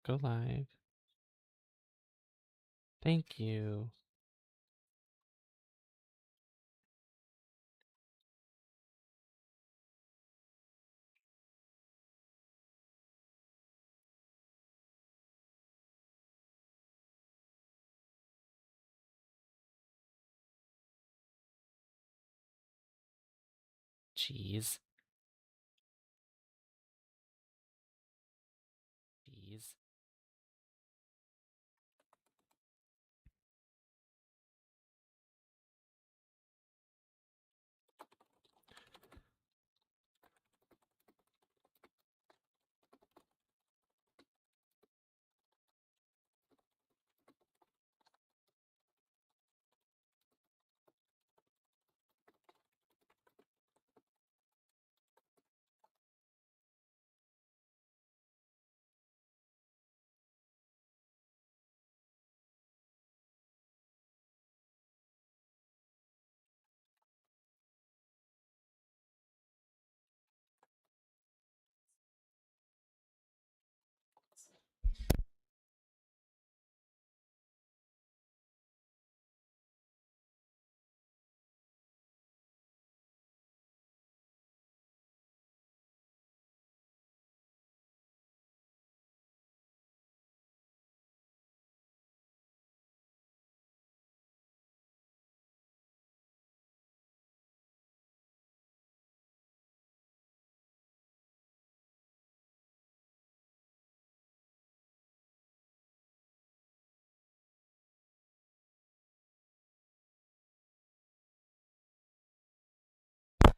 go live. Thank you. Jeez. Jeez.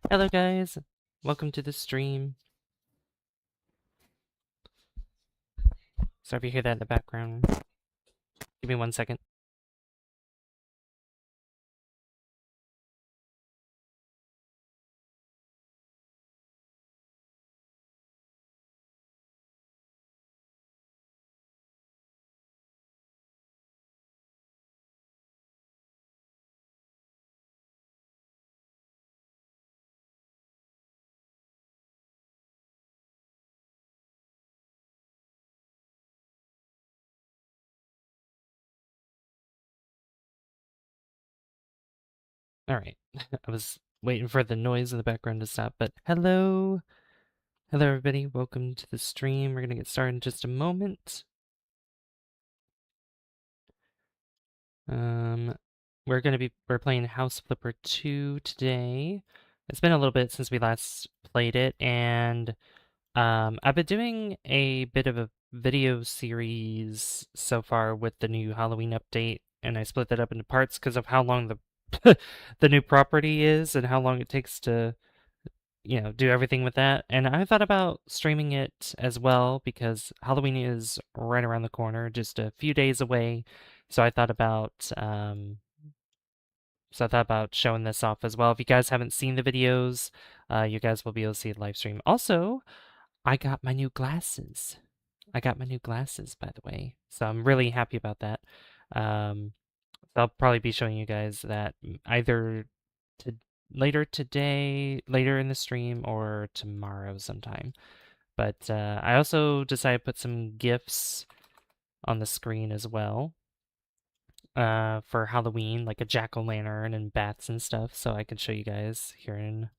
Hello guys. Welcome to the stream. Sorry if you hear that in the background. Give me 1 second. Alright. I was waiting for the noise in the background to stop, but hello. Hello everybody. Welcome to the stream. We're gonna get started in just a moment. We're playing House Flipper 2 today. It's been a little bit since we last played it, and I've been doing a bit of a video series so far with the new Halloween update, and I split that up into parts because of how long the the new property is and how long it takes to, do everything with that. And I thought about streaming it as well because Halloween is right around the corner, just a few days away. So I thought about showing this off as well. If you guys haven't seen the videos, you guys will be able to see the live stream. Also, I got my new glasses. I got my new glasses, by the way. So I'm really happy about that. I'll probably be showing you guys that either to later today, later in the stream, or tomorrow sometime. But I also decided to put some GIFs on the screen as well for Halloween, like a jack-o'-lantern and bats and stuff. So I can show you guys here in.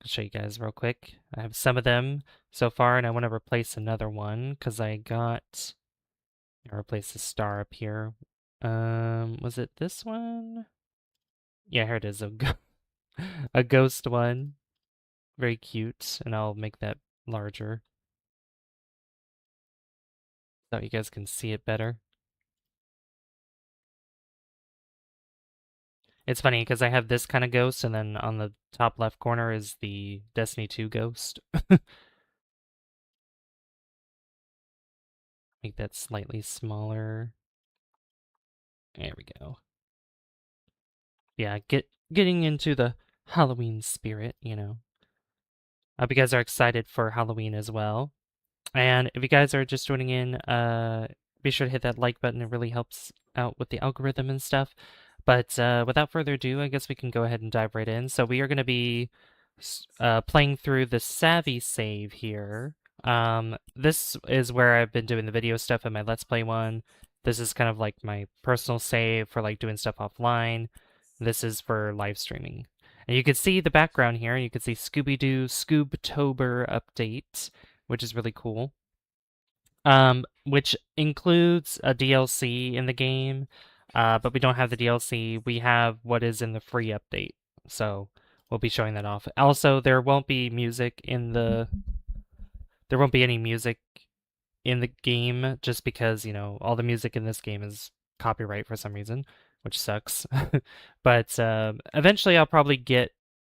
I'll show you guys real quick. I have some of them so far, and I want to replace another one because I replace the star up here. Was it this one? Yeah, here it is. A ghost one. Very cute, and I'll make that larger so you guys can see it better. It's funny because I have this kind of ghost, and then on the top left corner is the Destiny 2 ghost. Make that slightly smaller. There we go. Yeah, getting into the Halloween spirit, I hope you guys are excited for Halloween as well. And if you guys are just joining in, be sure to hit that like button. It really helps out with the algorithm and stuff. But without further ado, I guess we can go ahead and dive right in. So we are going to be playing through the Savvy save here This is where I've been doing the video stuff in my Let's Play one. This is kind of like my personal save for like doing stuff offline. This is for live streaming. And you can see the background here. You can see Scooby-Doo Scoobtober update, which is really cool. Which includes a DLC in the game, but we don't have the DLC. We have what is in the free update. So we'll be showing that off. Also, there won't be music in the there won't be any music in the game just because, you know, all the music in this game is copyright for some reason, which sucks. But eventually I'll probably get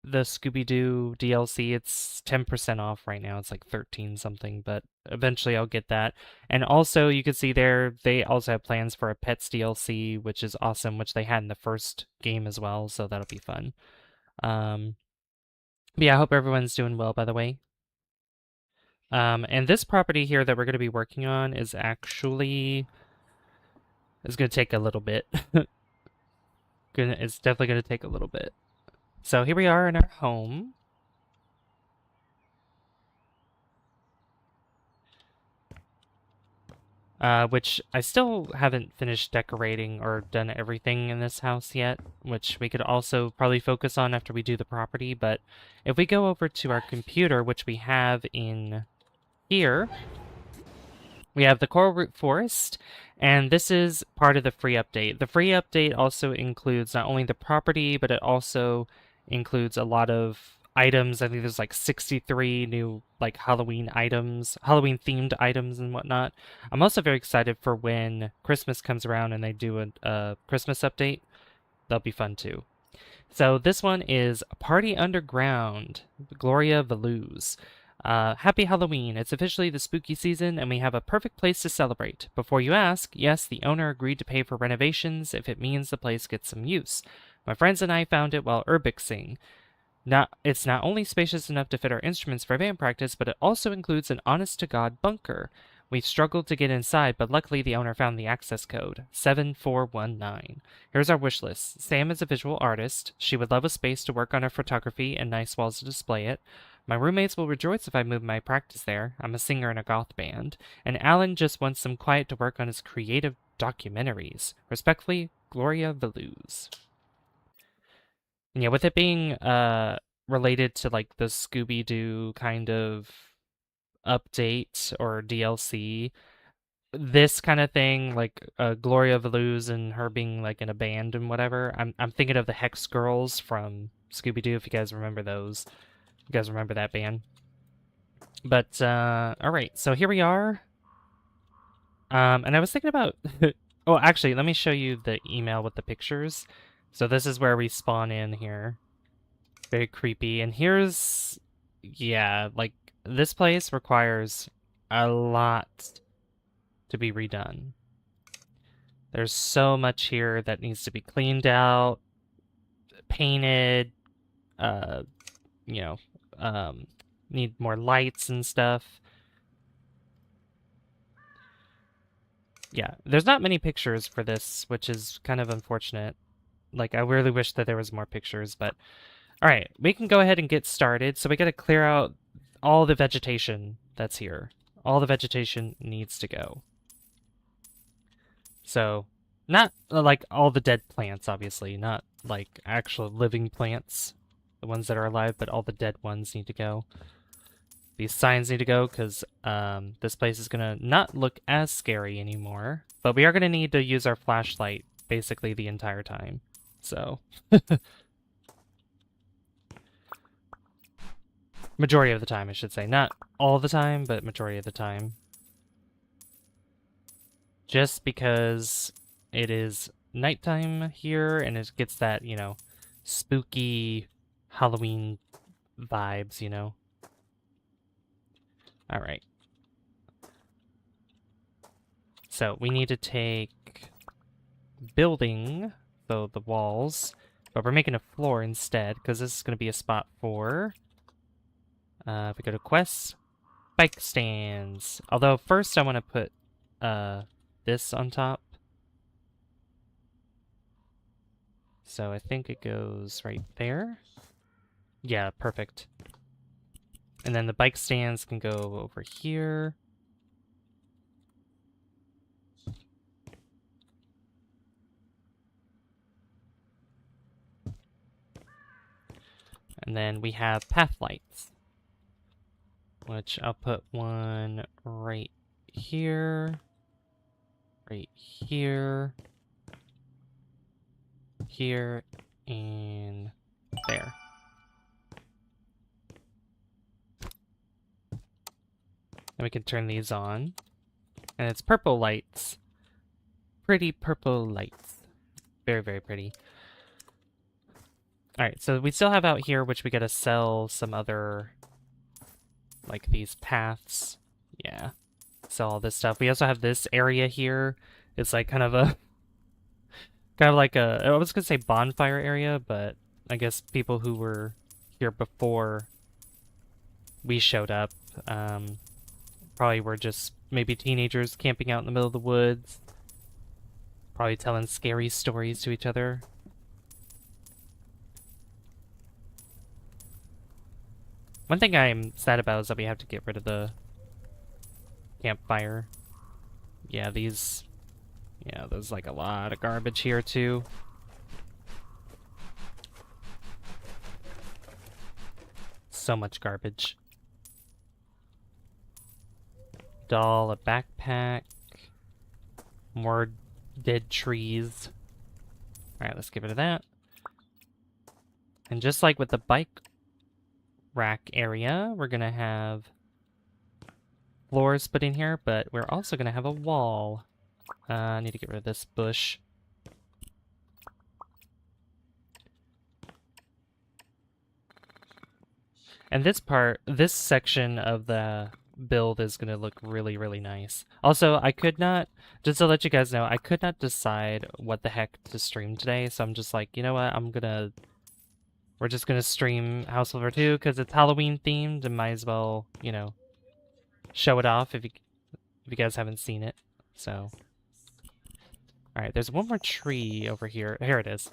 the Scooby-Doo DLC. It's 10% off right now. It's like 13 something, but eventually I'll get that. And also you can see there, they also have plans for a Pets DLC, which is awesome, which they had in the first game as well, so that'll be fun. But yeah, I hope everyone's doing well, by the way. And this property here that we're going to be working on is actually going to take a little bit. It's definitely going to take a little bit. So here we are in our home. Which I still haven't finished decorating or done everything in this house yet, which we could also probably focus on after we do the property. But if we go over to our computer, which we have in here, we have the Coral Root Forest, and this is part of the free update. The free update also includes not only the property, but it also includes a lot of items. I think there's like 63 new like Halloween items, Halloween themed items and whatnot. I'm also very excited for when Christmas comes around and they do a Christmas update. That'll be fun too. So this one is Party Underground, Gloria Velouz. Happy Halloween. It's officially the spooky season, and we have a perfect place to celebrate. Before you ask, yes, the owner agreed to pay for renovations if it means the place gets some use. My friends and I found it while urbexing. It's not only spacious enough to fit our instruments for band practice, but it also includes an honest-to-God bunker. We've struggled to get inside, but luckily the owner found the access code, 7419. Here's our wish list. Sam is a visual artist. She would love a space to work on her photography and nice walls to display it. My roommates will rejoice if I move my practice there. I'm a singer in a goth band. And Alan just wants some quiet to work on his creative documentaries. Respectfully, Gloria Velouz. And yeah, with it being related to like the Scooby-Doo kind of update or DLC, this kind of thing, like Gloria Velouz and her being like in a band and whatever, I'm thinking of the Hex Girls from Scooby-Doo, if you guys remember those. You guys remember that band? But all right, so here we are. And I was thinking about oh, actually, let me show you the email with the pictures. So this is where we spawn in here. Very creepy. And here's, yeah, like this place requires a lot to be redone. There's so much here that needs to be cleaned out, painted, you know, need more lights and stuff. Yeah, there's not many pictures for this, which is kind of unfortunate. Like, I really wish that there was more pictures, but all right, we can go ahead and get started. So we got to clear out all the vegetation that's here. All the vegetation needs to go. So, not like all the dead plants, obviously, not like actual living plants, the ones that are alive, but all the dead ones need to go. These signs need to go because this place is going to not look as scary anymore, but we are going to need to use our flashlight basically the entire time. So, majority of the time, I should say. Not all the time, but majority of the time. Just because it is nighttime here and it gets that, you know, spooky Halloween vibes, you know. All right. So we need to take building, so the walls, but we're making a floor instead because this is going to be a spot for, if we go to quests, bike stands. Although first I want to put this on top. So I think it goes right there. Yeah, perfect. And then the bike stands can go over here. And then we have path lights, which I'll put one right here, here, and there. And we can turn these on. And it's purple lights. Pretty purple lights. Very, very pretty. Alright, so we still have out here, which we gotta sell some other, like these paths. Yeah. Sell all this stuff. We also have this area here. It's like kind of like a, I was gonna say bonfire area, but I guess people who were here before we showed up, probably were just maybe teenagers camping out in the middle of the woods. Probably telling scary stories to each other. One thing I'm sad about is that we have to get rid of the campfire. Yeah, there's like a lot of garbage here too. So much garbage. Doll, a backpack. More dead trees. Alright, let's get rid of that. And just like with the bike rack area, we're gonna have floors put in here, but we're also gonna have a wall. I need to get rid of this bush. And this section of the build is going to look really, really nice. Also, I could not, just to let you guys know, I could not decide what the heck to stream today, so I'm just like, you know what, we're just going to stream House Flipper 2 because it's Halloween themed and might as well, you know, show it off if you guys haven't seen it. So, alright, there's one more tree over here. Here it is.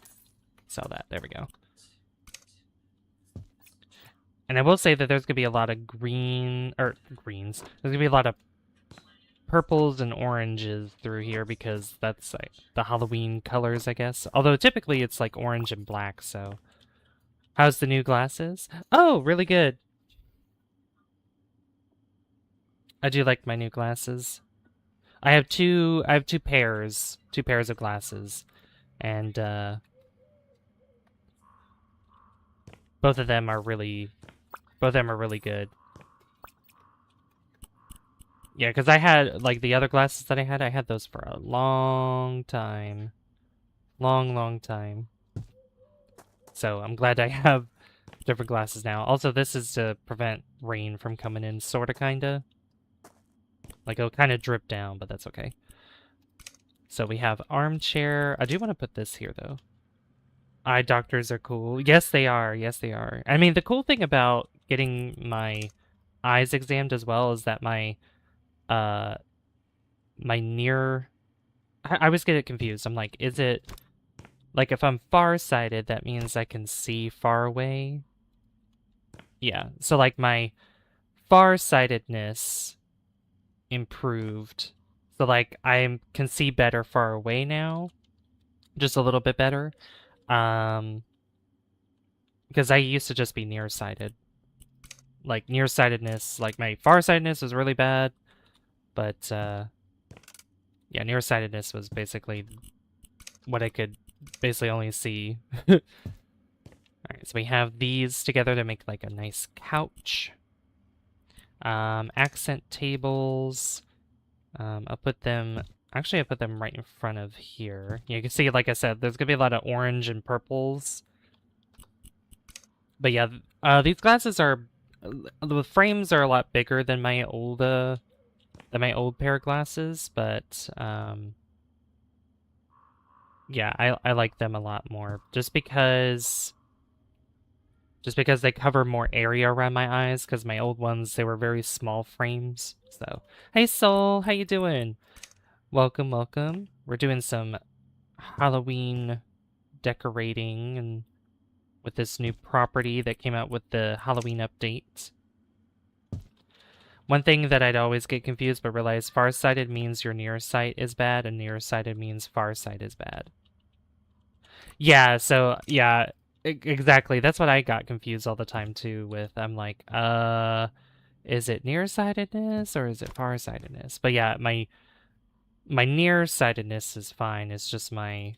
Sell that. There we go. And I will say that there's going to be a lot of greens. There's going to be a lot of purples and oranges through here because that's like the Halloween colors, I guess. Although typically it's like orange and black, so. How's the new glasses? Oh, really good. I do like my new glasses. I have two pairs of glasses. And both of them are really good. Yeah, because I had, like, the other glasses that I had those for a long time. Long time. So I'm glad I have different glasses now. Also, this is to prevent rain from coming in, sorta, kinda. Like, it'll kind of drip down, but that's okay. So we have armchair. I do want to put this here, though. Eye doctors are cool. Yes, they are. Yes, they are. I mean, the cool thing about getting my eyes examined as well is that my near... I always get it confused. I'm like, is it... Like, if I'm far-sighted, that means I can see far away. Yeah, so, like, my far-sightedness improved. So, like, I can see better far away now. Just a little bit better. Because I used to just be nearsighted. Like, nearsightedness, like, my farsightedness was really bad. But, yeah, nearsightedness was basically what I could basically only see. Alright, so we have these together to make, like, a nice couch. Accent tables. I'll put them... Actually, I put them right in front of here. You can see, like I said, there's gonna be a lot of orange and purples. But yeah, these glasses are... The frames are a lot bigger than my old pair of glasses, but, yeah, I like them a lot more. Just because they cover more area around my eyes, because my old ones, they were very small frames. So, hey Soul, how you doing? Welcome, welcome. We're doing some Halloween decorating and with this new property that came out with the Halloween update. One thing that I'd always get confused but realize farsighted means your near sight is bad and nearsighted means far sight is bad. Yeah, so yeah, exactly. That's what I got confused all the time too with. I'm like, is it nearsightedness or is it farsightedness? But yeah, my nearsightedness is fine. It's just my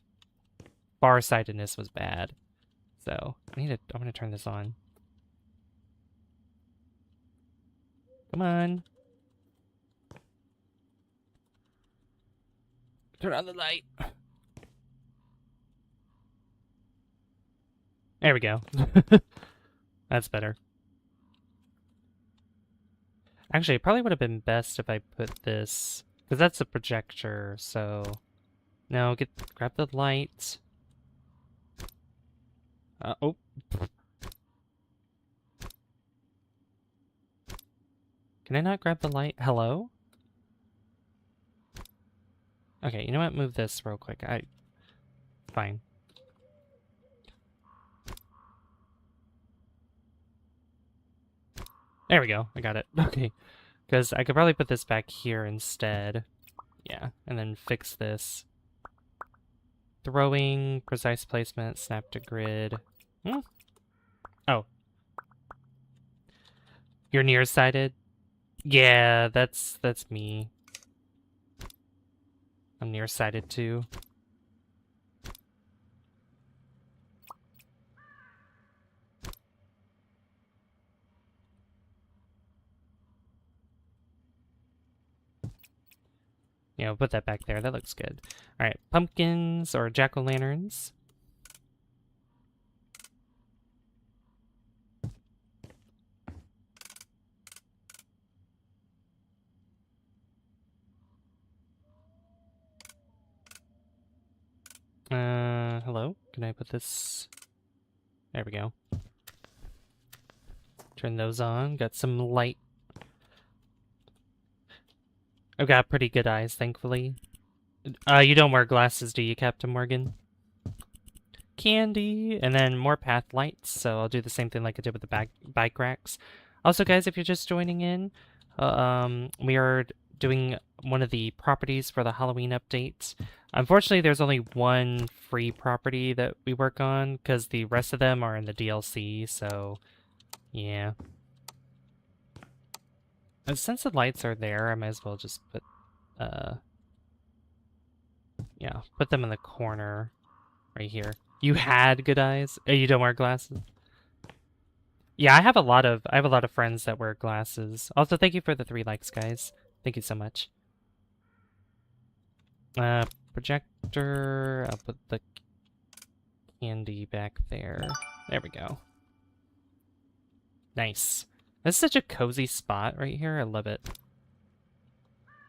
farsightedness was bad. So I'm gonna turn this on. Come on. Turn on the light. There we go. That's better. Actually, it probably would have been best if I put this, because that's a projector, so... No, grab the light. Oh. Can I not grab the light? Hello? Okay, you know what? Move this real quick. Fine. There we go. I got it. Okay. Because I could probably put this back here instead. Yeah, and then fix this. Throwing, precise placement, snap to grid. Hmm? Oh. You're nearsighted? Yeah, that's me. I'm nearsighted too. Yeah, we'll put that back there. That looks good. All right, pumpkins or jack-o'-lanterns. Hello? Can I put this? There we go. Turn those on. Got some light. I've got pretty good eyes, thankfully. You don't wear glasses, do you, Captain Morgan? Candy, and then more path lights, so I'll do the same thing like I did with the bike racks. Also, guys, if you're just joining in, we are doing one of the properties for the Halloween update. Unfortunately, there's only one free property that we work on, because the rest of them are in the DLC, so yeah. And since the lights are there, I might as well just put, yeah, put them in the corner right here. You had good eyes? You don't wear glasses? Yeah, I have a lot of friends that wear glasses. Also, thank you for the 3 likes, guys. Thank you so much. Projector. I'll put the candy back there. There we go. Nice. This is such a cozy spot right here. I love it.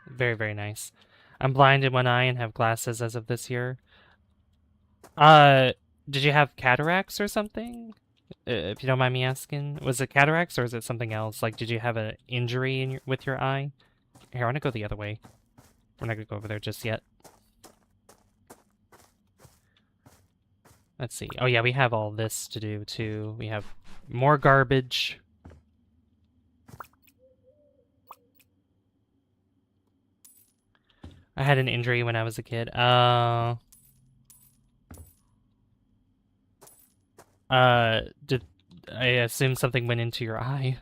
Very, very nice. I'm blind in one eye and have glasses as of this year. Did you have cataracts or something? If you don't mind me asking, was it cataracts or is it something else? Like, did you have an injury with your eye? Here, I want to go the other way. We're not going to go over there just yet. Let's see. Oh, yeah, we have all this to do, too. We have more garbage. I had an injury when I was a kid. Did I assume something went into your eye?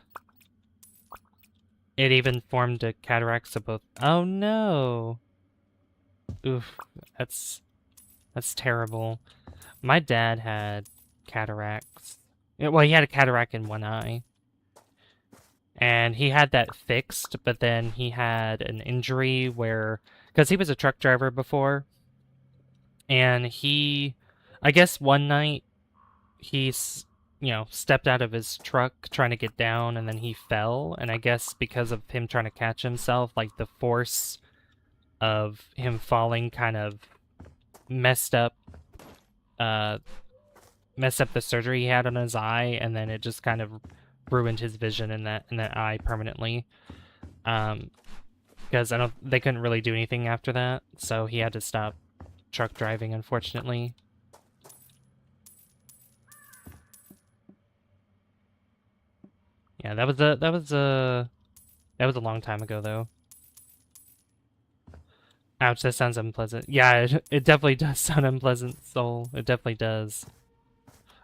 It even formed a cataract of both. Oh no. Oof, that's terrible. My dad had cataracts. Well, he had a cataract in one eye. And he had that fixed, but then he had an injury where, because he was a truck driver before, and I guess one night, he, stepped out of his truck trying to get down, and then he fell, and I guess because of him trying to catch himself, like, the force of him falling kind of messed up the surgery he had on his eye, and then it just kind of ruined his vision in that eye permanently. Because they couldn't really do anything after that, so he had to stop truck driving, unfortunately. Yeah, that was a That was a long time ago, though. Ouch, that sounds unpleasant. Yeah, it definitely does sound unpleasant, Soul. It definitely does.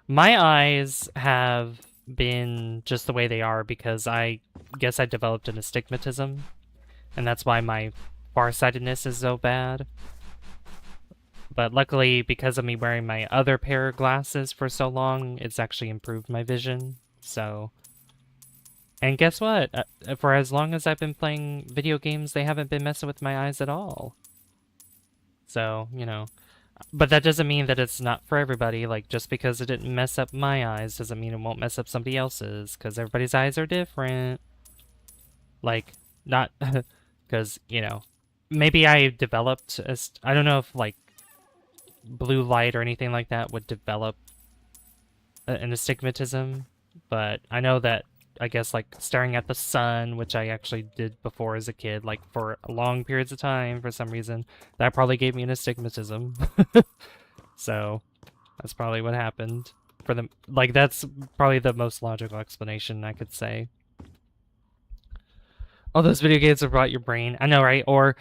My eyes have been just the way they are because I guess I developed an astigmatism, and that's why my farsightedness is so bad. But luckily, because of me wearing my other pair of glasses for so long, it's actually improved my vision. So, and guess what? For as long as I've been playing video games, they haven't been messing with my eyes at all. So, you know. But that doesn't mean that it's not for everybody. Like, just because it didn't mess up my eyes doesn't mean it won't mess up somebody else's, because everybody's eyes are different. Like, not... Because, you know, maybe I developed... I don't know if, like, blue light or anything like that would develop an astigmatism, but I know that, I guess, like, staring at the sun, which I actually did before as a kid, like, for long periods of time, for some reason, that probably gave me an astigmatism. So, that's probably what happened. Like, that's probably the most logical explanation I could say. Oh, those video games have brought your brain. I know, right? Or,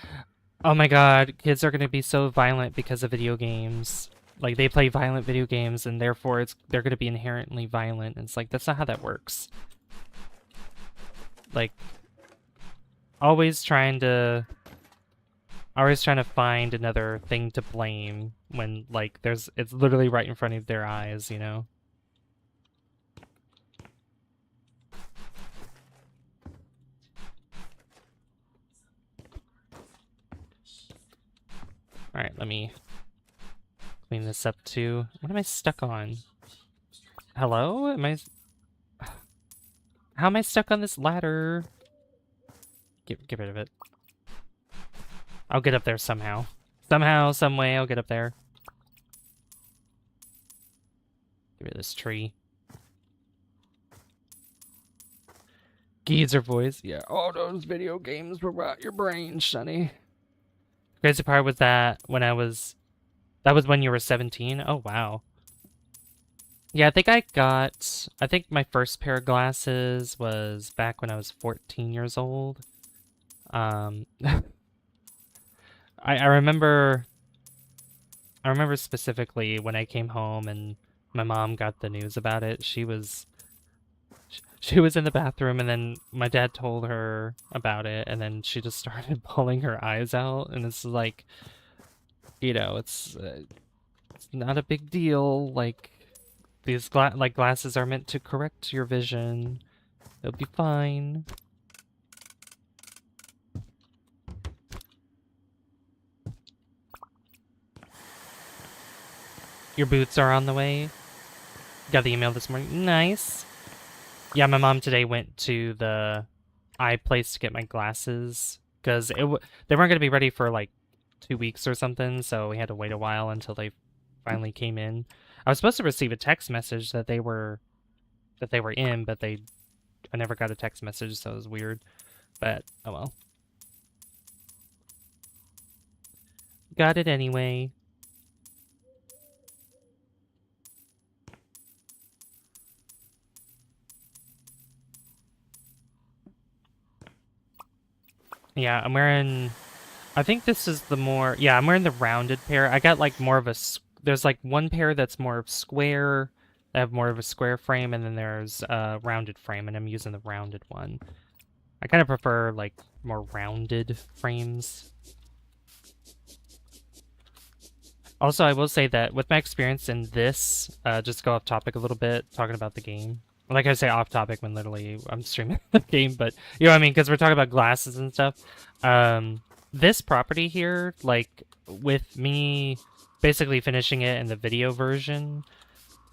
oh my god, kids are going to be so violent because of video games. Like, they play violent video games, and therefore they're going to be inherently violent. And it's like, that's not how that works. Like, always trying to find another thing to blame when, like, it's literally right in front of their eyes, you know? Alright, let me clean this up too. What am I stuck on? Hello? How am I stuck on this ladder? Get rid of it. I'll get up there somehow. Somehow, some way, I'll get up there. Get rid of this tree. Geezer voice. Yeah, all those video games will rot your brain, Sonny. Crazy part was that that was when you were 17? Oh, wow. Yeah, I think my first pair of glasses was back when I was 14 years old. I remember specifically when I came home and my mom got the news about it. She was in the bathroom, and then my dad told her about it, and then she just started bawling her eyes out. And it's like, you know, it's not a big deal. Like, these glasses are meant to correct your vision. It'll be fine. Your boots are on the way. Got the email this morning. Nice. Yeah, my mom today went to the eye place to get my glasses because they weren't going to be ready for like 2 weeks or something, so we had to wait a while until they finally came in. I was supposed to receive a text message that they were in, but I never got a text message, so it was weird. But oh well. Got it anyway. Yeah, I'm wearing... I think this is the more... Yeah, I'm wearing the rounded pair. I got, like, more of a... There's, like, one pair that's more square. I have more of a square frame, and then there's a rounded frame, and I'm using the rounded one. I kind of prefer, like, more rounded frames. Also, I will say that with my experience in this, just to go off topic a little bit, talking about the game. Like I say, off topic when literally I'm streaming the game, but you know what I mean? Because we're talking about glasses and stuff. This property here, like, with me basically finishing it in the video version,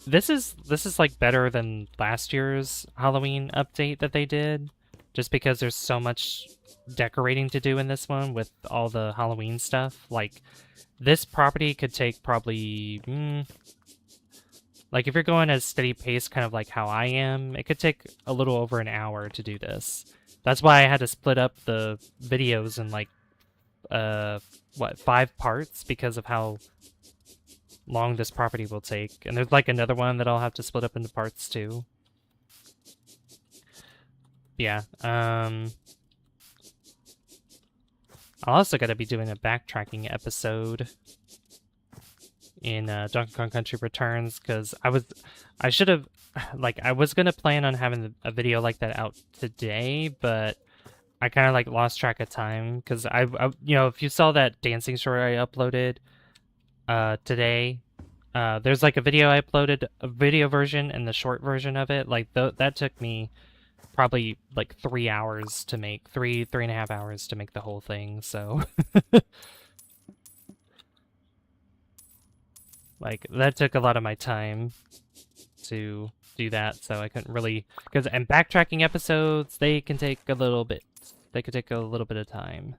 this is like better than last year's Halloween update that they did, just because there's so much decorating to do in this one with all the Halloween stuff. Like, this property could take probably, like, if you're going at a steady pace, kind of like how I am, it could take a little over an hour to do this. That's why I had to split up the videos in, like, 5 parts, because of how long this property will take. And there's, like, another one that I'll have to split up into parts, too. Yeah, I'll also gotta be doing a backtracking episode in Donkey Kong Country Returns, because I should have, like, I was gonna plan on having a video like that out today, but I kind of like lost track of time, because you know, if you saw that dancing story I uploaded today, there's like a video I uploaded, a video version and the short version of it. Like that took me probably like 3 hours to make, 3.5 hours to make the whole thing. So like that took a lot of my time to do that. So I couldn't really, and backtracking episodes, they can take a little bit. They could take a little bit of time.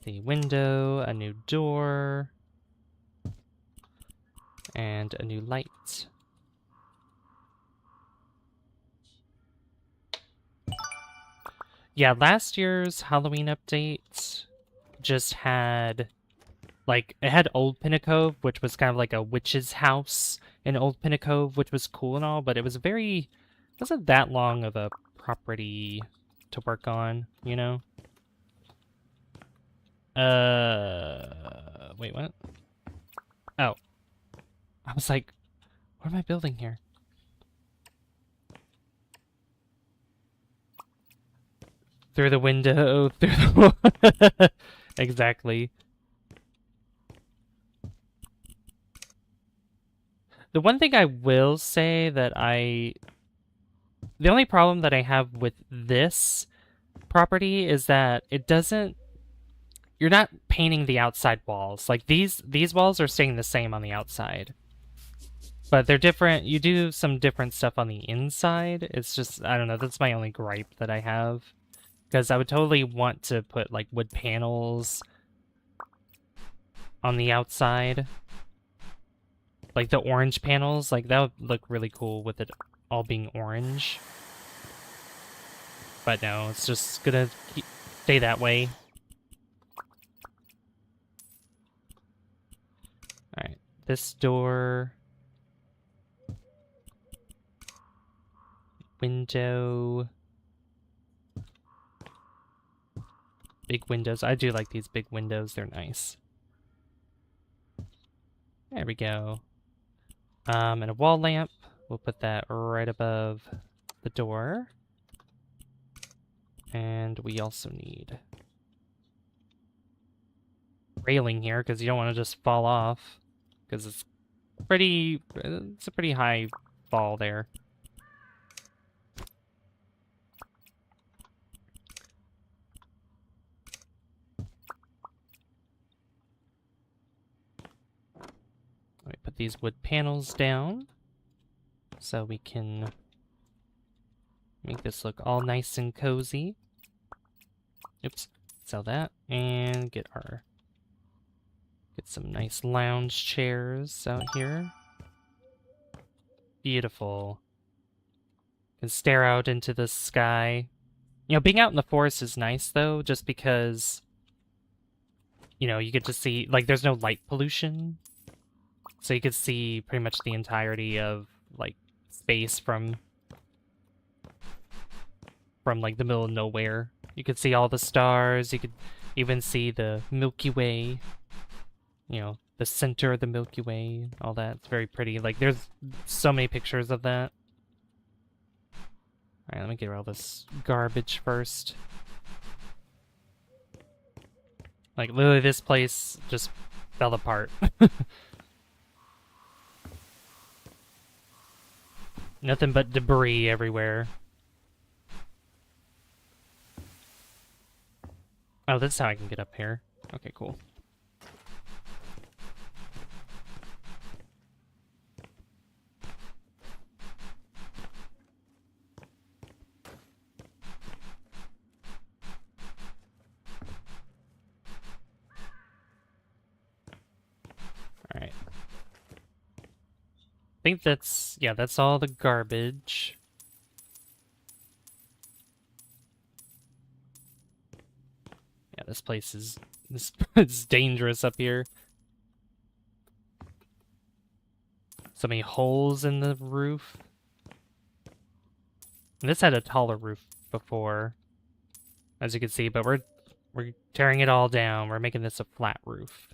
The window, a new door, and a new light. Yeah, last year's Halloween update just had, like, it had Old Pinnacove, which was kind of like a witch's house in Old Pinnacove, which was cool and all, but it wasn't that long of a property to work on, you know? Wait, what? Oh. I was like, what am I building here? Through the window, through the... Exactly. The one thing I will say that the only problem that I have with this property is that it doesn't, you're not painting the outside walls. Like these walls are staying the same on the outside. But they're different. You do some different stuff on the inside. It's just, I don't know, that's my only gripe that I have. Because I would totally want to put like wood panels on the outside. Like the orange panels, like that would look really cool with it all being orange. But no, it's just gonna stay that way. Alright, this door. Window. Big windows. I do like these big windows, they're nice. There we go. And a wall lamp. We'll put that right above the door. And we also need railing here, because you don't want to just fall off. Because it's a pretty high fall there. Let me put these wood panels down so we can make this look all nice and cozy. Oops, sell that and get some nice lounge chairs out here. Beautiful. Can stare out into the sky. You know, being out in the forest is nice though, just because, you know, you get to see, like, there's no light pollution. So you could see pretty much the entirety of, like, space from like, the middle of nowhere. You could see all the stars. You could even see the Milky Way. You know, the center of the Milky Way. All that. It's very pretty. Like, there's so many pictures of that. Alright, let me get rid of all this garbage first. Like, literally, this place just fell apart. Nothing but debris everywhere. Oh, this is how I can get up here. Okay, cool. Alright. I think that's all the garbage. Yeah, this place is, it's dangerous up here. So many holes in the roof. And this had a taller roof before, as you can see, but we're tearing it all down. We're making this a flat roof.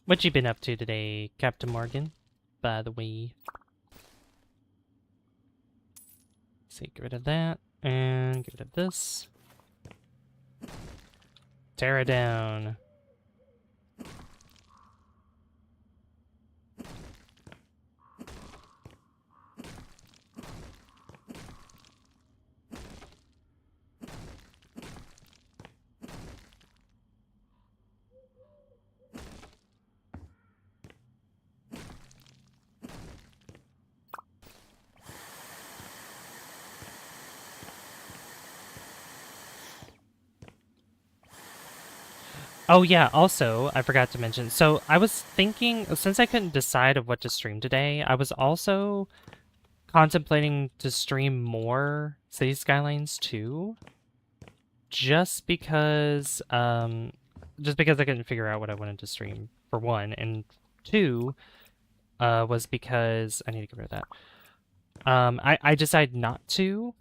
What you been up to today, Captain Morgan? By the way. So get rid of that, and get rid of this. Tear it down. Oh yeah, also, I forgot to mention, so I was thinking, since I couldn't decide of what to stream today, I was also contemplating to stream more City Skylines 2, just because I couldn't figure out what I wanted to stream, for one, and two, was because, I need to get rid of that. I decided not to,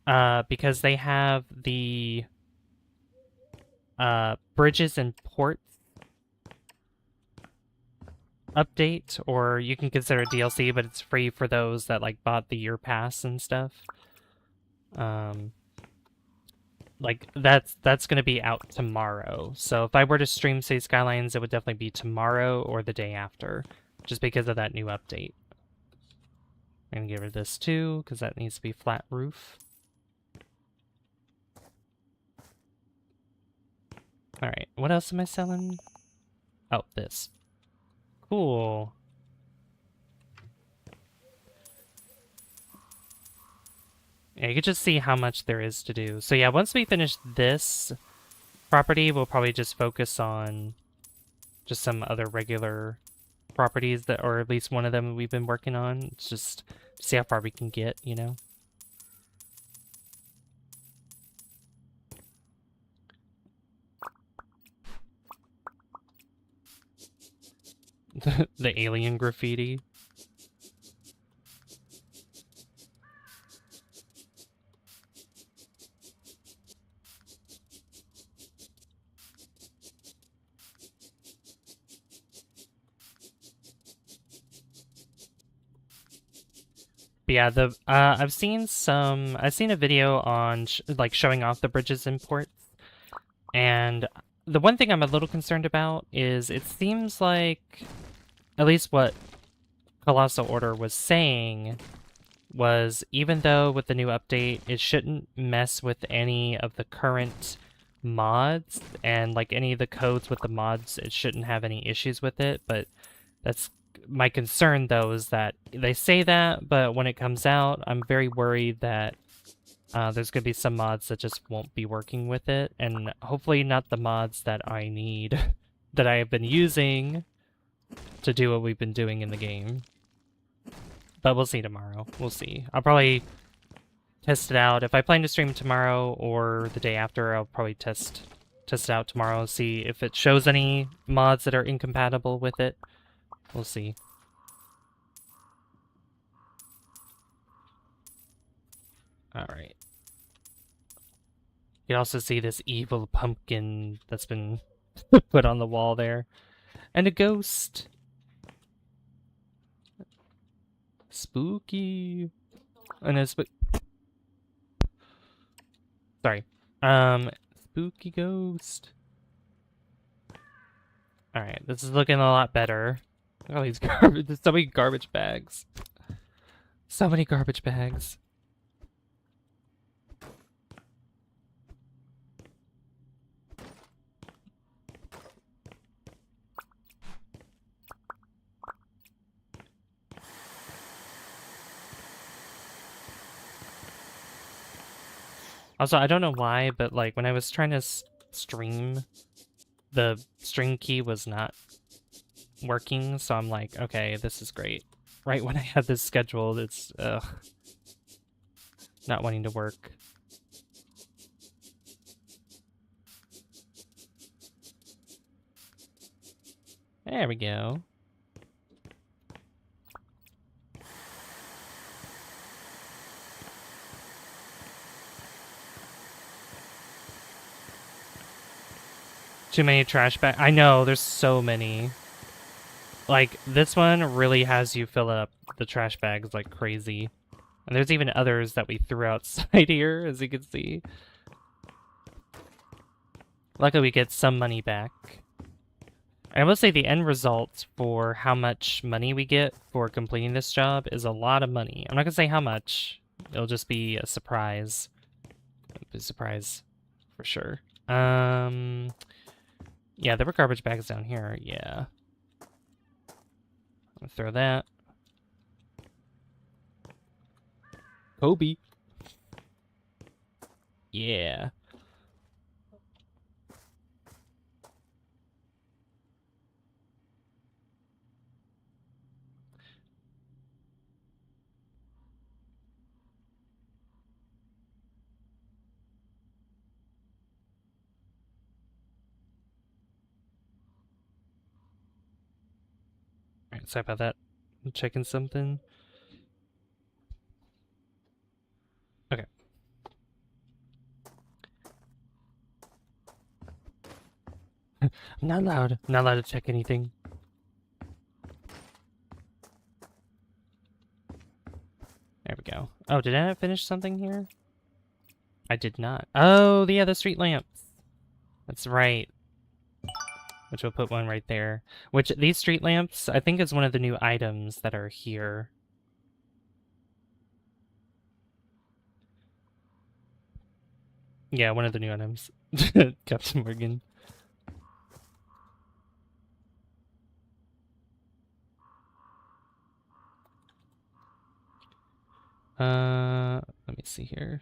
because they have the bridges and ports update, or you can consider it DLC, but it's free for those that like bought the year pass and stuff. Like that's gonna be out tomorrow. So if I were to stream City Skylines, it would definitely be tomorrow or the day after, just because of that new update. I'm gonna get rid of this too, because that needs to be flat roof. Alright, what else am I selling? Oh, this. Cool. Yeah, you can just see how much there is to do. So yeah, once we finish this property, we'll probably just focus on just some other regular properties that, or at least one of them we've been working on. It's just to see how far we can get, you know? The alien graffiti. But yeah, I've seen a video on like showing off the bridges and ports, and the one thing I'm a little concerned about is it seems like, at least what Colossal Order was saying, was even though with the new update, it shouldn't mess with any of the current mods, and like any of the codes with the mods, it shouldn't have any issues with it, but that's my concern, though, is that they say that, but when it comes out, I'm very worried that there's going to be some mods that just won't be working with it, and hopefully not the mods that I need, that I have been using to do what we've been doing in the game. But we'll see tomorrow. We'll see. I'll probably test it out. If I plan to stream tomorrow or the day after, I'll probably test it out tomorrow, see if it shows any mods that are incompatible with it. We'll see. Alright. You can also see this evil pumpkin that's been put on the wall there. And a ghost. Spooky. And a sorry. Spooky ghost. Alright, this is looking a lot better. Look at all these garbage. There's so many garbage bags. So many garbage bags. Also, I don't know why, but like when I was trying to stream, the stream key was not working, so I'm like, okay, this is great. Right when I had this scheduled, it's not wanting to work. There we go. Too many trash bags. I know, there's so many. Like, this one really has you fill up the trash bags like crazy. And there's even others that we threw outside here, as you can see. Luckily, we get some money back. I will say the end result for how much money we get for completing this job is a lot of money. I'm not going to say how much. It'll just be a surprise. It'll be a surprise for sure. Yeah, there were garbage bags down here. Yeah. I'll throw that. Kobe. Yeah. Alright, sorry about that. I'm checking something. Okay. I'm not allowed. I'm not allowed to check anything. There we go. Oh, did I not finish something here? I did not. Oh, yeah, the street lamps. That's right. Which we'll put one right there. Which, these street lamps, I think is one of the new items that are here. Yeah, one of the new items. Captain Morgan. Let me see here.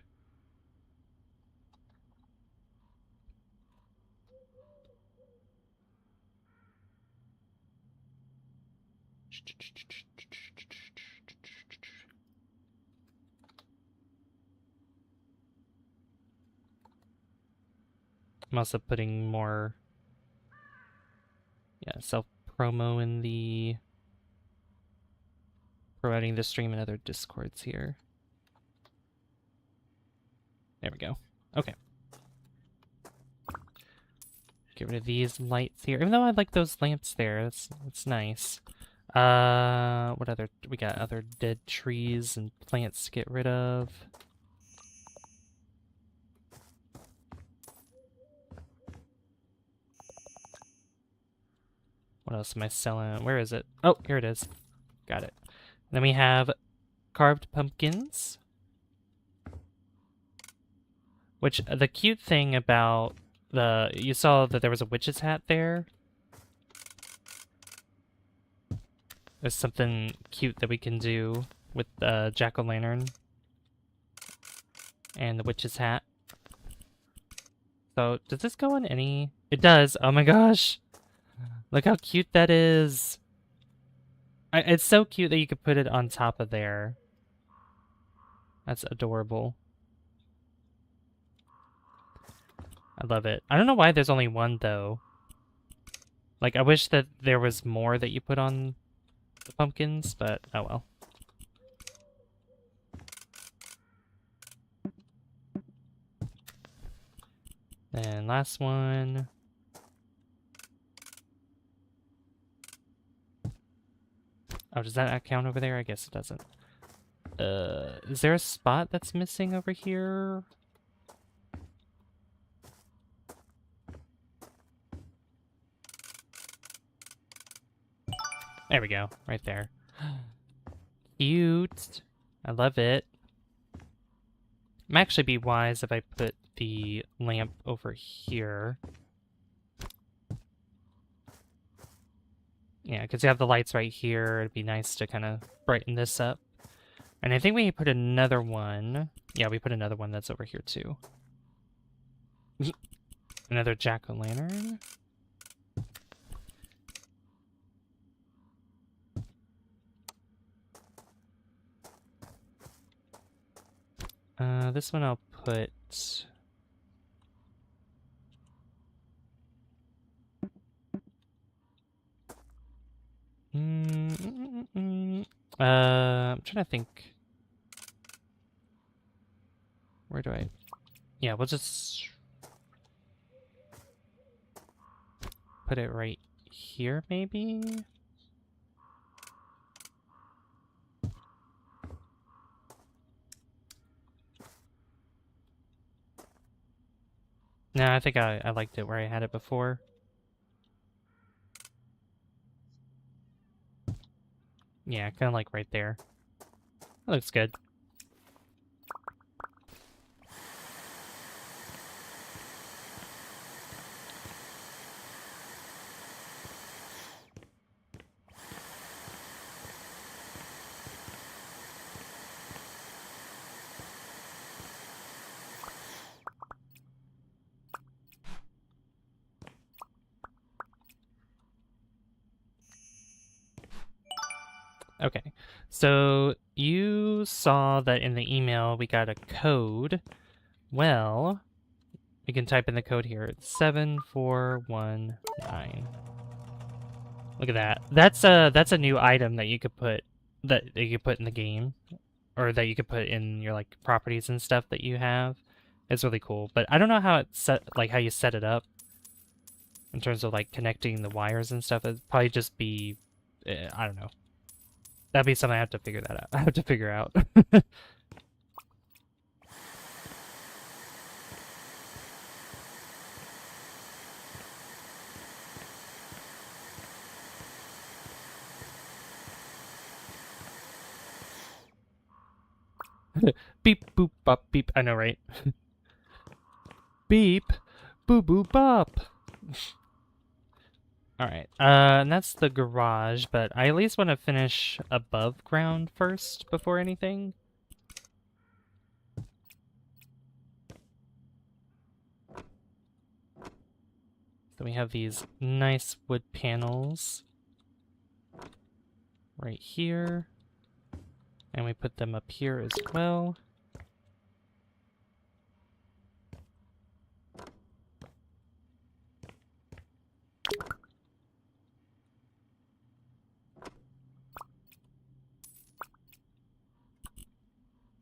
I'm also putting more, yeah, self-promo in the, promoting the stream in other Discords here. There we go. Okay. Get rid of these lights here. Even though I like those lamps there, that's nice. What other, we got other dead trees and plants to get rid of. What else am I selling? Where is it? Oh, here it is. Got it. Then we have carved pumpkins. Which, the cute thing about the... You saw that there was a witch's hat there? There's something cute that we can do with the jack-o'-lantern and the witch's hat. So, does this go on any... It does! Oh my gosh! Look how cute that is! It's so cute that you could put it on top of there. That's adorable. I love it. I don't know why there's only one, though. Like, I wish that there was more that you put on the pumpkins, but oh well. And last one. Oh, does that count over there? I guess it doesn't. Is there a spot that's missing over here? There we go, right there. Cute. I love it. Might actually be wise if I put the lamp over here. Yeah, because you have the lights right here. It'd be nice to kind of brighten this up. And I think we put another one. Yeah, we put another one that's over here too. Another jack-o'-lantern. This one I'll put... I'm trying to think. Where do I... Yeah, we'll just put it right here, maybe? No, I think I liked it where I had it before. Yeah, kind of like right there. That looks good. Okay, so you saw that in the email we got a code. Well, we can type in the code here. It's 7419. Look at that. That's a new item that you could put in the game, or that you could put in your like properties and stuff that you have. It's really cool, but I don't know how it's set, like how you set it up in terms of like connecting the wires and stuff. It'd probably just be, I don't know. That'd be something I have to figure that out. I have to figure out. Beep boop bop beep. I know, right? Beep boo boo bop. All right. And that's the garage, but I at least want to finish above ground first before anything. So we have these nice wood panels right here. And we put them up here as well.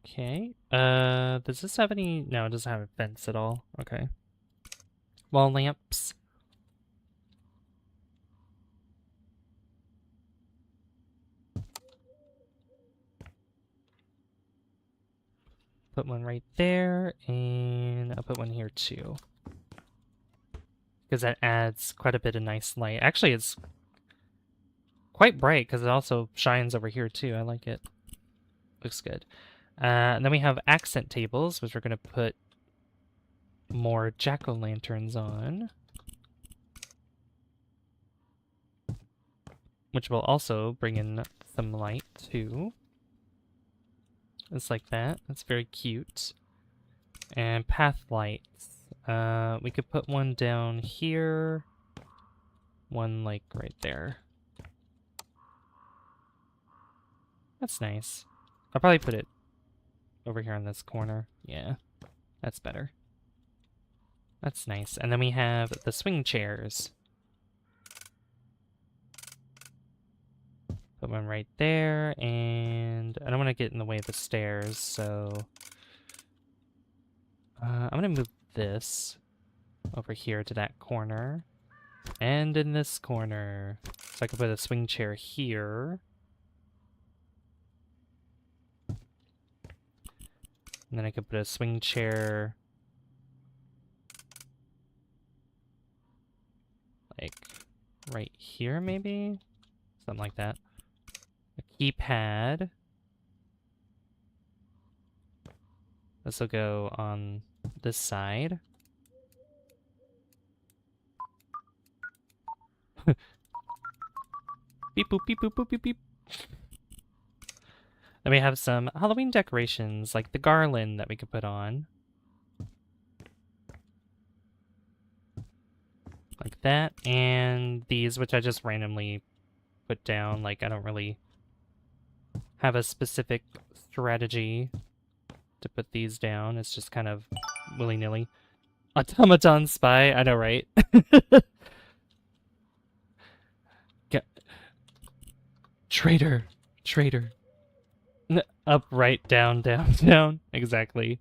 Okay. Does this have any? No, it doesn't have a fence at all. Okay. Wall lamps. Put one right there, and I'll put one here too. Because that adds quite a bit of nice light. Actually, it's quite bright because it also shines over here too. I like it. Looks good. And then we have accent tables, which we're going to put more jack-o'-lanterns on. Which will also bring in some light too. It's like that. That's very cute. And path lights. We could put one down here. One like right there. That's nice. I'll probably put it over here on this corner. Yeah, that's better. That's nice. And then we have the swing chairs. Put one right there, and I don't want to get in the way of the stairs, so I'm going to move this over here to that corner, and in this corner. So I can put a swing chair here. And then I could put a swing chair like right here, maybe? Something like that. A keypad. This will go on this side. Beep boop beep boop boop beep beep. Then we have some Halloween decorations, like the garland that we could put on. Like that. And these, which I just randomly put down. Like, I don't really have a specific strategy to put these down. It's just kind of willy-nilly. Automaton spy, I know, right? Traitor! Traitor. Up, right, down, down, down. Exactly.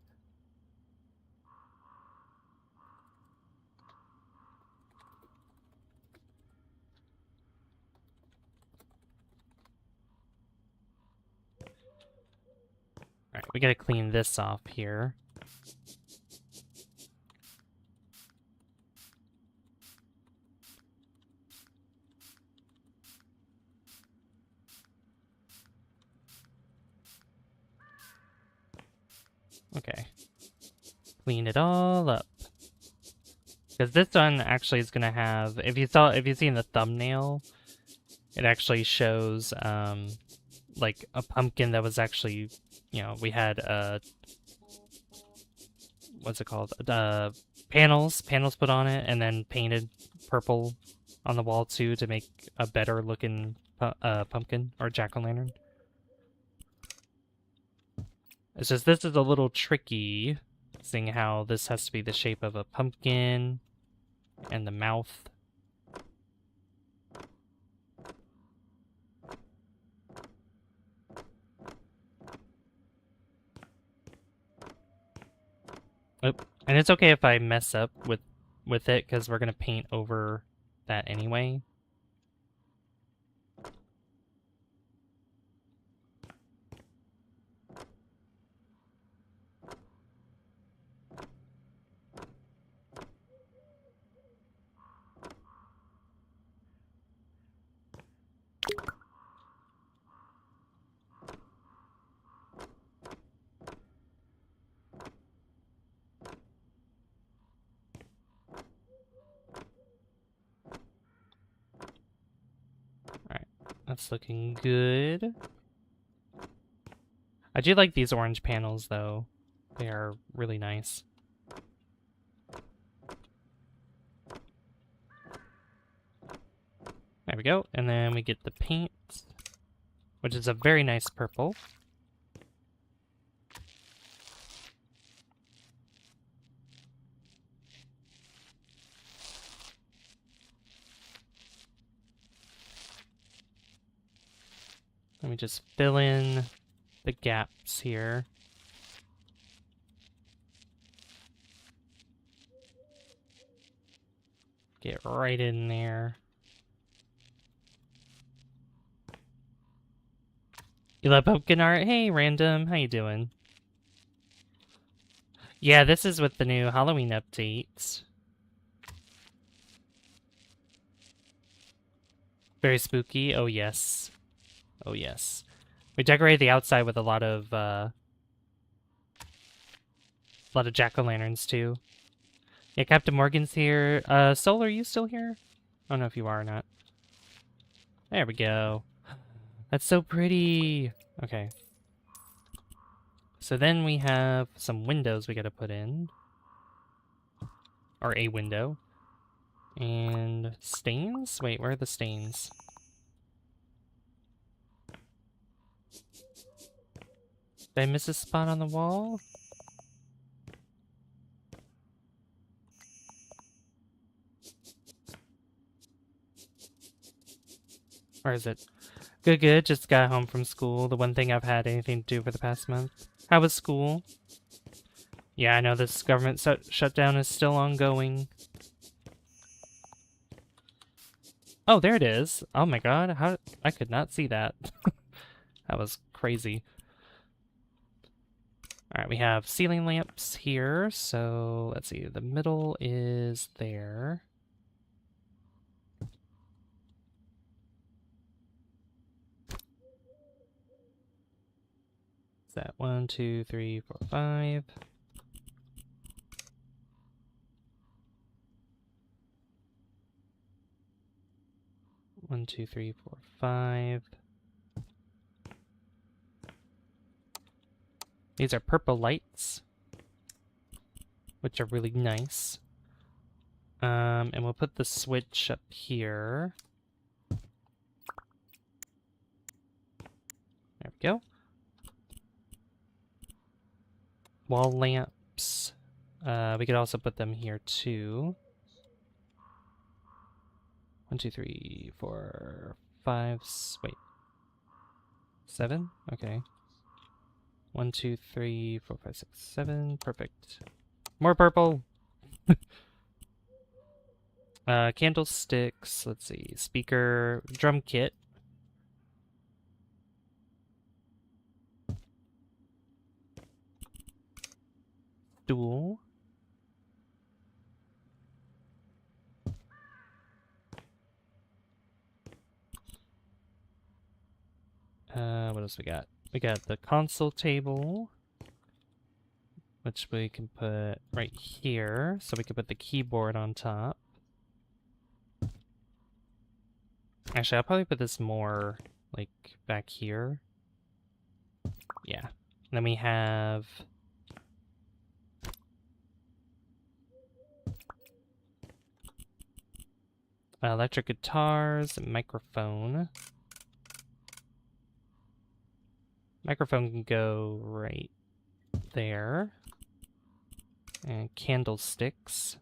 Alright, we gotta clean this off here. Okay. Clean it all up. Because this one actually is gonna have, if you see in the thumbnail, it actually shows like a pumpkin that was actually, you know, we had what's it called? Panels put on it, and then painted purple on the wall too to make a better looking pumpkin or jack-o'-lantern. It's just this is a little tricky, seeing how this has to be the shape of a pumpkin and the mouth. Oh, and it's okay if I mess up with it, because we're gonna paint over that anyway. Alright, that's looking good. I do like these orange panels, though. They are really nice. There we go. And then we get the paint, which is a very nice purple. Let me just fill in the gaps here. Get right in there. You love pumpkin art? Hey, Random. How you doing? Yeah, this is with the new Halloween update. Very spooky. Oh, yes. Oh, yes. We decorated the outside with a lot of jack-o'-lanterns, too. Yeah, Captain Morgan's here. Soul, are you still here? I don't know if you are or not. There we go. That's so pretty. Okay. So then we have some windows we gotta put in. Or a window. And stains? Wait, where are the stains? Did I miss a spot on the wall? Where is it? Good, good. Just got home from school. The one thing I've had anything to do for the past month. How was school? Yeah, I know this government shutdown is still ongoing. Oh, there it is. Oh my god, how I could not see that. That was crazy. Alright, we have ceiling lamps here, so let's see, the middle is there. Is that 1, 2, 3, 4, 5? One, two, three, four, 5. These are purple lights, which are really nice. And we'll put the switch up here. There we go. wall lamps. We could also put them here too. 1, 2, 3, 4, 5. Wait, 7? Okay. 1, 2, 3, 4, 5, 6, 7. Perfect. More purple. Candlesticks. Let's see. Speaker, drum kit. Stool. What else we got? We got the console table, which we can put right here, so we can put the keyboard on top. Actually, I'll probably put this more, like, back here. Yeah. And then we have... electric guitars, microphone. Microphone can go right there. And candlesticks.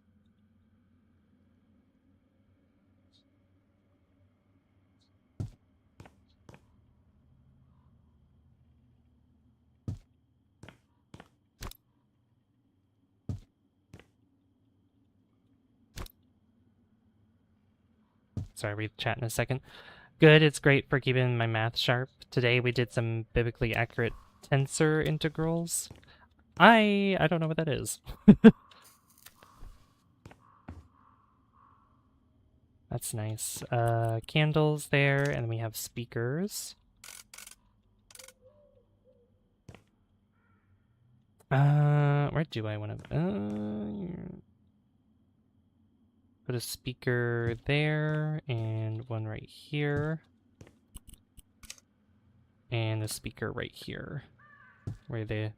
Sorry, read the chat in a second. Good, it's great for keeping my math sharp. Today we did some biblically accurate tensor integrals. I don't know what that is. That's nice. Candles there, and then we have speakers. Where do I want to... put a speaker there, and one right here. And a speaker right here, where the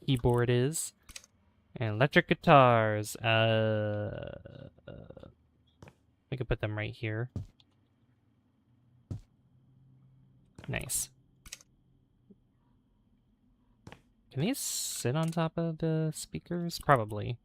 keyboard is. And electric guitars. We could put them right here. Nice. Can these sit on top of the speakers? Probably.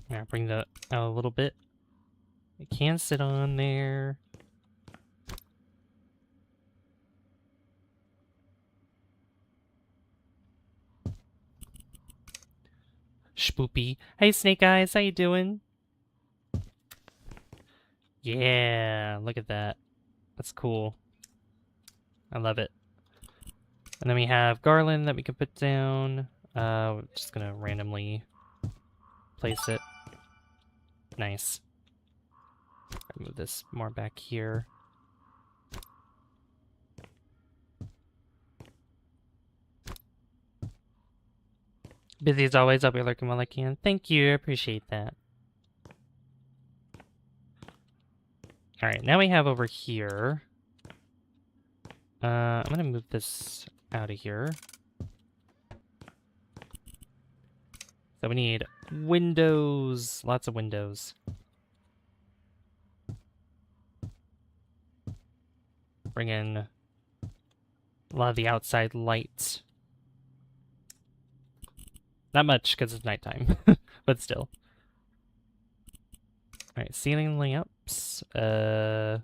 Yeah, bring that out a little bit. It can sit on there. Spoopy. Hey, Snake Eyes, how you doing? Yeah, look at that. That's cool. I love it. And then we have garland that we can put down. We're just gonna randomly place it. Nice. Move this more back here. Busy as always, I'll be lurking while I can. Thank you, I appreciate that. Alright, now we have over here. I'm gonna move this out of here. So we need windows, lots of windows. Bring in a lot of the outside lights. Not much, because it's nighttime, but still. Alright, ceiling lamps. Let's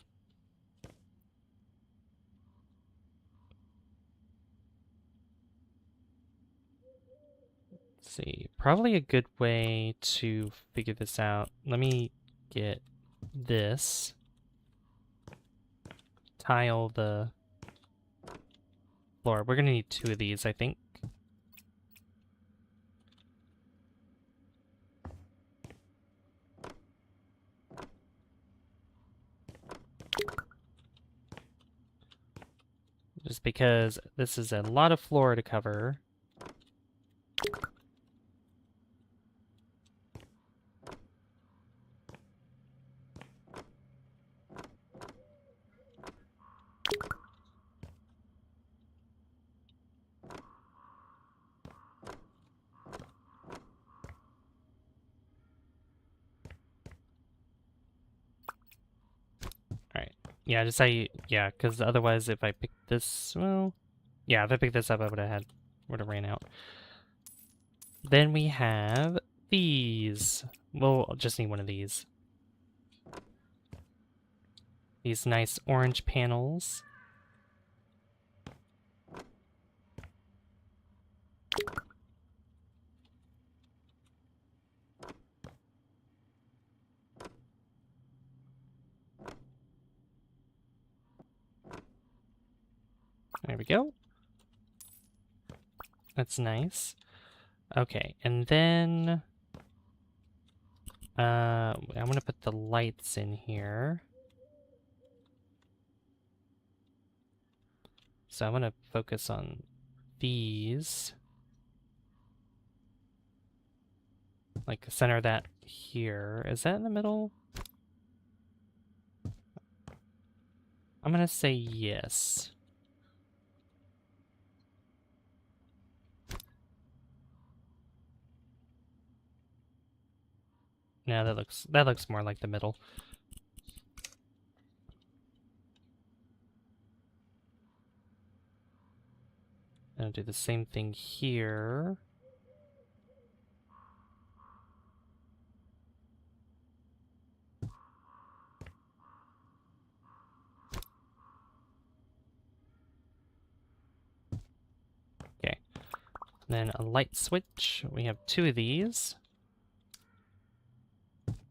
see. Probably a good way to figure this out. Let me get this. Tile the floor. We're gonna need 2 of these, I think. Just because this is a lot of floor to cover. Yeah, just yeah, because otherwise if I pick this, well, yeah, if I picked this up, I would have ran out. Then we have these. We'll just need one of these. These nice orange panels. There we go. That's nice. Okay, and then I'm gonna put the lights in here. So I'm gonna focus on these. Like center that here. Is that in the middle? I'm gonna say yes. Yeah, that looks more like the middle. I'll do the same thing here. Okay. Then a light switch. We have two of these.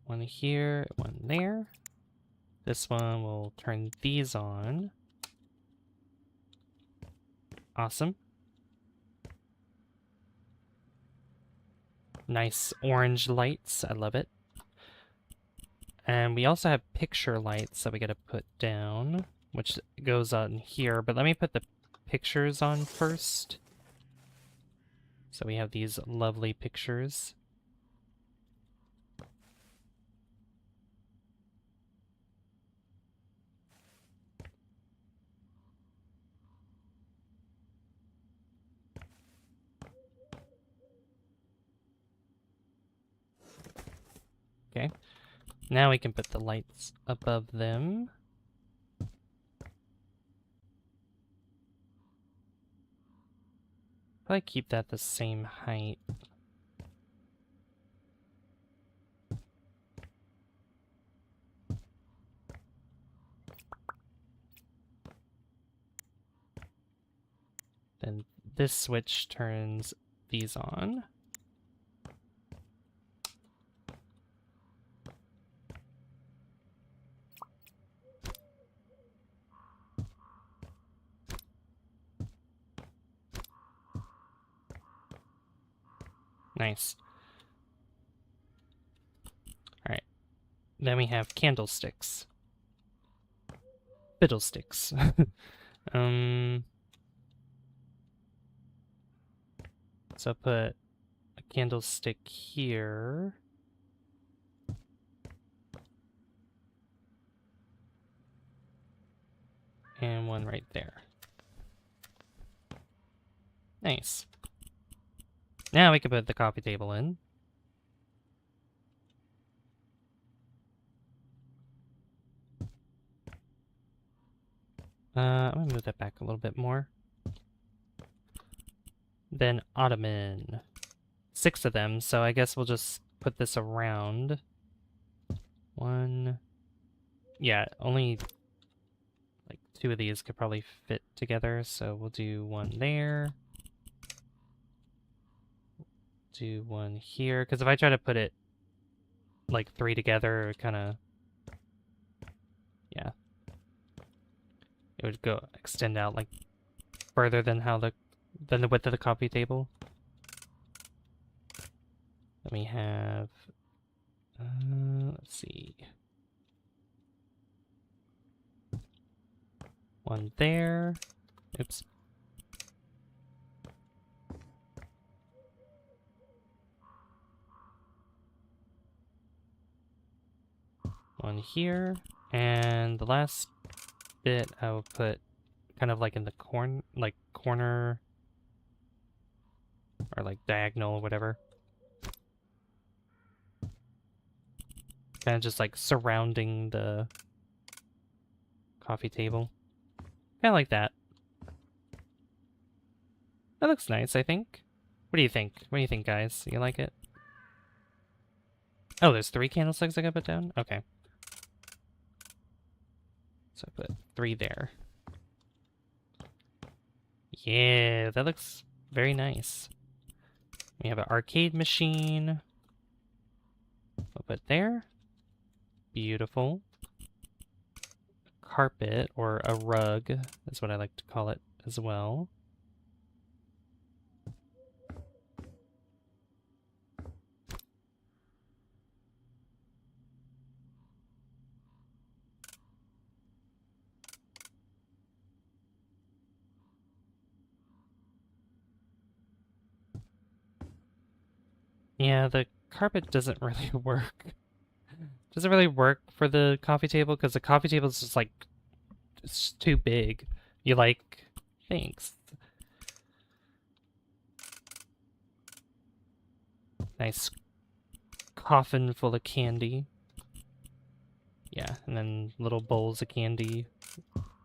One here, one there. This one will turn these on. Awesome. Nice orange lights. I love it. And we also have picture lights that we gotta put down, which goes on here. But let me put the pictures on first. So we have these lovely pictures. Okay. Now we can put the lights above them. Probably keep that the same height. Then this switch turns these on. Nice. Alright. Then we have candlesticks. Fiddlesticks. So put a candlestick here. And one right there. Nice. Now we can put the coffee table in. I'm gonna move that back a little bit more. Then ottoman. 6 of them, so I guess we'll just put this around. One. Yeah, only like 2 of these could probably fit together, so we'll do one there. Do one here, because if I try to put it like 3 together, it kind of, yeah, it would go extend out like further than the width of the coffee table. Then we have, let's see, one there. Oops. One here, and the last bit I will put kind of like in the corner, or like diagonal, whatever. Kind of just like surrounding the coffee table. Kind of like that. That looks nice, I think. What do you think? What do you think, guys? You like it? Oh, there's 3 candlesticks I gotta put down? Okay. So I put 3 there. Yeah, that looks very nice. We have an arcade machine. We'll put there. Beautiful. Carpet, or a rug, is what I like to call it as well. Yeah, the carpet doesn't really work. Doesn't really work for the coffee table, because the coffee table is just like, it's too big. You like, thanks. Nice coffin full of candy. Yeah, and then little bowls of candy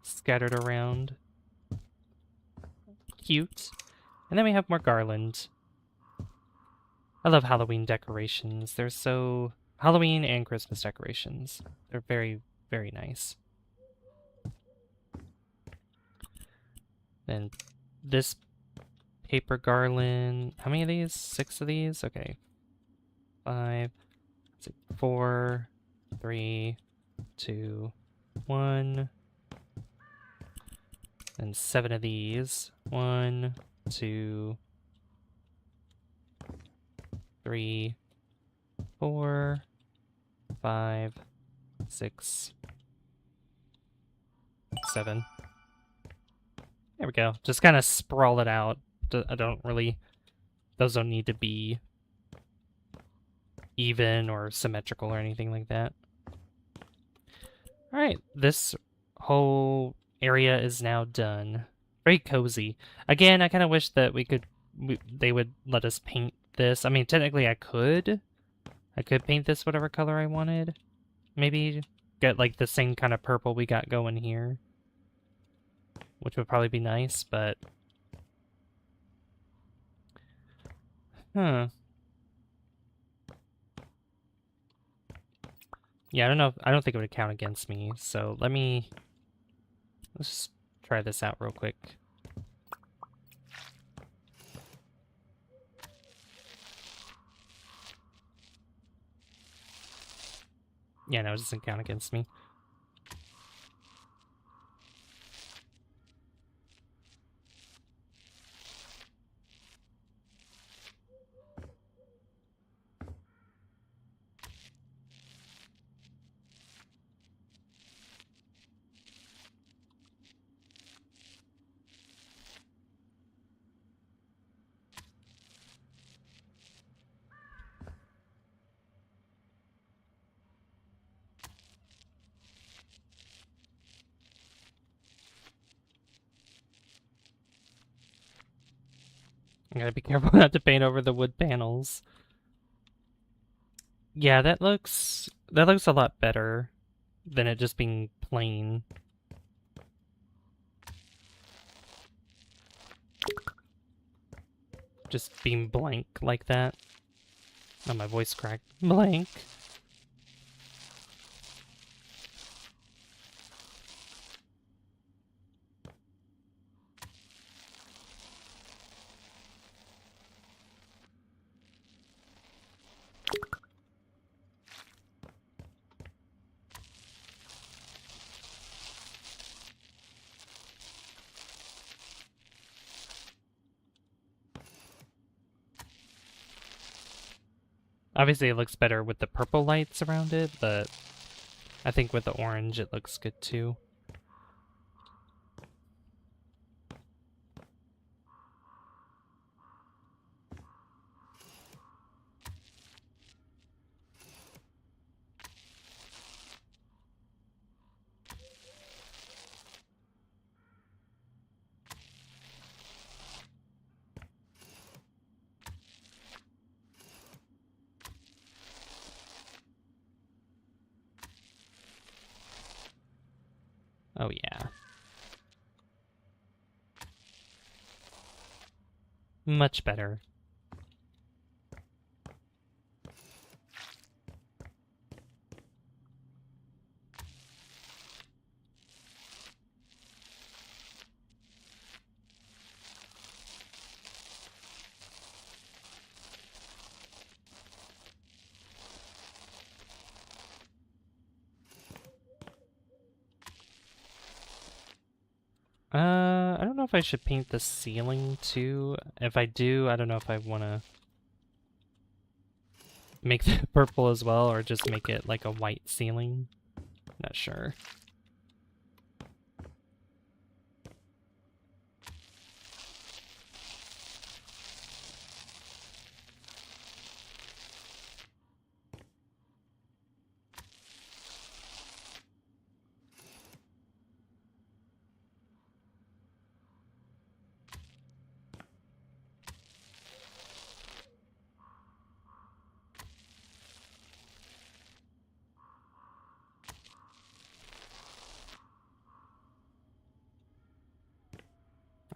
scattered around. Cute. And then we have more garland. I love Halloween decorations. They're so... Halloween and Christmas decorations. They're very, very nice. Then this paper garland. How many of these? 6 of these? Okay. 5, 6, 4, 3, 2, 1. And 7 of these. 1, 2, 3, 4, 5, 6, 7. There we go. Just kind of sprawl it out. I don't really... Those don't need to be even or symmetrical or anything like that. Alright, this whole area is now done. Very cozy. Again, I kind of wish that they would let us paint this. I mean, technically I could. I could paint this whatever color I wanted. Maybe get like the same kind of purple we got going here, which would probably be nice, but... Huh. Yeah, I don't know. I don't think it would count against me, so let's just try this out real quick. Yeah, no, it doesn't count against me. I gotta be careful not to paint over the wood panels. Yeah, that looks a lot better than it just being plain. Just being blank like that. Oh, my voice cracked. Blank. Obviously, it looks better with the purple lights around it, but I think with the orange, it looks good too. Oh yeah. Much better. I don't know if I should paint the ceiling too. If I do, I don't know if I want to make the purple as well or just make it like a white ceiling. Not sure.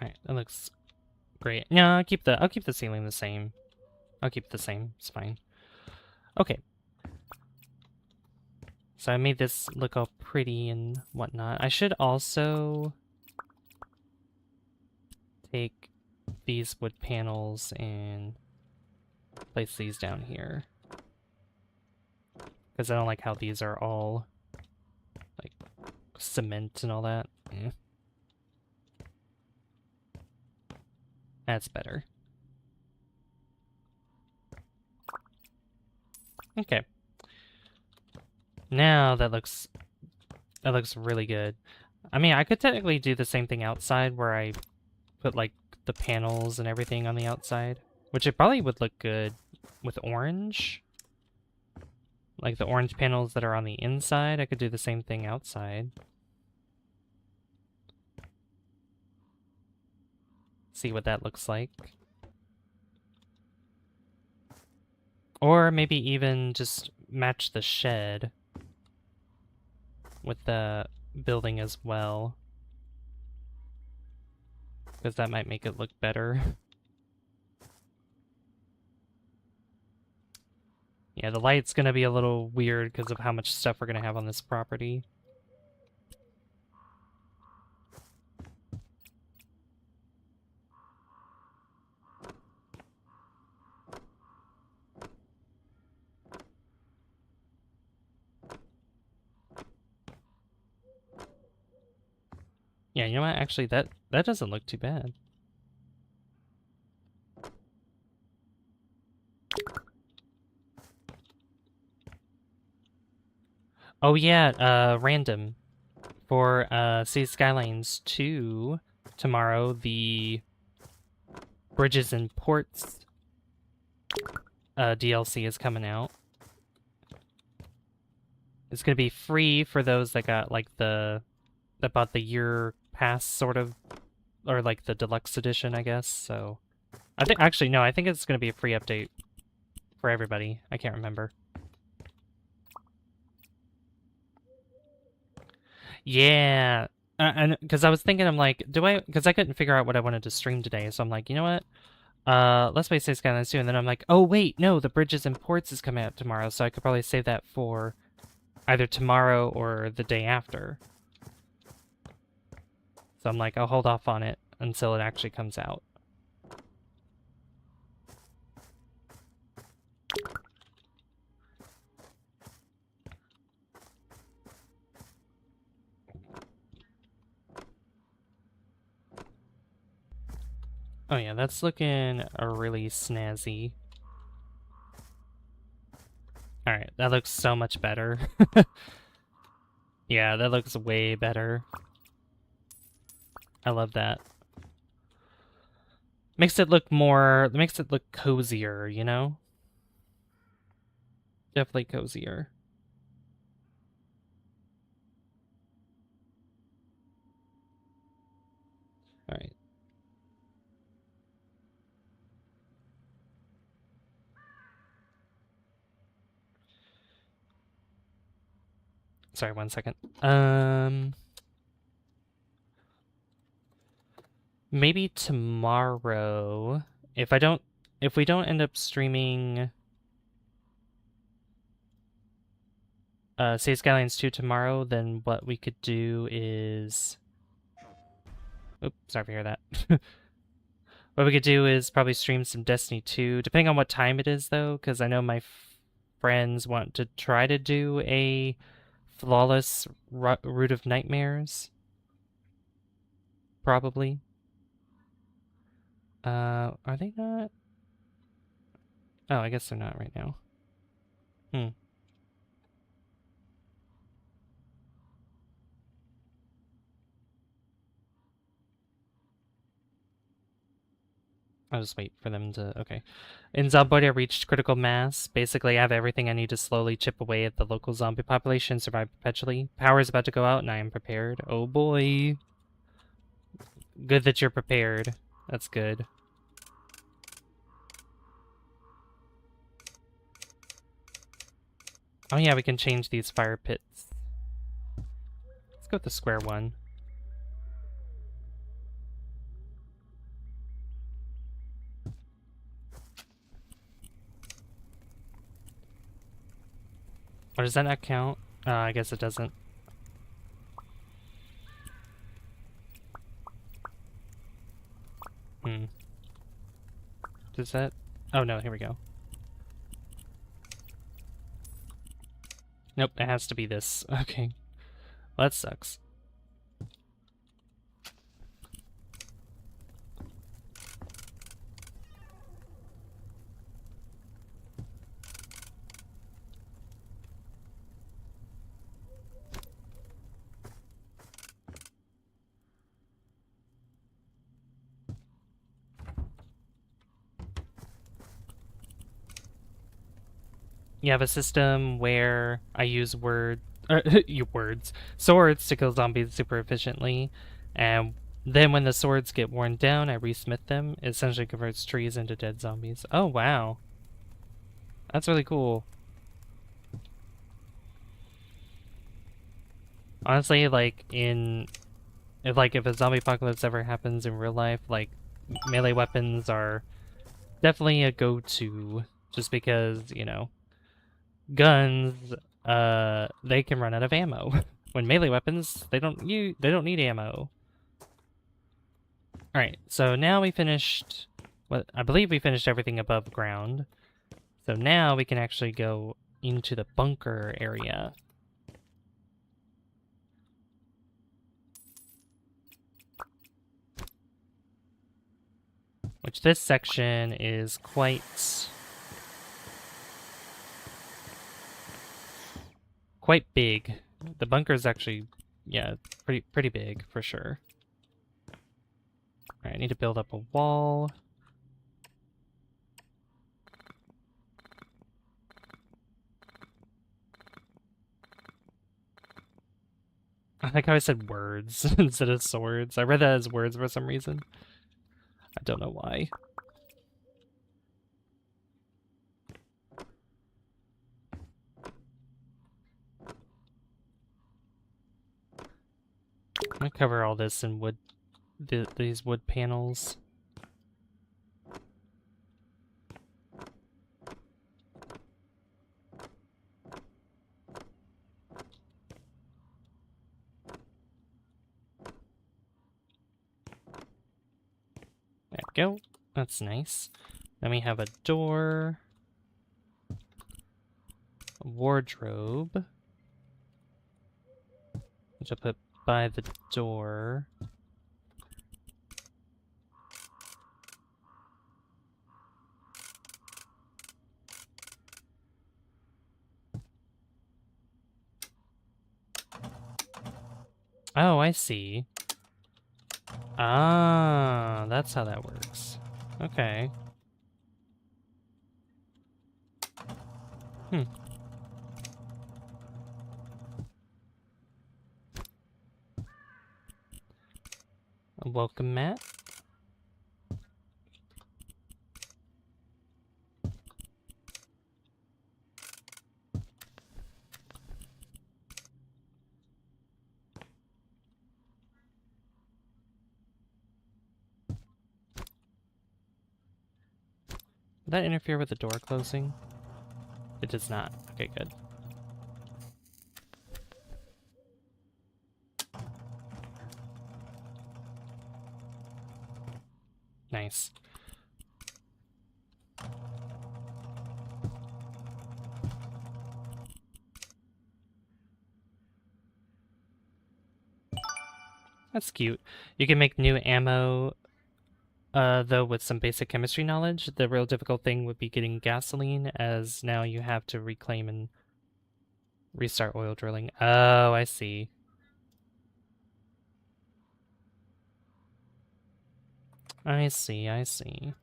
Alright, that looks great. No, I'll keep the ceiling the same. I'll keep it the same. It's fine. Okay. So I made this look all pretty and whatnot. I should also take these wood panels and place these down here. Because I don't like how these are all like cement and all that. That's better. Okay. Now that looks really good. I mean, I could technically do the same thing outside where I put like the panels and everything on the outside, which it probably would look good with orange. Like the orange panels that are on the inside, I could do the same thing outside. See what that looks like. Or maybe even just match the shed with the building as well. Because that might make it look better. Yeah, the light's gonna be a little weird because of how much stuff we're gonna have on this property. Yeah, you know what? Actually, that doesn't look too bad. Oh yeah, random. For City Skylines 2 tomorrow, the Bridges and Ports DLC is coming out. It's gonna be free for those that got like that bought the year pass sort of, or like the deluxe edition, I guess. So I think actually no, I think it's gonna be a free update for everybody. I can't remember. Yeah. And because I was thinking, I'm like, because I couldn't figure out what I wanted to stream today, so I'm like, you know what? Let's play City Skylines 2, and then I'm like, oh wait, no, the Bridges and Ports is coming out tomorrow, so I could probably save that for either tomorrow or the day after. So I'm like, I'll hold off on it until it actually comes out. Oh yeah, that's looking really snazzy. Alright, that looks so much better. Yeah, that looks way better. I love that. Makes it look cozier, you know? Definitely cozier. Alright. Sorry, 1 second. maybe tomorrow, if we don't end up streaming say Skylines 2 tomorrow, then what we could do is oops, sorry if you hear that. What we could do is probably stream some Destiny 2, depending on what time it is though, because I know my friends want to try to do a flawless Root of Nightmares. Probably. Are they not? Oh, I guess they're not right now. I'll just wait for them to... Okay. In Zomboid, I reached critical mass. Basically, I have everything I need to slowly chip away at the local zombie population, survive perpetually. Power is about to go out, and I am prepared. Oh boy. Good that you're prepared. That's good. Oh yeah, we can change these fire pits. Let's go with the square one. Or does that not count? I guess it doesn't. Does that... Oh no, here we go. Nope, it has to be this. Okay. Well, that sucks. You have a system where I use swords to kill zombies super efficiently, and then when the swords get worn down, I resmith them. It essentially converts trees into dead zombies. Oh wow, that's really cool. Honestly, like if a zombie apocalypse ever happens in real life, like melee weapons are definitely a go-to, just because guns, they can run out of ammo. When melee weapons, they don't need ammo. Alright, so now we finished I believe we finished everything above ground. So now we can actually go into the bunker area. Which this section is quite big. The bunker is actually, yeah, pretty big for sure. Alright, I need to build up a wall. I think I said words instead of swords. I read that as words for some reason. I don't know why. I'm gonna cover all this in wood, these wood panels. There we go. That's nice. Then we have a door. A wardrobe. Which I'll put by the door. Oh, I see. Ah, that's how that works. Okay. A welcome mat. Would that interfere with the door closing? It does not. Okay, good. Nice. That's cute. You can make new ammo, though, with some basic chemistry knowledge. The real difficult thing would be getting gasoline, as now you have to reclaim and restart oil drilling. Oh, I see. I see, I see.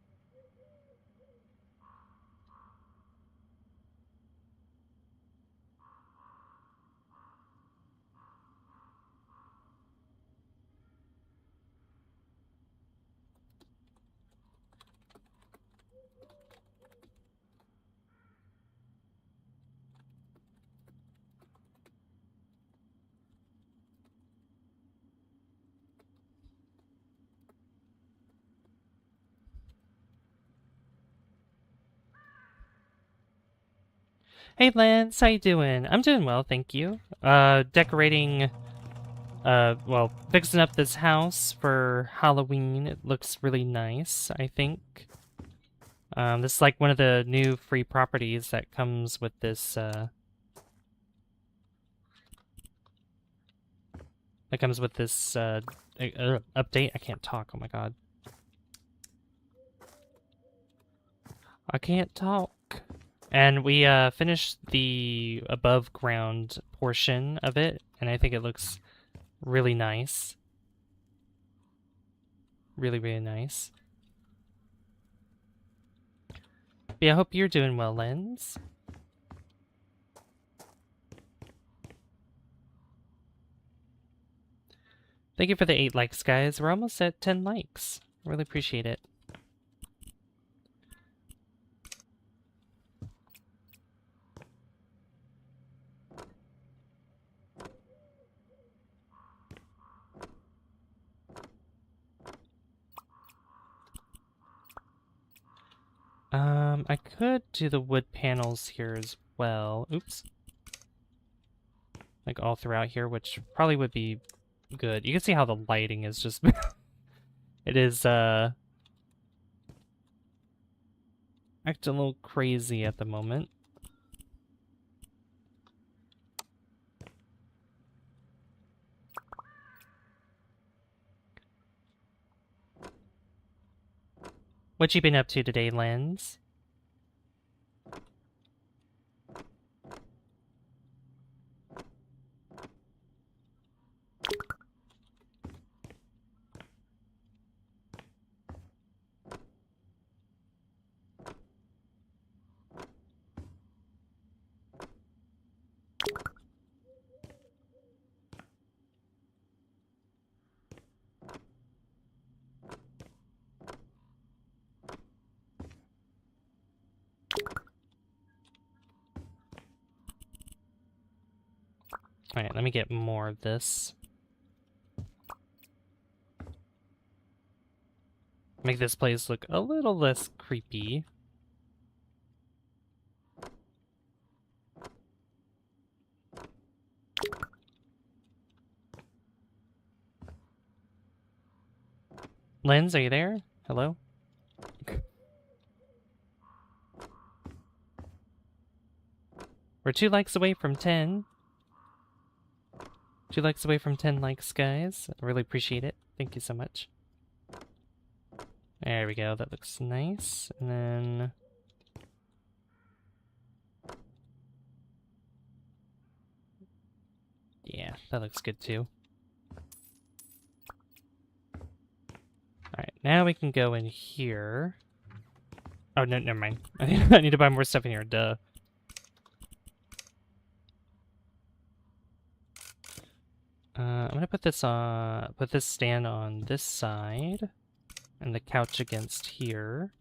Hey Lance, how you doing? I'm doing well, thank you. Decorating, well, fixing up this house for Halloween. It looks really nice, I think. This is like one of the new free properties that comes with this, update. I can't talk, oh my god. I can't talk. And we finished the above ground portion of it, and I think it looks really nice. Really, really nice. But yeah, I hope you're doing well, Lens. Thank you for the 8 likes, guys. We're almost at 10 likes. Really appreciate it. I could do the wood panels here as well. Oops. Like all throughout here, which probably would be good. You can see how the lighting is just... It is, acting a little crazy at the moment. What you been up to today, Lens? Alright, let me get more of this. Make this place look a little less creepy. Lens, are you there? Hello? We're 2 likes away from 10. 2 likes away from 10 likes, guys. I really appreciate it. Thank you so much. There we go. That looks nice. And then... yeah, that looks good too. Alright, now we can go in here. Oh, no, never mind. I need to buy more stuff in here, duh. I'm gonna put this stand on this side, and the couch against here.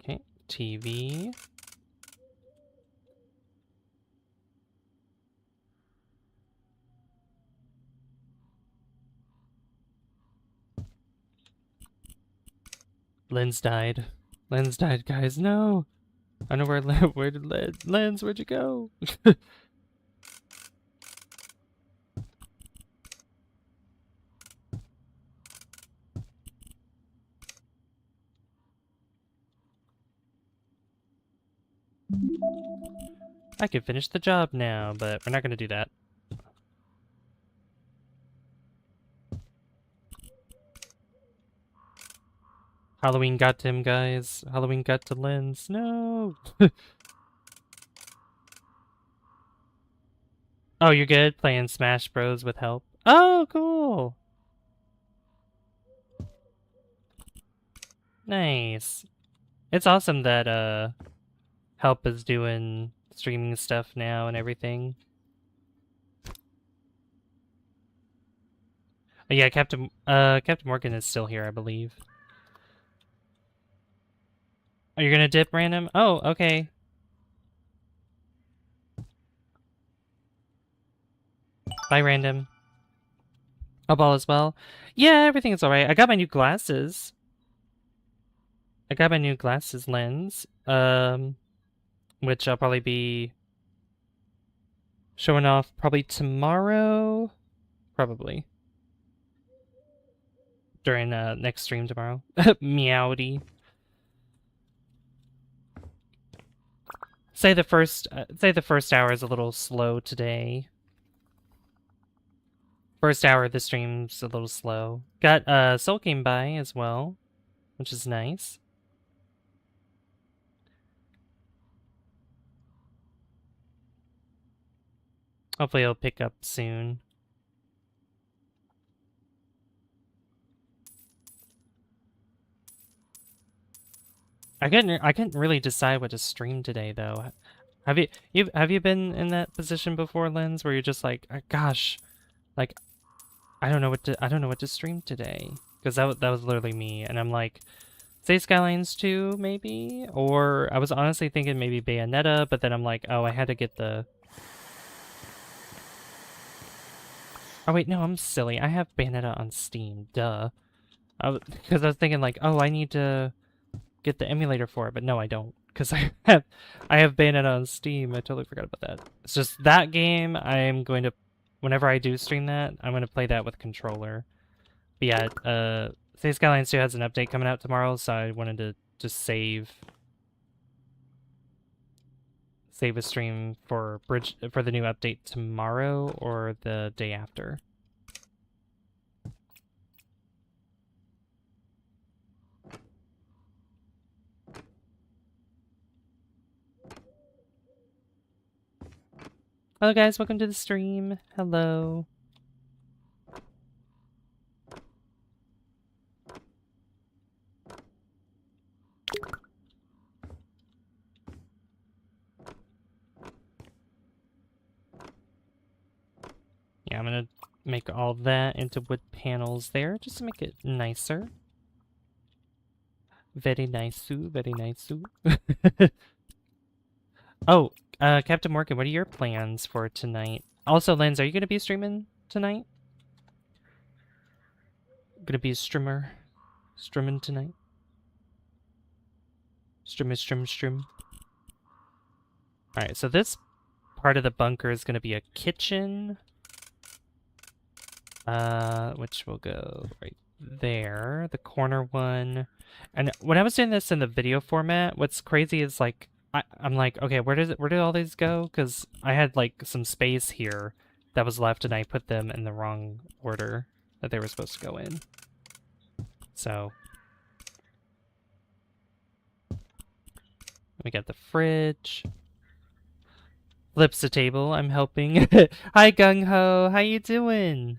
Okay, TV. Lens died. Lens died, guys. No. I know where did Lens? Where'd you go? I can finish the job now, but we're not gonna do that. Halloween got to him, guys. Halloween got to Lens. No. Oh, you're good? Playing Smash Bros with help? Oh, cool. Nice. It's awesome that help is doing streaming stuff now and everything. Yeah, Captain Morgan is still here, I believe. Are you gonna dip random? Oh, okay. Bye, random. I'll ball as well. Yeah, everything is alright. I got my new glasses. Lens. Which I'll probably be showing off probably tomorrow. Probably. During next stream tomorrow. Meowdy. Say the first hour is a little slow today. First hour of the stream's a little slow. Got Soul came by as well, which is nice. Hopefully it'll pick up soon. I couldn't really decide what to stream today though. Have you been in that position before, Lens, where you're just like, gosh, like I don't know what to stream today, because that was literally me, and I'm like, say Skylines 2 maybe, or I was honestly thinking maybe Bayonetta, but then I'm like, oh, I had to get the. Oh wait, no, I'm silly. I have Bayonetta on Steam, duh. Because I was thinking like, oh, I need to get the emulator for it, but no, I don't, because I have Bayonetta on Steam. I totally forgot about that. It's just that game. I am going to, whenever I do stream that, I'm going to play that with controller. But yeah, say Skylines 2 has an update coming out tomorrow, so I wanted to just save a stream for the new update tomorrow or the day after. Hello guys, welcome to the stream. Hello. Yeah, I'm gonna make all that into wood panels there, just to make it nicer. Very nice-oo, very nice-oo. Oh, Captain Morgan, what are your plans for tonight? Also, Lens, are you gonna be streaming tonight? Gonna be a streamer? Streaming tonight? Stream. Alright, so this part of the bunker is gonna be a kitchen. Which will go right there. The corner one. And when I was doing this in the video format, what's crazy is like, I'm like, okay, where did all these go? Because I had like some space here that was left and I put them in the wrong order that they were supposed to go in. So we got the fridge. Flips the table, I'm helping. Hi Gung Ho, how you doing?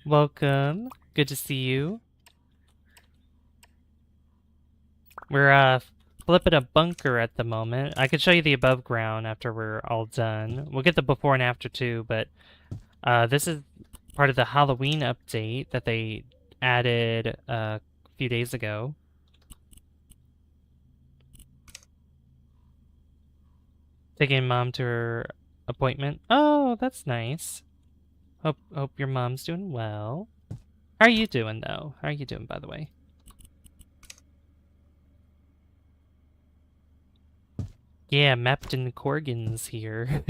Welcome. Good to see you. We're flipping a bunker at the moment. I could show you the above ground after we're all done. We'll get the before and after too, but this is part of the Halloween update that they added a few days ago. Taking mom to her appointment. Oh, that's nice. Hope your mom's doing well. How are you doing though? How are you doing, by the way? Yeah, Mapton Corgan's here.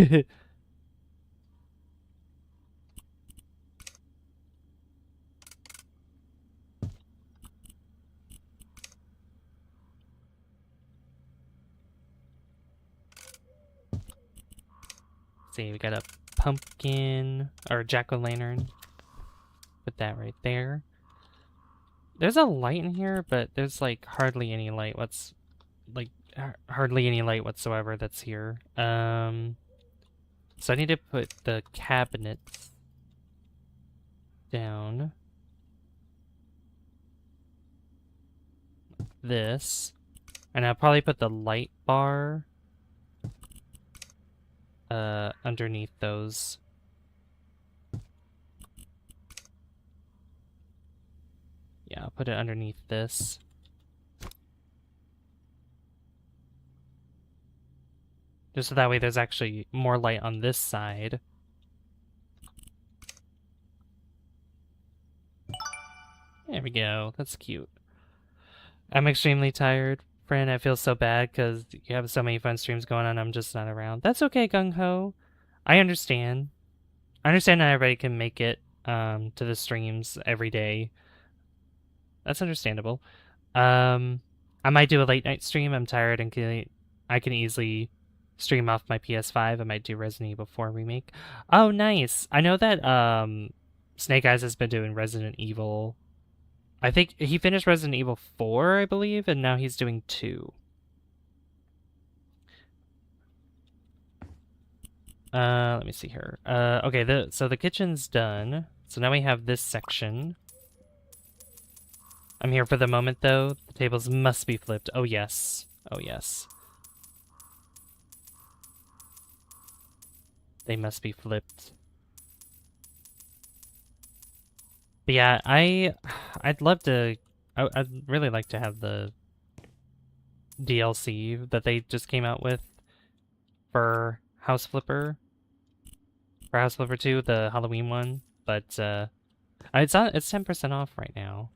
See, we got a pumpkin, or jack-o'-lantern. Put that right there. There's a light in here, but there's like hardly any light. Hardly any light whatsoever that's here. So I need to put the cabinets down. This. And I'll probably put the light bar underneath those. Yeah, I'll put it underneath this. Just so that way there's actually more light on this side. There we go. That's cute. I'm extremely tired, friend. I feel so bad because you have so many fun streams going on. I'm just not around. That's okay, Gung Ho. I understand. I understand not everybody can make it to the streams every day. That's understandable. I might do a late night stream. I'm tired and I can easily stream off my PS5. I might do Resident Evil 4 remake. Oh, nice. I know that Snake Eyes has been doing Resident Evil. I think he finished Resident Evil 4, I believe, and now he's doing 2. Let me see here. Okay, so the kitchen's done. So now we have this section. I'm here for the moment, though. The tables must be flipped. Oh, yes. Oh, yes. They must be flipped. But yeah, I'd love to... I'd really like to have the DLC that they just came out with for House Flipper. For House Flipper 2, the Halloween one. But, it's 10% off right now.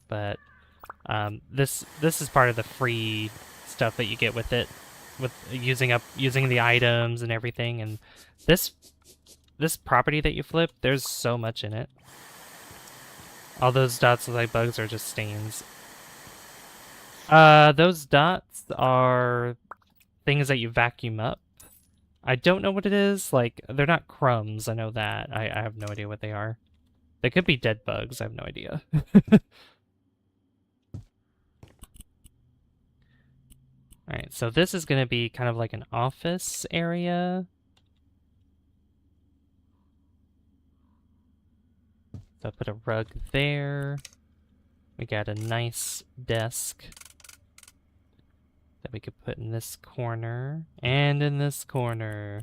But, this is part of the free stuff that you get with it. With using the items and everything. And this property that you flip, there's so much in it. All those dots look like bugs are just stains. Those dots are things that you vacuum up. I don't know what it is. Like, they're not crumbs. I know that. I have no idea what they are. They could be dead bugs. I have no idea. Alright, so this is going to be kind of like an office area. So I'll put a rug there. We got a nice desk that we could put in this corner and in this corner.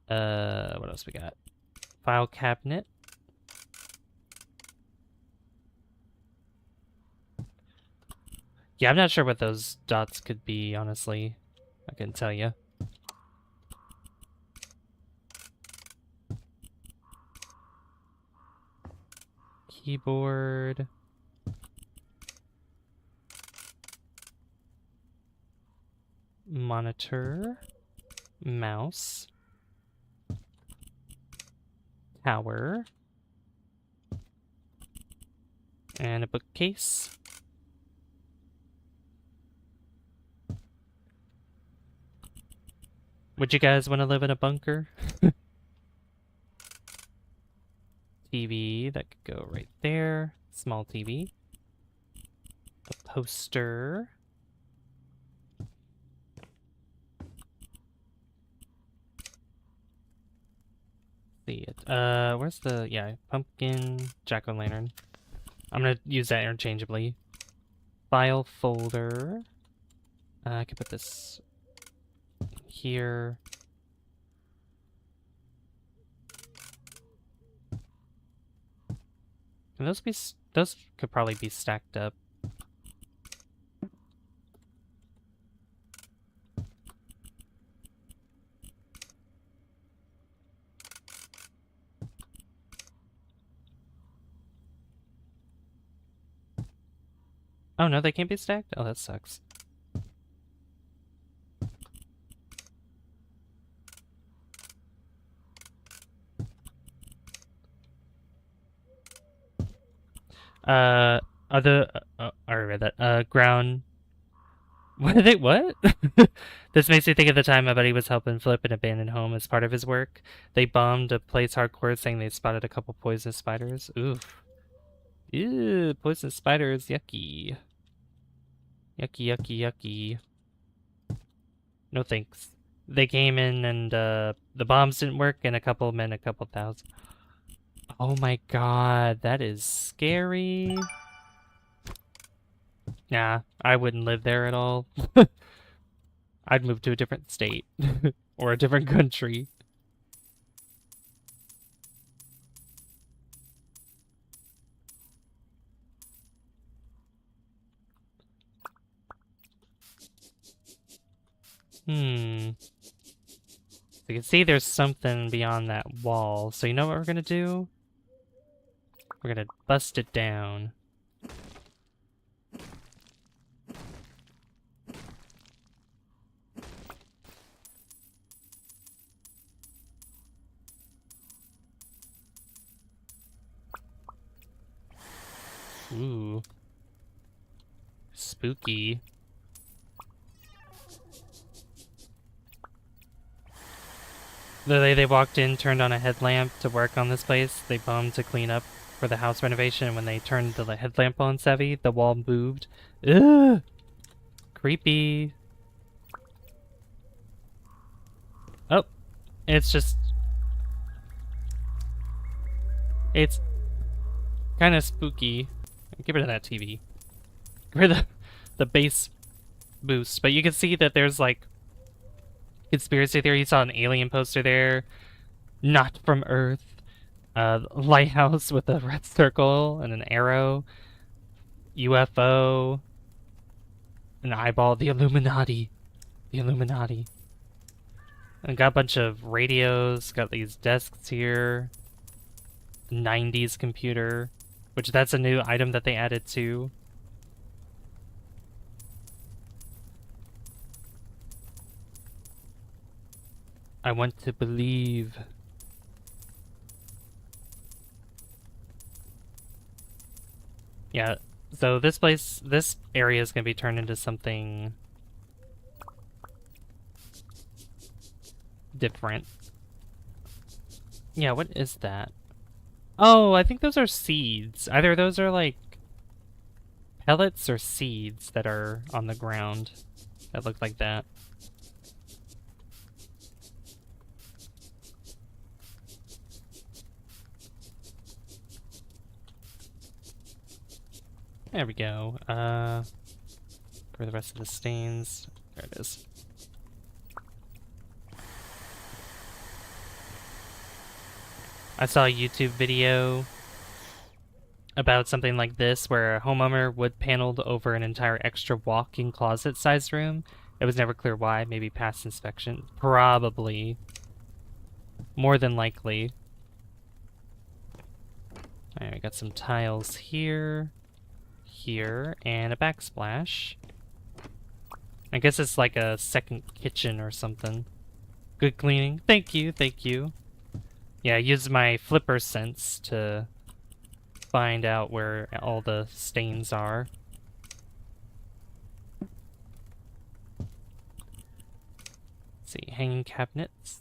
What else we got? File cabinet. Yeah, I'm not sure what those dots could be, honestly. I couldn't tell you. Keyboard. Monitor. Mouse. Tower. And a bookcase. Would you guys want to live in a bunker? TV, that could go right there. Small TV. A poster. See it. Where's the, yeah, pumpkin, jack-o'-lantern. I'm gonna use that interchangeably. File folder. I could put this here. Can those be, those could probably be stacked up. Oh no, they can't be stacked? Oh, that sucks. Uh, are the I read that. Ground. What are they? What? This makes me think of the time my buddy was helping flip an abandoned home as part of his work. They bombed a place hardcore, saying they spotted a couple poisonous spiders. Oof. Ew, poisonous spiders. Yucky. Yucky, yucky, yucky. No thanks. They came in and the bombs didn't work, and a couple meant a couple thousand. Oh my god, that is scary. Nah, I wouldn't live there at all. I'd move to a different state or a different country. Hmm. So you can see there's something beyond that wall. So you know what we're gonna do? We're gonna bust it down. Ooh. Spooky. The day they walked in, turned on a headlamp to work on this place. They bombed to clean up for the house renovation, and when they turned the headlamp on, Savvy, the wall moved. Ugh! Creepy. Oh, it's just... It's kind of spooky. Get rid of that TV. Get rid of the bass boost. But you can see that there's, like, conspiracy theory. You saw an alien poster there. Not from Earth. Lighthouse with a red circle and an arrow. UFO. An eyeball. The Illuminati. The Illuminati. And got a bunch of radios. Got these desks here. 90s computer. Which that's a new item that they added too. I want to believe. Yeah, so this area is going to be turned into something different. Yeah, what is that? Oh, I think those are seeds. Either those are like pellets or seeds that are on the ground that look like that. There we go. For the rest of the stains. There it is. I saw a YouTube video about something like this where a homeowner wood paneled over an entire extra walk-in closet-sized room. It was never clear why. Maybe past inspection. Probably. More than likely. Alright, we got some tiles here. Here, and a backsplash. I guess it's like a second kitchen or something. Good cleaning. Thank you, thank you. Yeah, I used my flipper sense to find out where all the stains are. Let's see, hanging cabinets.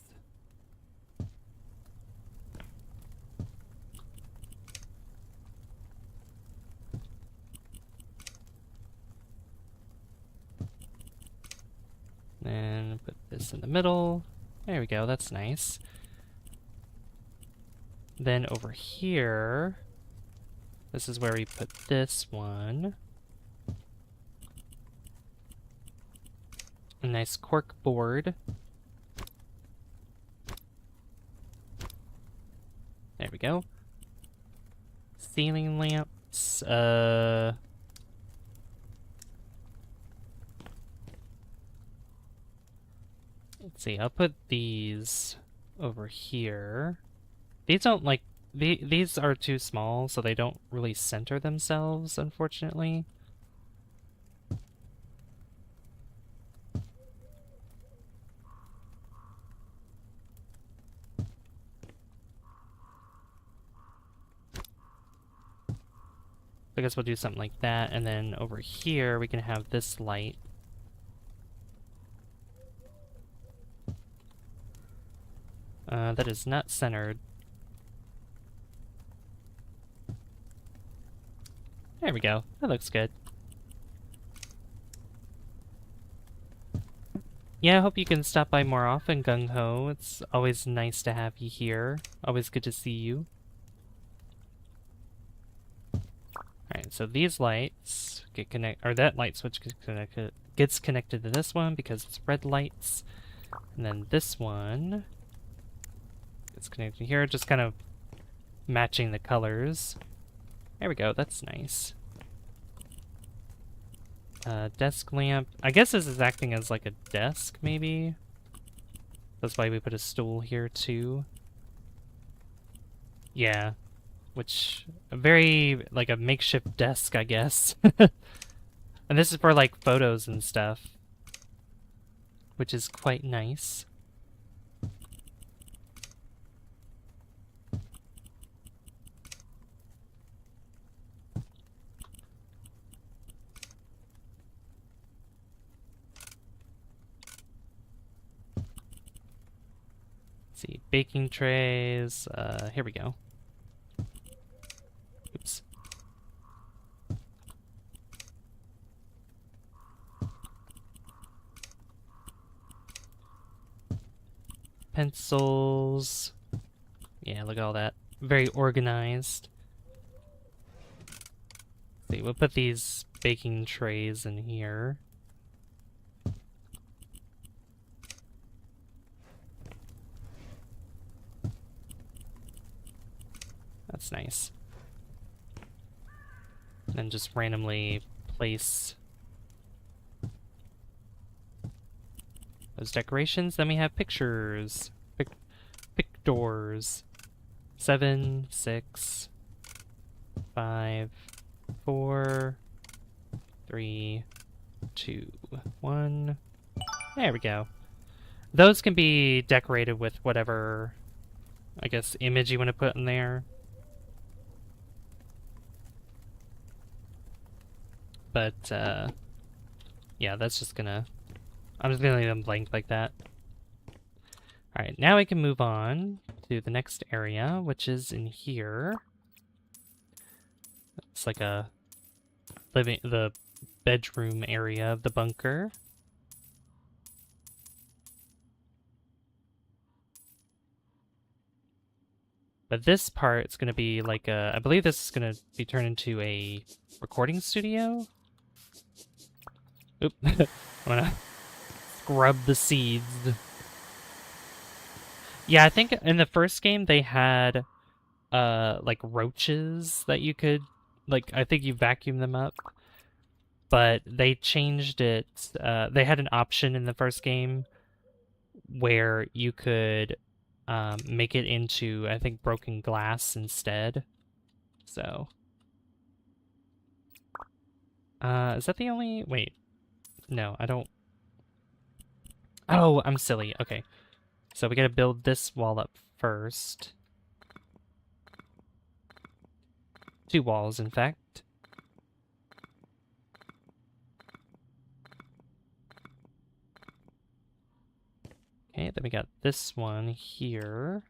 And put this in the middle. There we go, that's nice. Then over here, this is where we put this one. A nice cork board. There we go. Ceiling lamps, let's see, I'll put these over here. These don't like, these are too small, so they don't really center themselves, unfortunately. I guess we'll do something like that, and then over here we can have this light. That is not centered. There we go. That looks good. Yeah, I hope you can stop by more often, Gung Ho. It's always nice to have you here. Always good to see you. Alright, so these lights get or that light switch gets connected to this one because it's red lights. And then this one gets connected here, just kind of matching the colors. There we go, that's nice. Desk lamp. I guess this is acting as like a desk, maybe? That's why we put a stool here, too. Yeah. Which, like a makeshift desk, I guess. And this is for, like, photos and stuff. Which is quite nice. See, baking trays. Here we go. Oops. Pencils. Yeah, look at all that. Very organized. See, we'll put these baking trays in here. That's nice. And then just randomly place those decorations. Then we have pictures. Pictors. 7, 6, 5, 4, 3, 2, 1. There we go. Those can be decorated with whatever, I guess, image you want to put in there. But, yeah, that's just gonna... I'm just gonna leave them blank like that. Alright, now we can move on to the next area, which is in here. It's like the bedroom area of the bunker. But this part is gonna be like I believe this is gonna be turned into a recording studio? Oop. I'm gonna scrub the seeds. Yeah, I think in the first game they had like roaches that you could I think you vacuum them up. But they changed it. They had an option in the first game where you could make it into, I think, broken glass instead. So is that the only... Wait. No, I don't... Oh, I'm silly. Okay. So we gotta build this wall up first. 2 walls, in fact. Okay, then we got this one here.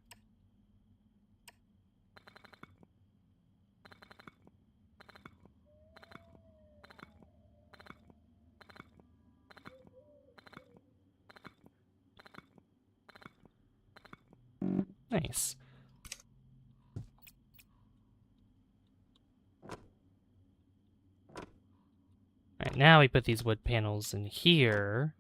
Nice. Alright, now we put these wood panels in here.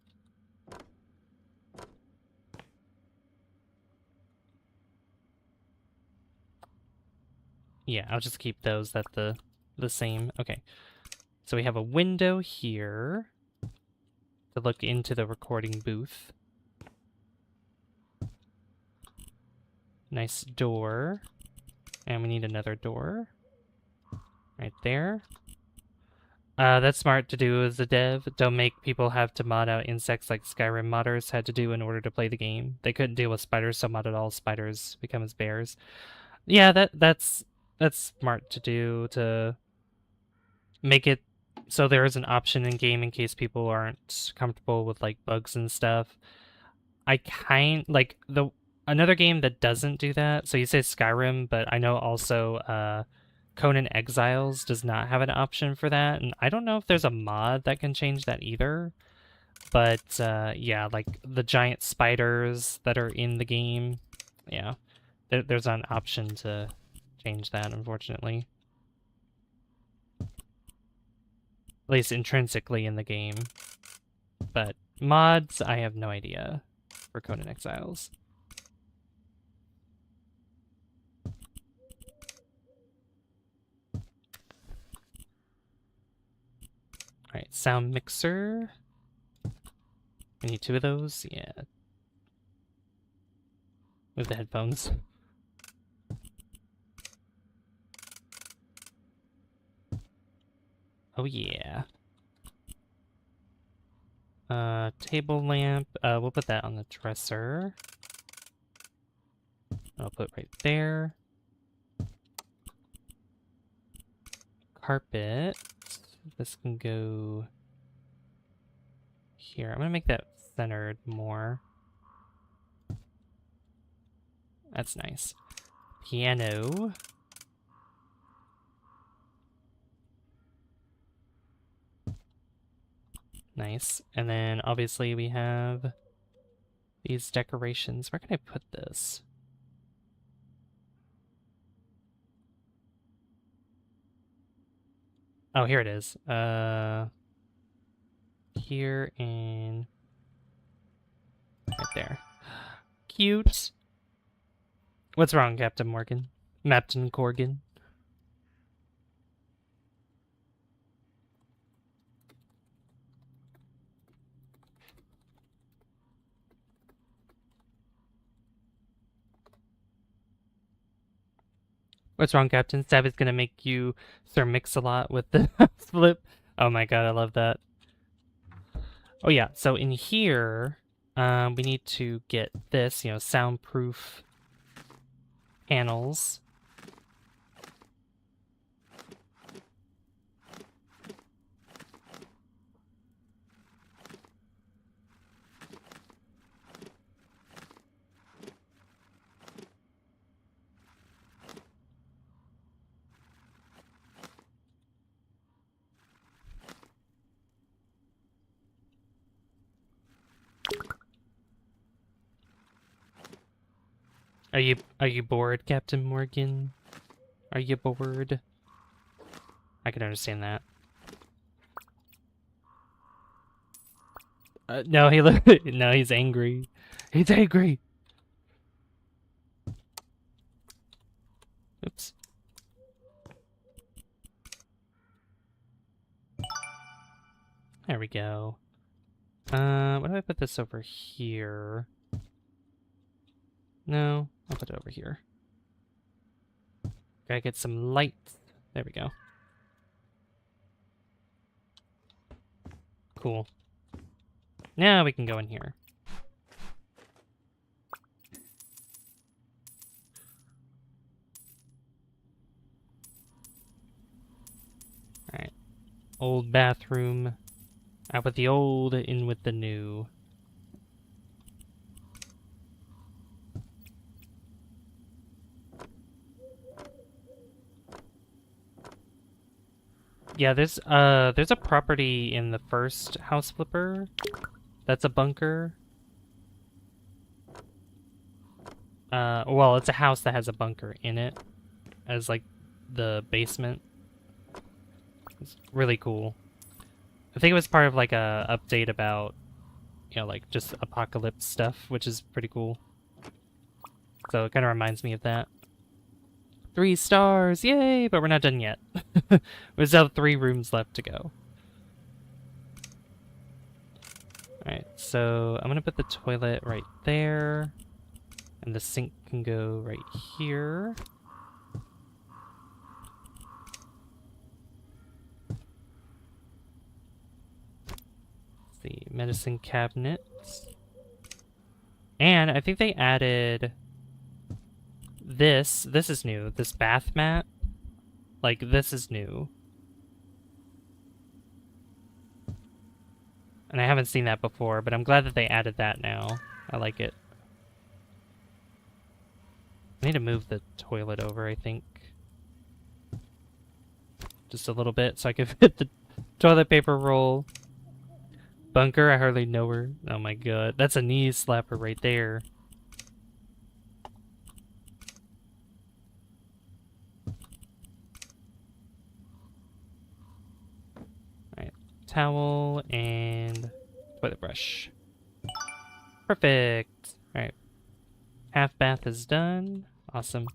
Yeah, I'll just keep those at the same. Okay. So we have a window here to look into the recording booth. Nice door. And we need another door. Right there. That's smart to do as a dev. Don't make people have to mod out insects like Skyrim modders had to do in order to play the game. They couldn't deal with spiders, so modded all spiders become as bears. Yeah, that's smart to do to make it so there is an option in game in case people aren't comfortable with like bugs and stuff. I kind like another game that doesn't do that. So you say Skyrim, but I know also Conan Exiles does not have an option for that, and I don't know if there's a mod that can change that either. But yeah, like the giant spiders that are in the game, yeah, there's an option to change that, unfortunately. At least intrinsically in the game. But mods, I have no idea for Conan Exiles. Alright, sound mixer. We need 2 of those? Yeah. Move the headphones. Oh yeah. Table lamp. We'll put that on the dresser. I'll put it right there. Carpet. This can go here. I'm gonna make that centered more. That's nice. Piano. Nice. And then obviously we have these decorations. Where can I put this? Oh, here it is. Here and right there. Cute. What's wrong, Captain Morgan? Captain Corgan? What's wrong, Captain? Stab is gonna make you Sir Mix-a-Lot with the flip. Oh my god, I love that. Oh yeah, so in here, we need to get this, soundproof panels. Are you bored, Captain Morgan? Are you bored? I can understand that. No, no, he's angry. He's angry. Oops. There we go. What do I put this over here? No, I'll put it over here. Gotta get some light. There we go. Cool. Now we can go in here. Alright. Old bathroom. Out with the old, in with the new. Yeah, there's a property in the first house flipper that's a bunker. Well, it's a house that has a bunker in it as like the basement. It's really cool. I think it was part of like a update about, like just apocalypse stuff, which is pretty cool. So it kind of reminds me of that. 3 stars, yay! But we're not done yet. We still have 3 rooms left to go. Alright, so I'm gonna put the toilet right there. And the sink can go right here. The medicine cabinets. And I think they added this is new, this bath mat. Like, this is new. And I haven't seen that before, but I'm glad that they added that now. I like it. I need to move the toilet over, I think. Just a little bit so I can fit the toilet paper roll. Bunker, I hardly know her. Oh my god. That's a knee slapper right there. Alright. Towel and toilet brush. Perfect. Alright. Half bath is done. Awesome.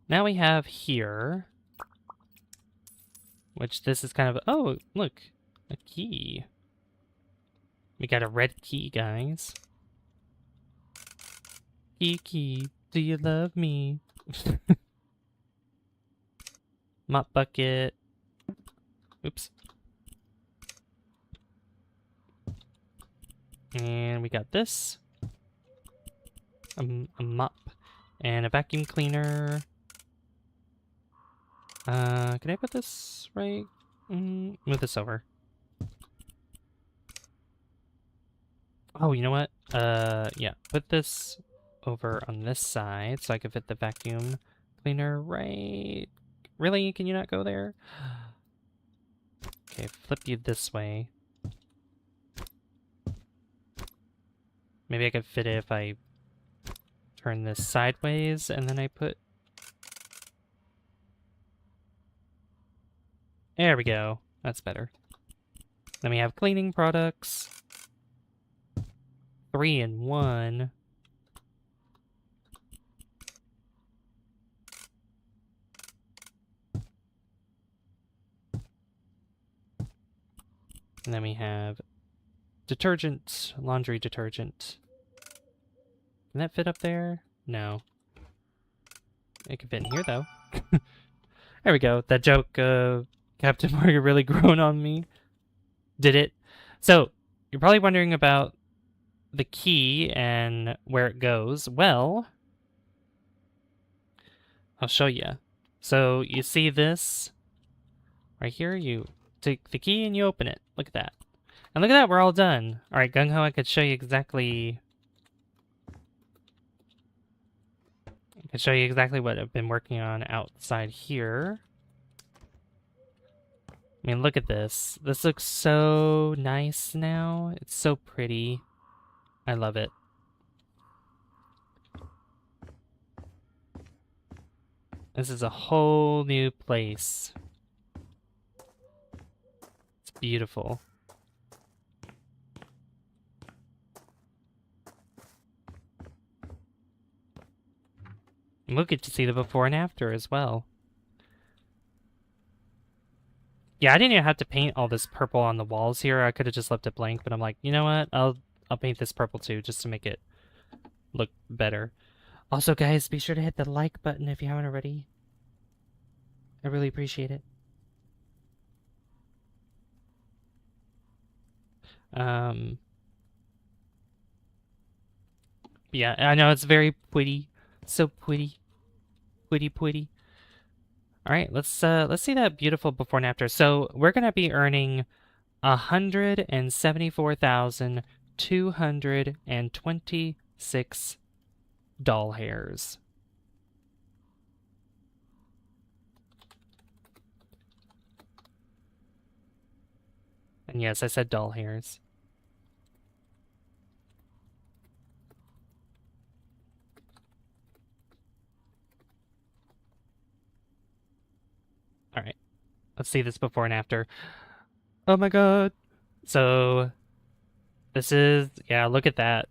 Now we have here, which this is kind of, oh, look, a key. We got a red key, guys. Key, do you love me? Mop bucket. Oops. And we got this. A mop and a vacuum cleaner. Can I put this right? Move this over. Oh, you know what? Yeah, put this over on this side so I can fit the vacuum cleaner right. Really? Can you not go there? Okay, flip you this way. Maybe I could fit it if I turn this sideways and then I put... There we go. That's better. Then we have cleaning products. 3 in 1. And then we have detergent, laundry detergent. Can that fit up there? No. It could fit in here, though. There we go. That joke, Captain Morgan really grown on me. Did it? So, you're probably wondering about the key and where it goes. Well, I'll show you. So, you see this? Right here, you take the key and you open it. Look at that. And look at that, we're all done. Alright, Gung Ho, I could show you exactly... I could show you exactly what I've been working on outside here. I mean, look at this. This looks so nice now. It's so pretty. I love it. This is a whole new place. It's beautiful. And we'll get to see the before and after as well. Yeah, I didn't even have to paint all this purple on the walls here. I could have just left it blank, but I'm like, you know what? I'll paint this purple too, just to make it look better. Also, guys, be sure to hit the like button if you haven't already. I really appreciate it. Yeah, I know it's very pretty. So pretty. Pretty. All right, let's see that beautiful before and after. So we're gonna be earning 174,226 doll hairs. And yes, I said doll hairs. All right, let's see this before and after. Oh my god. So this is, yeah, look at that.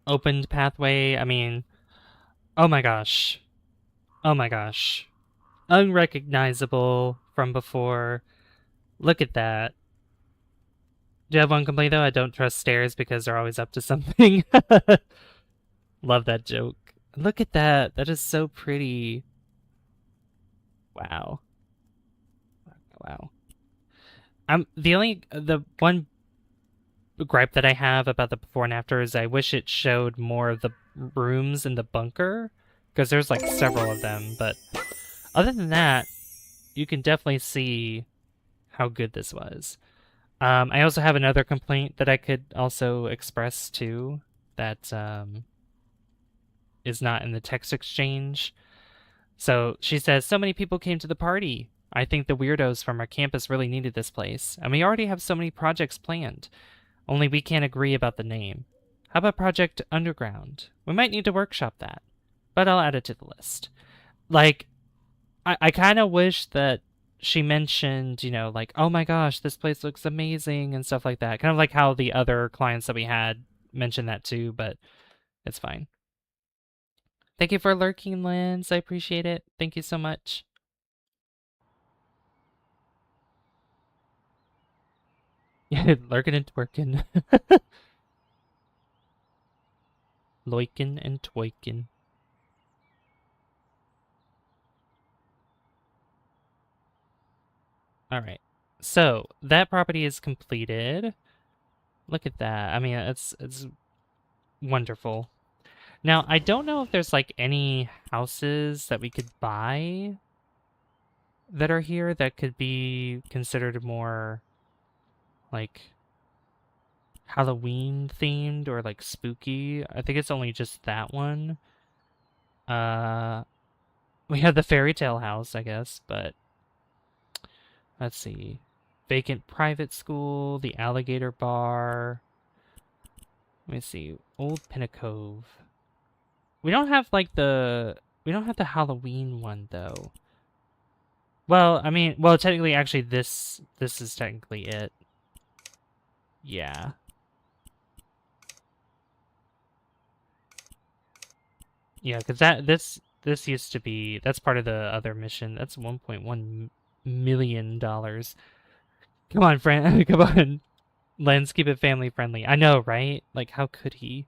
Opened pathway. I mean, oh my gosh. Oh my gosh. Unrecognizable from before. Look at that. Do you have one complaint though? I don't trust stairs because they're always up to something. Love that joke. Look at that. That is so pretty. Wow. Wow. The one gripe that I have about the before and after is I wish it showed more of the rooms in the bunker, because there's like several of them, but Other than that, you can definitely see how good this was. I also have another complaint that I could also express too that is not in the text exchange. So she says, so many people came to the party. I think the weirdos from our campus really needed this place, and we already have so many projects planned. Only we can't agree about the name. How about Project Underground? We might need to workshop that, but I'll add it to the list. Like, I kind of wish that she mentioned, you know, like, oh my gosh, this place looks amazing and stuff like that. Kind of like how the other clients that we had mentioned that too, but it's fine. Thank you for lurking, Lens. I appreciate it. Thank you so much. Yeah, lurking and twerking. Loikin and twerking. All right. So that property is completed. Look at that. I mean, it's wonderful. Now, I don't know if there's like any houses that we could buy that are here that could be considered more like Halloween themed or like spooky. I think it's only just that one. Uh, we have the fairy tale house, I guess, but let's see. Vacant private school, the alligator bar. Let me see. Old Pinnacove. We don't have like we don't have the Halloween one though. Well, I mean, well, technically, actually, this is technically it. Yeah. Yeah, because this used to be, that's part of the other mission. That's $1.1 million. Come on, friend. Come on. Lens, keep it family friendly. I know, right? Like, how could he?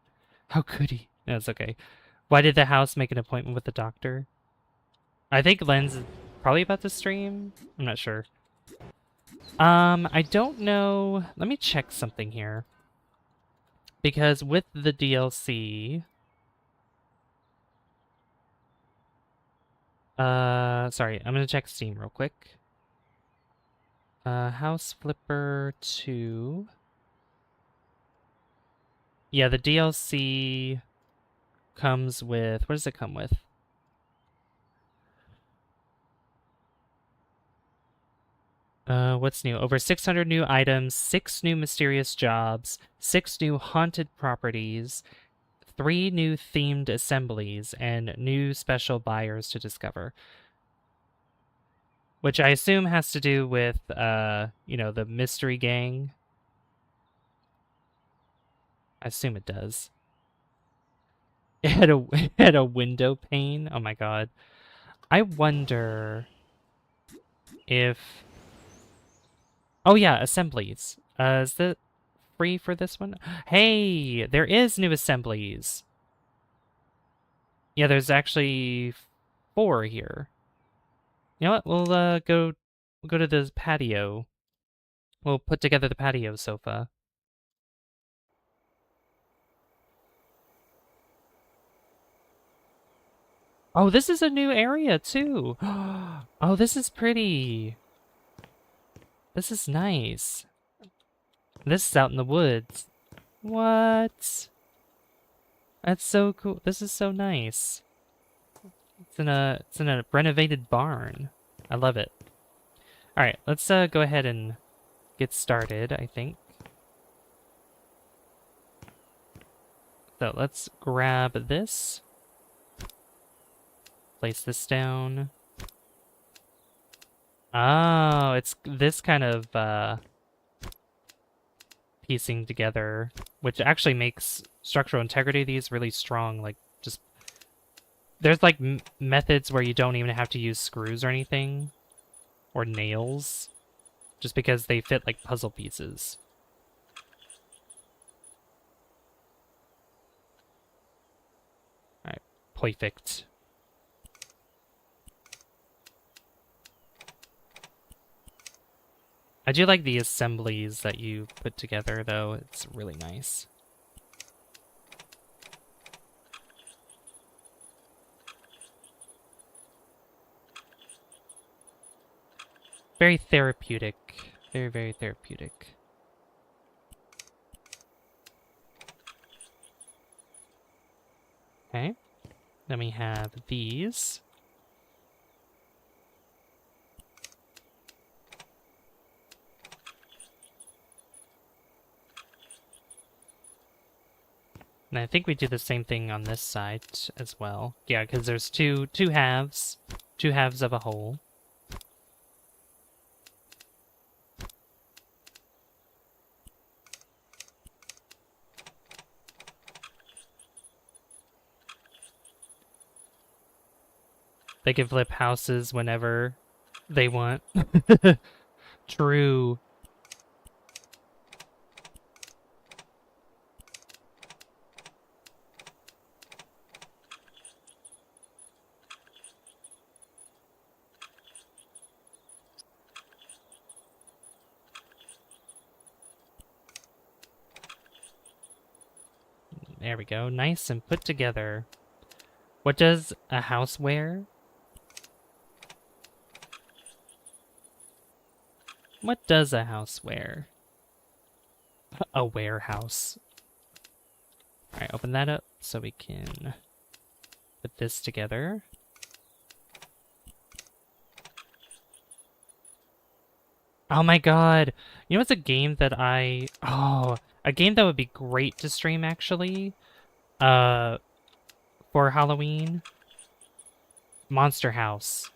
How could he? No, it's okay. Why did the house make an appointment with the doctor? I think Lens is probably about to stream. I'm not sure. I don't know. Let me check something here. Because with the DLC, sorry, I'm gonna check Steam real quick. House Flipper 2. Yeah, the DLC comes with, what does it come with? What's new? Over 600 new items, 6 new mysterious jobs, 6 new haunted properties, 3 new themed assemblies, and new special buyers to discover. Which I assume has to do with, you know, the mystery gang. I assume it does. It had a window pane. Oh my god. I wonder if... Oh yeah, assemblies. Is that free for this one? Hey, there is new assemblies. Yeah, there's actually 4 here. You know what? We'll go to the patio. We'll put together the patio sofa. Oh, this is a new area too. Oh, this is pretty. This is nice. This is out in the woods. What? That's so cool. This is so nice. It's in a renovated barn. I love it. All right, let's go ahead and get started, I think. So let's grab this. Place this down. Oh, it's this kind of piecing together, which actually makes structural integrity of these really strong. Like, just there's like methods where you don't even have to use screws or anything, or nails, just because they fit like puzzle pieces. All right, perfect. I do like the assemblies that you put together, though. It's really nice. Very therapeutic. Very, very therapeutic. Okay. Then we have these. And I think we do the same thing on this side as well. Yeah, because there's two halves of a whole. They can flip houses whenever they want. True. There we go. Nice and put together. What does a house wear? What does a house wear? A warehouse. Alright, open that up so we can put this together. Oh my god. You know what's a game that a game that would be great to stream actually? For Halloween? Monster House.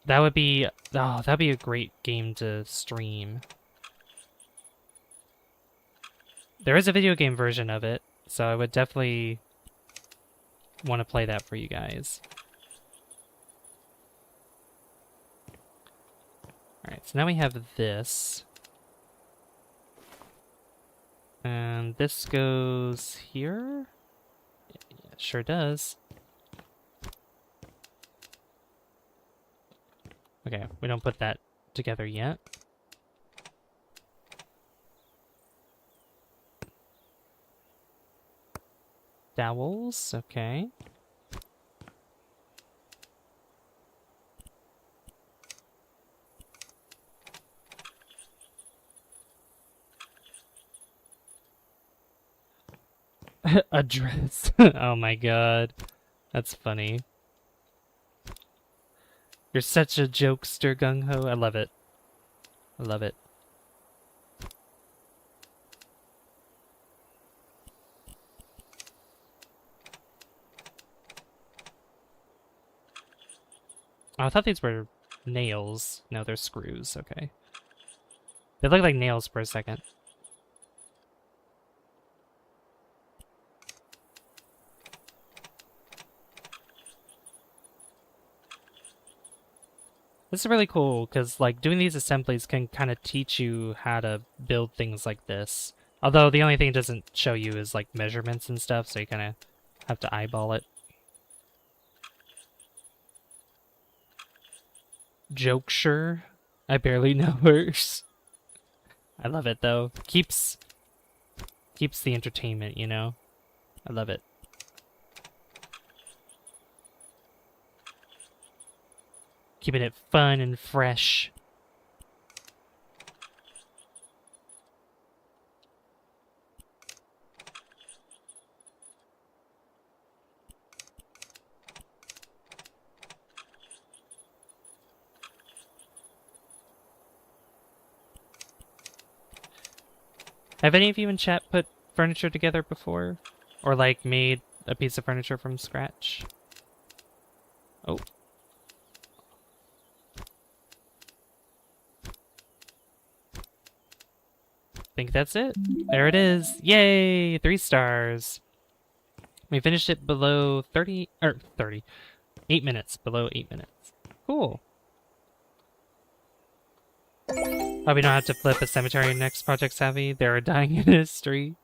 That would be that'd be a great game to stream. There is a video game version of it, so I would definitely want to play that for you guys. Alright, so now we have this. And this goes here? Yeah, it sure does. Okay, we don't put that together yet. Dowels, okay. A dress. Oh my god. That's funny. You're such a jokester, Gung-Ho. I love it. I love it. Oh, I thought these were nails. No, they're screws. Okay. They look like nails for a second. This is really cool because like doing these assemblies can kind of teach you how to build things like this. Although the only thing it doesn't show you is like measurements and stuff, so you kind of have to eyeball it. Jokesure. I barely know hers. I love it though. Keeps the entertainment, you know? I love it. Keeping it fun and fresh. Have any of you in chat put furniture together before? Or like made a piece of furniture from scratch? Oh. Think that's it. There it is. Yay! 3 stars. We finished it below 8 minutes. Below 8 minutes. Cool. Oh, we don't have to flip a cemetery next, Project Savvy? There are dying in history.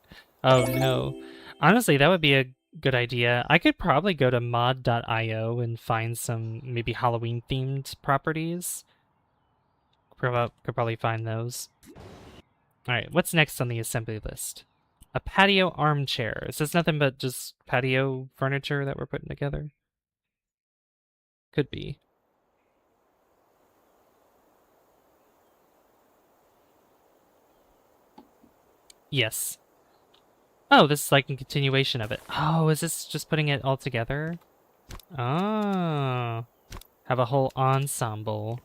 Oh no. Honestly, that would be a good idea. I could probably go to mod.io and find some maybe Halloween themed properties. Could probably find those. Alright, what's next on the assembly list? A patio armchair. Is this nothing but just patio furniture that we're putting together? Could be. Yes. Oh, this is like a continuation of it. Oh, is this just putting it all together? Oh. Have a whole ensemble.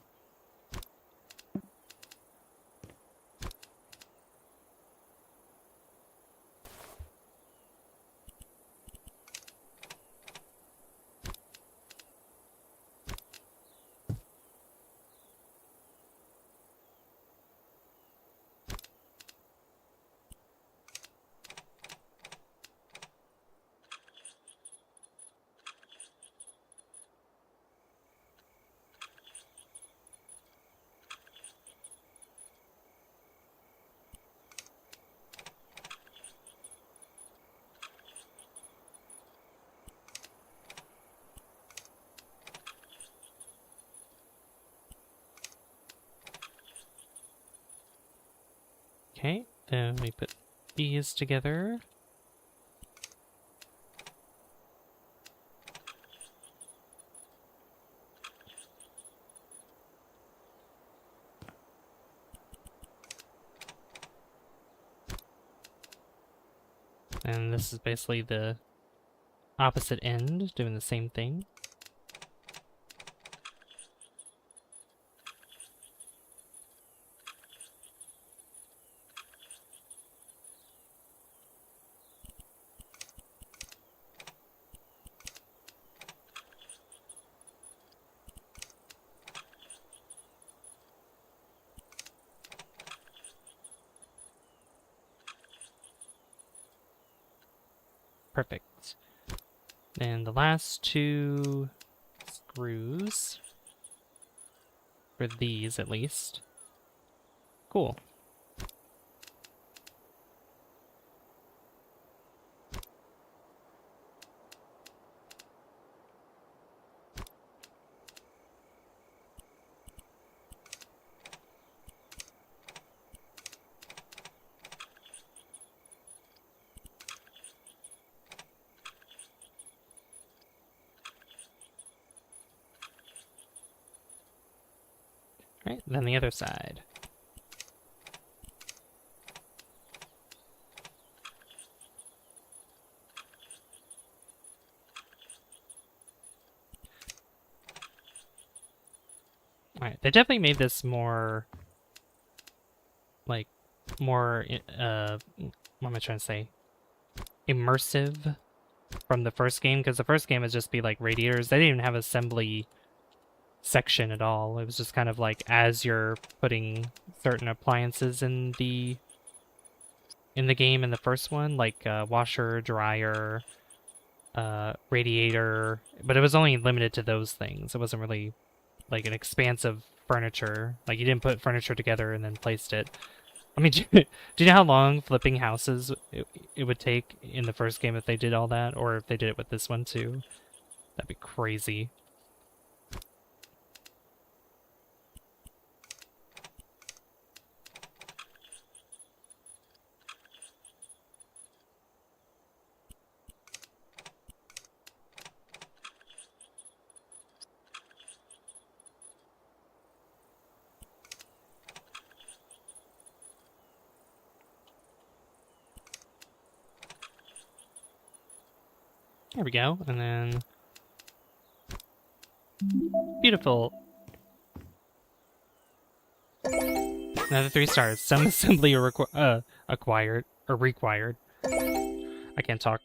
Okay, then we put these together. And this is basically the opposite end, doing the same thing. Perfect. And the last two screws, for these at least. Cool. Right, then the other side. Alright, they definitely made this more, like, more, what am I trying to say? Immersive from the first game, because the first game would just be like radiators. They didn't even have assembly section at all. It was just kind of like as you're putting certain appliances in the game in the first one, like washer, dryer, radiator, but it was only limited to those things. It wasn't really like an expansive furniture. Like you didn't put furniture together and then placed it. I mean, do you know how long flipping houses it would take in the first game if they did all that, or if they did it with this one too? That'd be crazy. There we go, and then beautiful. Another 3 stars. Some assembly acquired or required. I can't talk.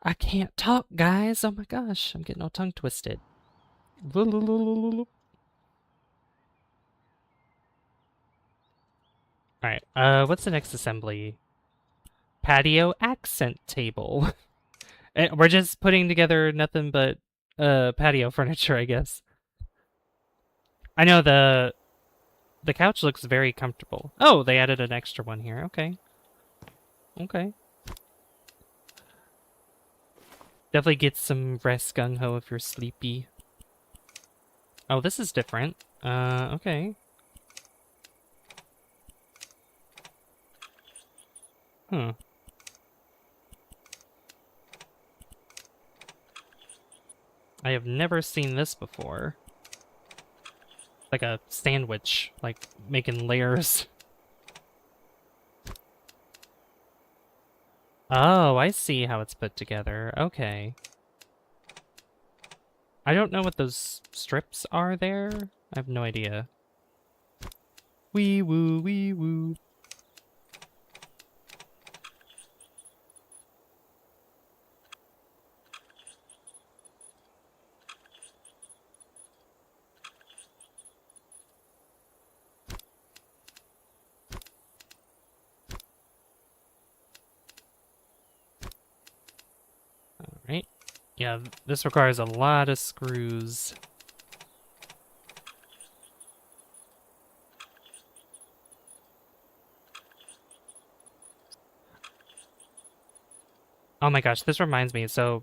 I can't talk, guys. Oh my gosh, I'm getting all tongue twisted. All right. What's the next assembly? Patio accent table. We're just putting together nothing but patio furniture, I guess. I know the couch looks very comfortable. Oh, they added an extra one here. Okay. Okay. Definitely get some rest, gung-ho, if you're sleepy. Oh, this is different. Okay. Huh. I have never seen this before. Like a sandwich, like making layers. Oh, I see how it's put together. Okay. I don't know what those strips are there. I have no idea. Wee woo, wee woo. All right. Yeah, this requires a lot of screws. Oh my gosh, this reminds me. So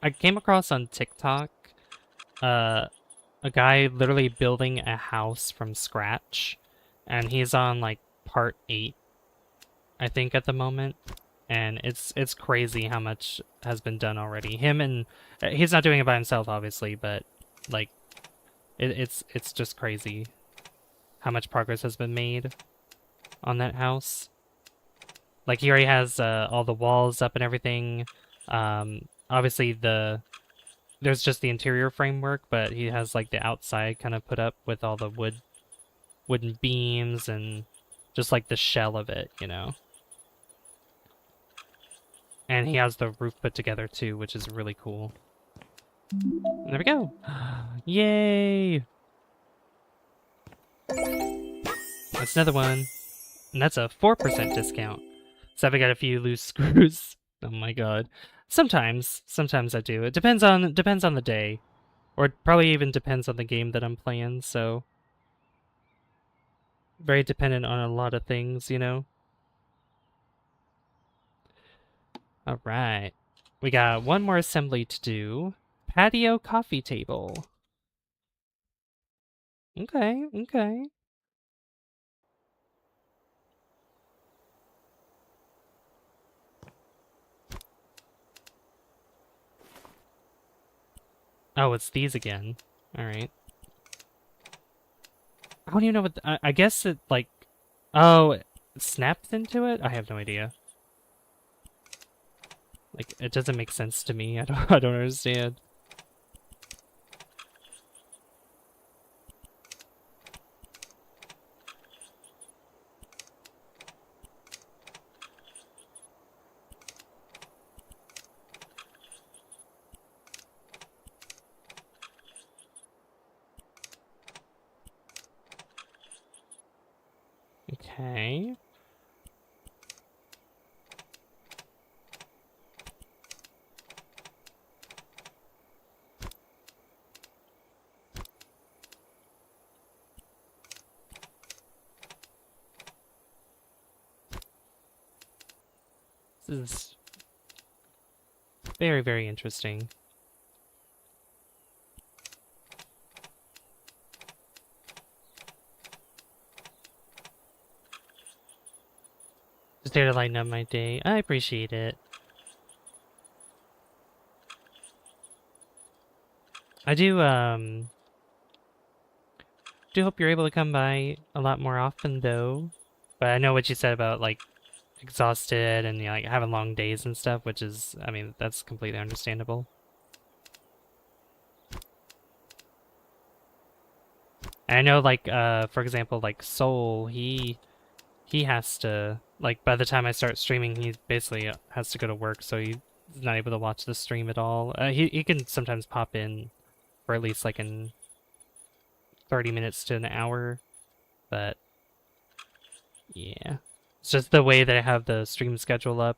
I came across on TikTok uh, a guy literally building a house from scratch, and he's on like part 8, I think, at the moment. And it's crazy how much has been done already. Him and he's not doing it by himself, obviously, but like it's just crazy how much progress has been made on that house. Like he already has all the walls up and everything. Obviously there's just the interior framework, but he has like the outside kind of put up with all the wooden beams and just like the shell of it, you know. And he has the roof put together too, which is really cool. And there we go. Yay! That's another one. And that's a 4% discount. So I got a few loose screws. Oh my god. Sometimes I do. It depends on the day. Or it probably even depends on the game that I'm playing, so very dependent on a lot of things, you know. All right. We got one more assembly to do. Patio coffee table. Okay, okay. Oh, it's these again. All right. I don't even know what... I guess it, like... Oh, it snaps into it? I have no idea. Like, it doesn't make sense to me. I don't understand. Okay. This is very, very interesting. Just there to lighten up my day. I appreciate it. I do hope you're able to come by a lot more often, though. But I know what you said about, like, exhausted and, you know, like, having long days and stuff, which is, I mean, that's completely understandable. And I know, like, for example, like, Soul, he has to, like, by the time I start streaming, he basically has to go to work, so he's not able to watch the stream at all. He can sometimes pop in for at least, like, in 30 minutes to an hour, but yeah. It's just the way that I have the stream schedule up.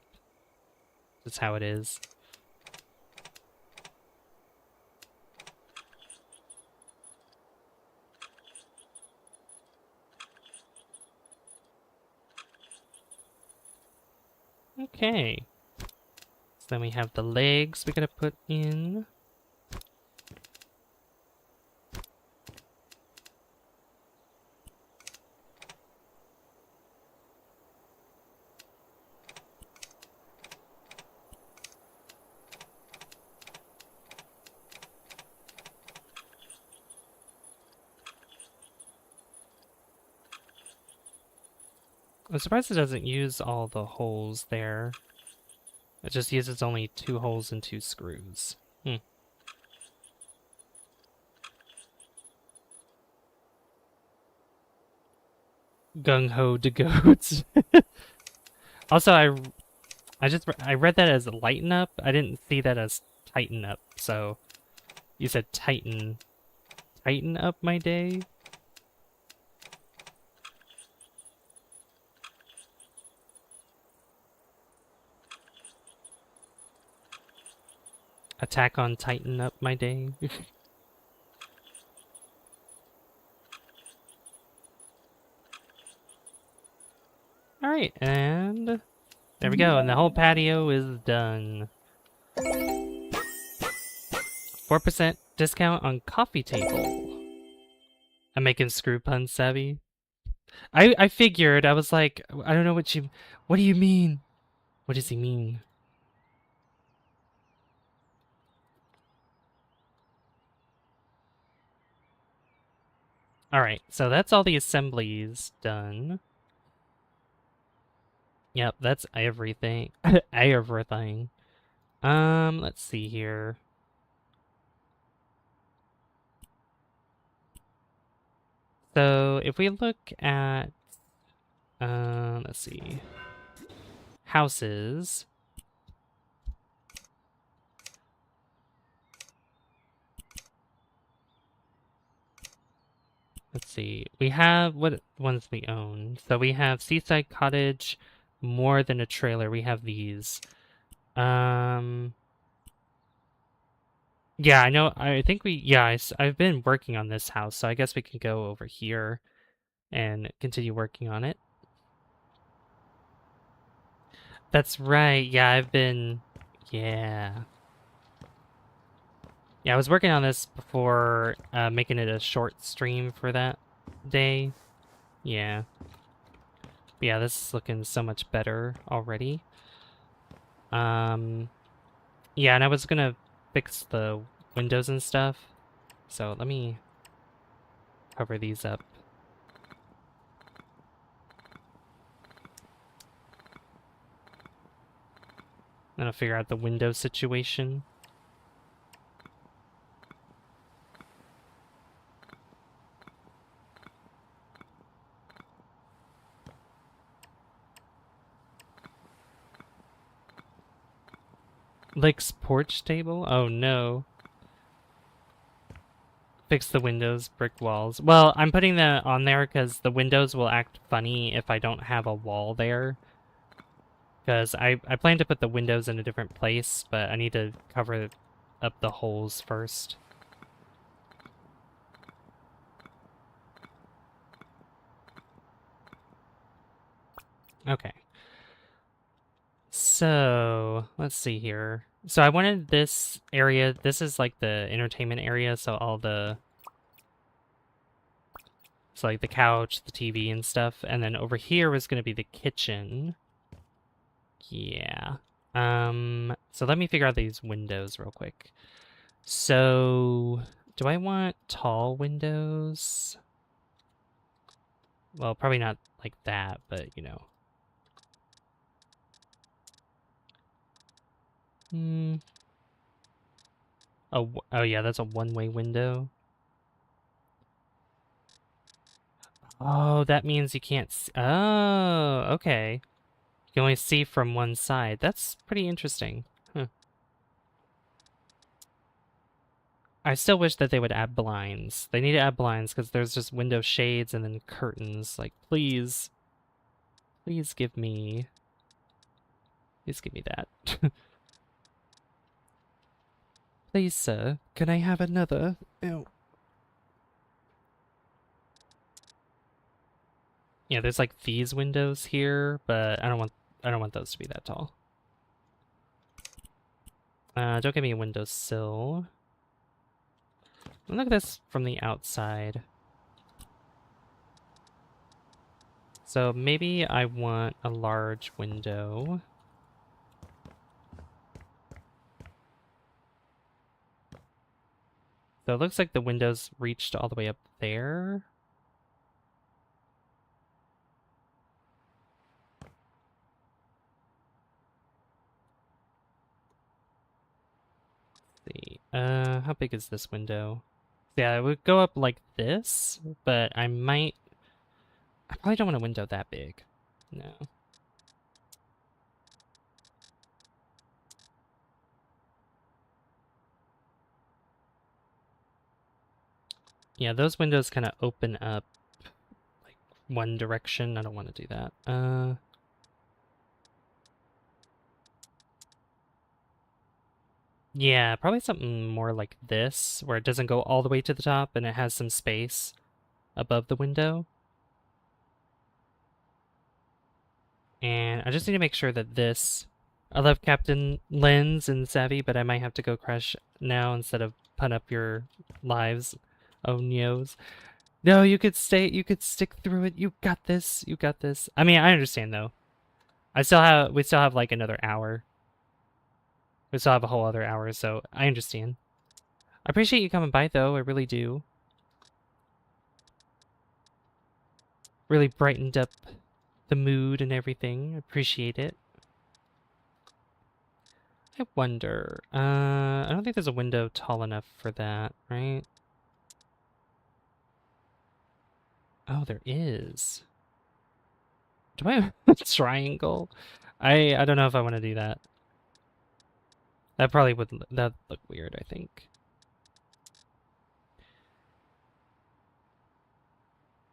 That's how it is. Okay. So then we have the legs we gotta put in. I'm surprised it doesn't use all the holes there. It just uses only 2 holes and 2 screws. Gung-ho to goats. Also, I read that as lighten up. I didn't see that as tighten up. So you said tighten up my day. Attack on tighten up my day. All right, and there we go. And the whole patio is done. 4% discount on coffee table. I'm making screw puns, savvy. I figured. I was like, I don't know what you. What do you mean? What does he mean? All right, so that's all the assemblies done. Yep, that's everything. Everything. Let's see here. So if we look at, let's see, houses. Let's see. We have what ones we own. So we have Seaside Cottage, more than a trailer. We have these. Yeah, I know. I think I've been working on this house, so I guess we can go over here and continue working on it. That's right. Yeah, yeah. Yeah, I was working on this before making it a short stream for that day. Yeah. But yeah, this is looking so much better already. Yeah, and I was gonna fix the windows and stuff. So let me cover these up. Then I'll figure out the window situation. Lick's porch table? Oh no. Fix the windows, brick walls. Well, I'm putting that on there because the windows will act funny if I don't have a wall there. Because I plan to put the windows in a different place, but I need to cover up the holes first. Okay. So, let's see here. So I wanted this area, this is like the entertainment area, so like the couch, the TV and stuff, and then over here was going to be the kitchen. Yeah. So let me figure out these windows real quick. So, do I want tall windows? Well, probably not like that, but you know. Oh yeah, that's a one-way window. Oh, that means you can't oh, okay. You can only see from one side. That's pretty interesting. Huh. I still wish that they would add blinds. They need to add blinds because there's just window shades and then curtains. Like, please. Please give me that. Please, sir, can I have another? Ew. Yeah, there's like these windows here, but I don't want those to be that tall. Don't give me a windowsill. Look at this from the outside. So maybe I want a large window. So it looks like the windows reached all the way up there. How big is this window? Yeah, it would go up like this, but I probably don't want a window that big. No. Yeah, those windows kind of open up like one direction. I don't want to do that. Yeah, probably something more like this, where it doesn't go all the way to the top and it has some space above the window. And I just need to make sure that this... I love Captain Lens and Savvy, but I might have to go crash now instead of pun up your lives. Oh, noes. No, you could stay. You could stick through it. You got this. You got this. I mean, I understand, though. We still have like another hour. We still have a whole other hour, so I understand. I appreciate you coming by, though. I really do. Really brightened up the mood and everything. I appreciate it. I wonder. I don't think there's a window tall enough for that, right? Oh, there is. Do I have a triangle? I don't know if I want to do that. That probably would that look weird, I think.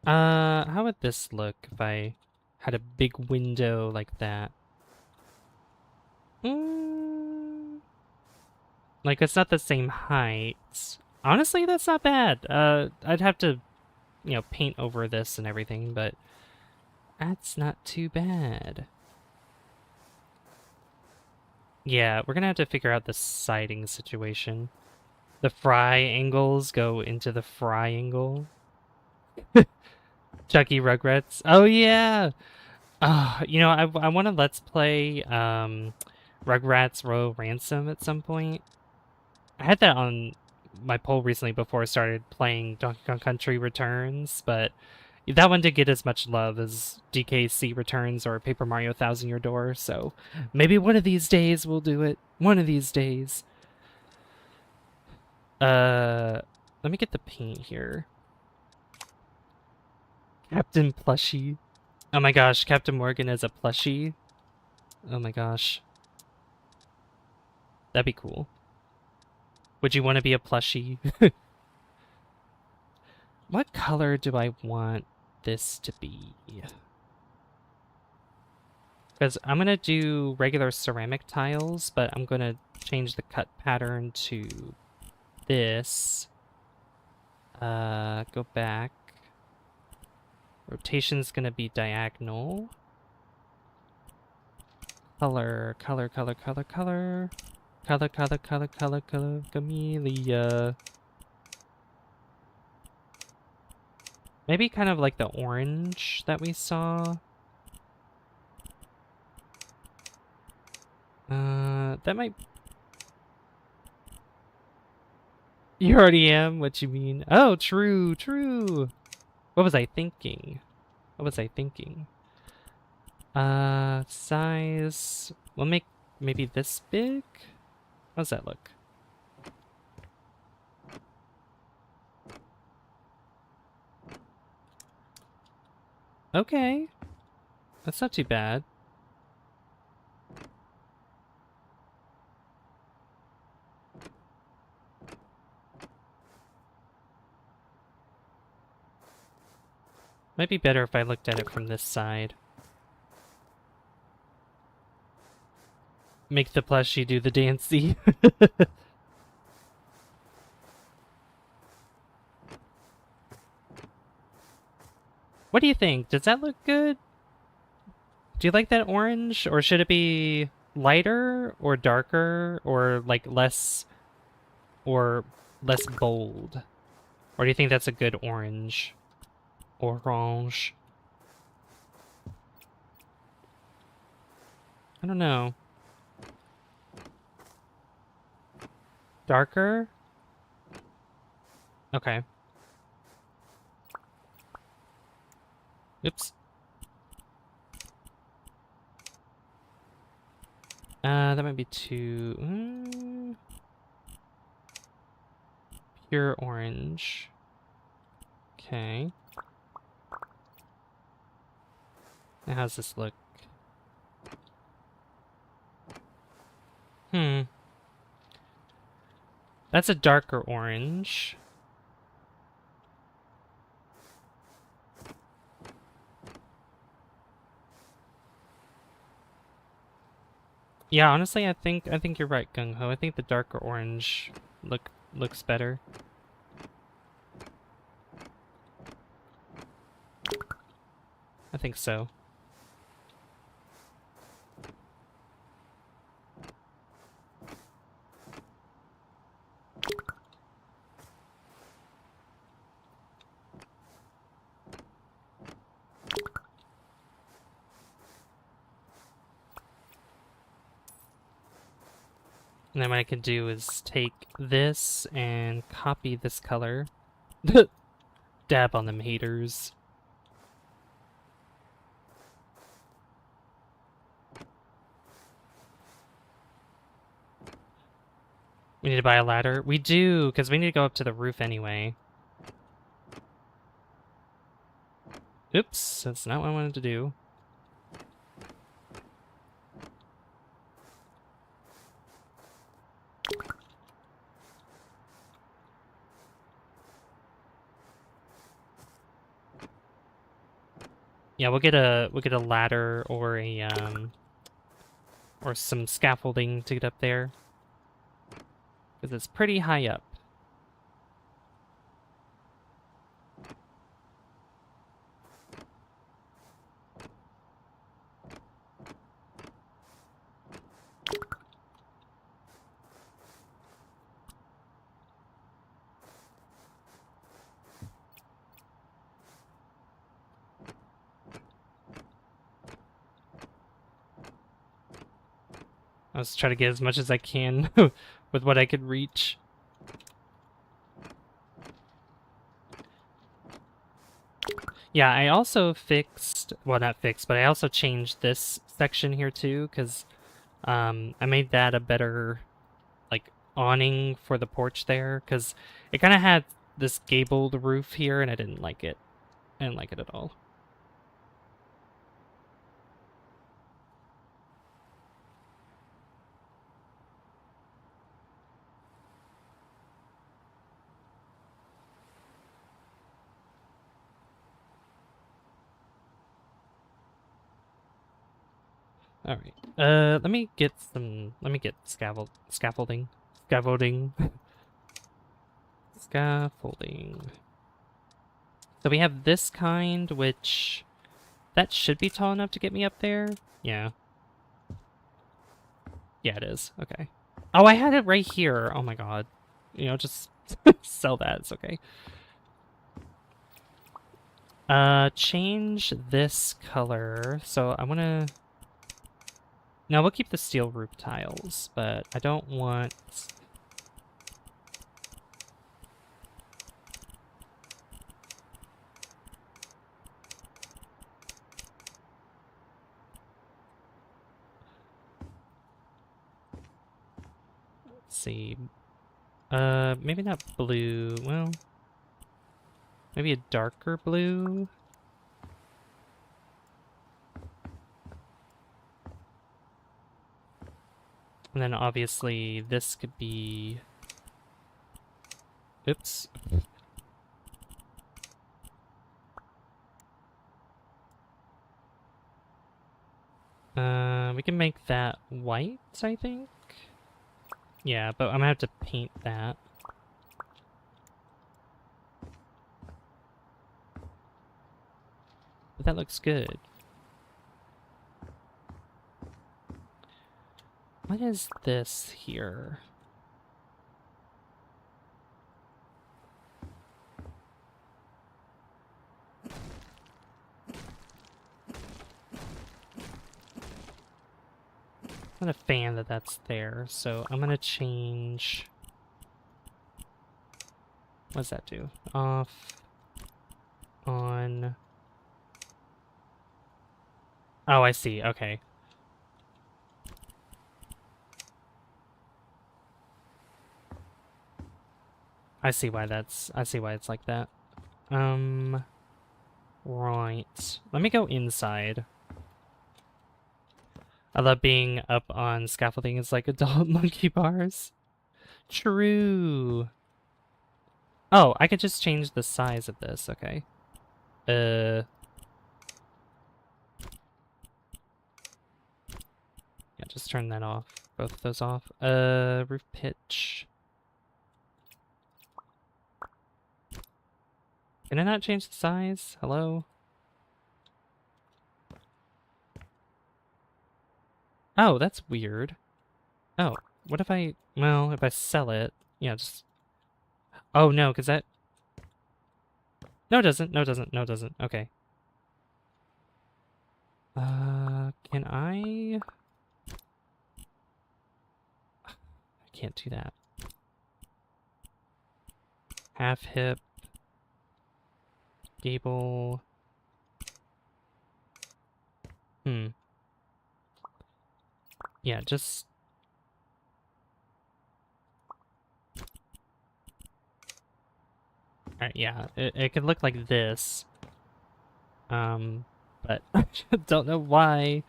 How would this look if I had a big window like that? Like it's not the same height. Honestly, that's not bad. I'd have to, paint over this and everything, but that's not too bad. Yeah, we're gonna have to figure out the siding situation. The fry angles go into the fry angle. Chucky Rugrats. Oh yeah. I want to let's play Rugrats Royal Ransom at some point. I had that on my poll recently before I started playing Donkey Kong Country Returns, but that one didn't get as much love as DKC Returns or Paper Mario Thousand Year Door, so maybe one of these days we'll do it. One of these days. Let me get the paint here. Captain Plushie. Oh my gosh, Captain Morgan as a plushie. Oh my gosh. That'd be cool. Would you want to be a plushie? What color do I want this to be? Because I'm going to do regular ceramic tiles, but I'm going to change the cut pattern to this. Go back. Rotation's going to be diagonal. Color, color, color, color, color. Color, color, color, color, color, camellia. Maybe kind of like the orange that we saw. That might... You already am? What you mean? Oh, true, true. What was I thinking? What was I thinking? Size... We'll make maybe this big? How does that look? Okay. That's not too bad. Might be better if I looked at it from this side. Make the plushie do the dancey. What do you think? Does that look good? Do you like that orange? Or should it be lighter or darker or like less bold? Or do you think that's a good orange? Orange. I don't know. Darker? Okay. Oops. That might be too... pure orange. Okay. Now how's this look? That's a darker orange. Yeah, honestly, I think you're right, Gung Ho. I think the darker orange looks better. I think so. And then what I can do is take this and copy this color. Dab on them haters. We need to buy a ladder. We do, because we need to go up to the roof anyway. Oops, that's not what I wanted to do. Yeah, we'll get a ladder or a or some scaffolding to get up there. Because it's pretty high up. I was trying to get as much as I can with what I could reach. Yeah, I also fixed, well, not fixed, but I also changed this section here too, because I made that a better, like, awning for the porch there, because it kind of had this gabled roof here, and I didn't like it. I didn't like it at all. All right. Let me get scaffolding. Scaffolding. So we have this kind, which that should be tall enough to get me up there. Yeah. Yeah, it is. Okay. Oh, I had it right here. Oh my god. You know, just sell that. It's okay. Change this color. So I want to... Now we'll keep the steel roof tiles, but I don't want... Let's see. Maybe not blue. Well, maybe a darker blue. And then obviously this could be... Oops. We can make that white, I think. Yeah, but I'm gonna have to paint that. But that looks good. What is this here? I'm not a fan that that's there, so I'm gonna change... What does that do? Off... On... Oh, I see. Okay. I see why it's like that. Right. Let me go inside. I love being up on scaffolding. It's like adult monkey bars. True. Oh, I could just change the size of this. Okay. Yeah, just turn that off. Both of those off. Roof pitch. Can I not change the size? Hello? Oh, that's weird. Oh, what if well, if I sell it, yeah, just... Oh, no, because that... No, it doesn't. No, it doesn't. No, it doesn't. Okay. Can I... I can't do that. Half hip. Gable. Yeah, just... Alright, yeah, it could look like this. But I don't know why.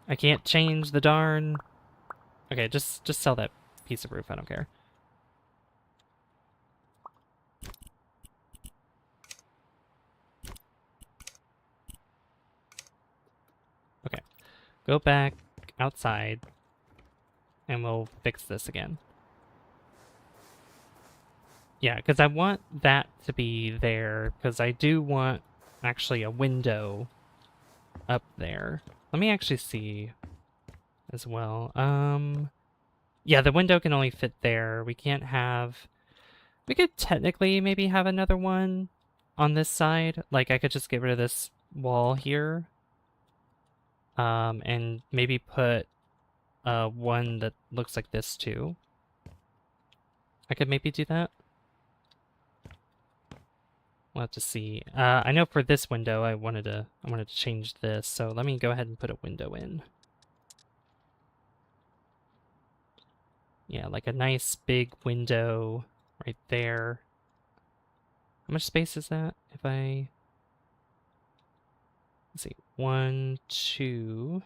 I can't change the darn... Okay, just sell that piece of roof, I don't care. Okay, go back outside, and we'll fix this again. Yeah, because I want that to be there, because I do want actually a window up there. Let me actually see as well. Yeah, the window can only fit there. We can't have... We could technically maybe have another one on this side. Like, I could just get rid of this wall here. And maybe put one that looks like this too. I could maybe do that. We'll have to see. I know for this window I wanted to change this, so let me go ahead and put a window in. Yeah, like a nice big window right there. How much space is that? If I... Let's see. 1, 2...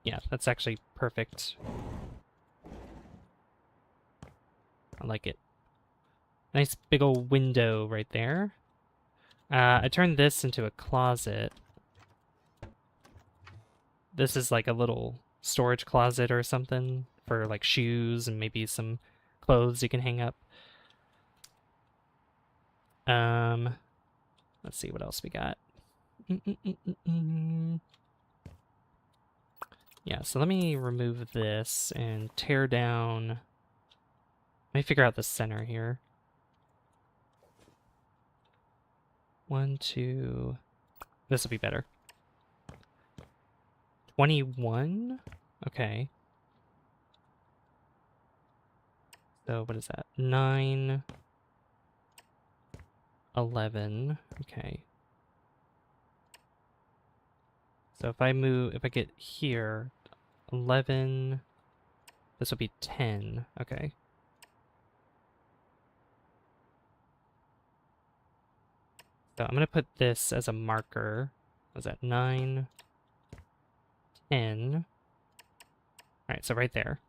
Yeah, that's actually perfect. I like it. Nice big old window right there. I turned this into a closet. This is like a little storage closet or something for like shoes and maybe some clothes you can hang up. Let's see what else we got. Yeah, so let me remove this and tear down. Let me figure out the center here. 1, 2. This will be better. 21? Okay. So what is that? 9, 11. Okay. So if I get here, 11, this will be 10. Okay. So I'm going to put this as a marker. Was that 9, 10? All right, so right there.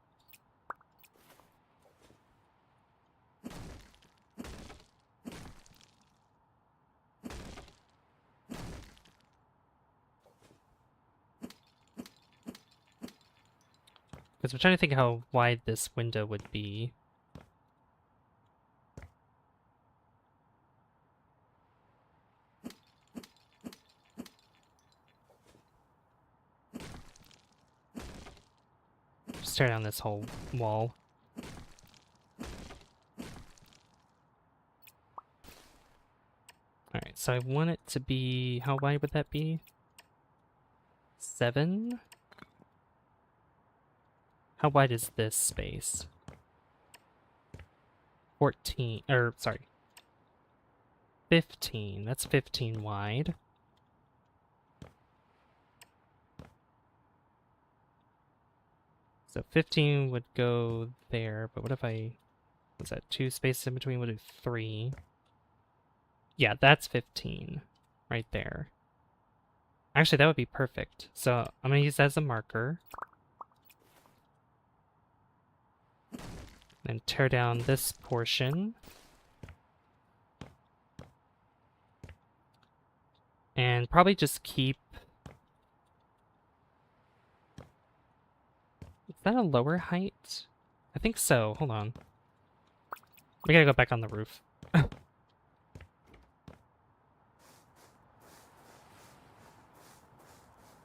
Because I'm trying to think how wide this window would be. Just tear down this whole wall. Alright, so I want it to be... How wide would that be? 7? How wide is this space? 14, or sorry. 15. That's 15 wide. So 15 would go there, but what if I... Was that 2 spaces in between? We'll do 3. Yeah, that's 15 right there. Actually, that would be perfect. So I'm going to use that as a marker. And tear down this portion. And probably just keep... Is that a lower height? I think so. Hold on. We gotta go back on the roof. We're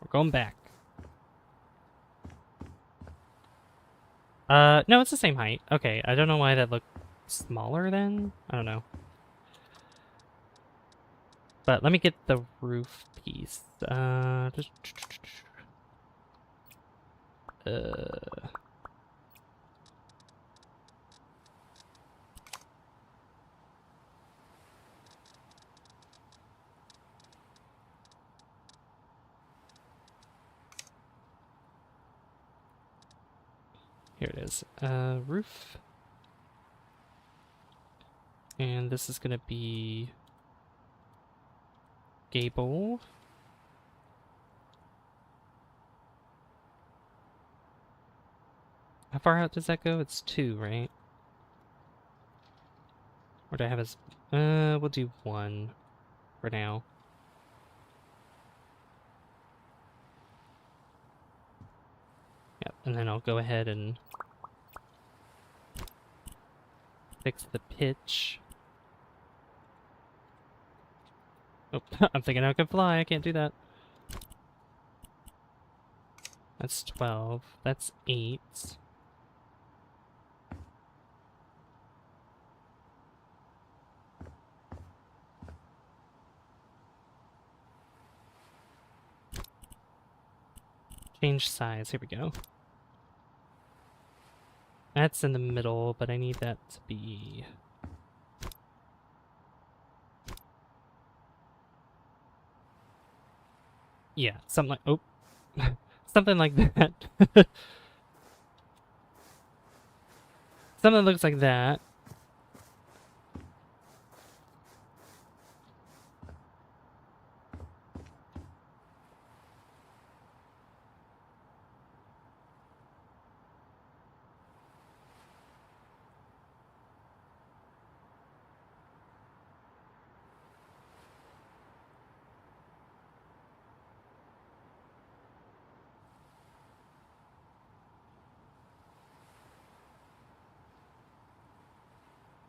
going back. No, it's the same height. Okay, I don't know why that looked smaller then. I don't know. But let me get the roof piece. Here it is. Roof. And this is gonna be gable. How far out does that go? It's 2, right? Or do I have as... we'll do 1 for now. Yep, and then I'll go ahead and fix the pitch. Oh, I'm thinking I can fly. I can't do that. That's 12. That's 8. Change size. Here we go. That's in the middle, but I need that to be... Yeah, something like... Oh. Something like that. Something that looks like that.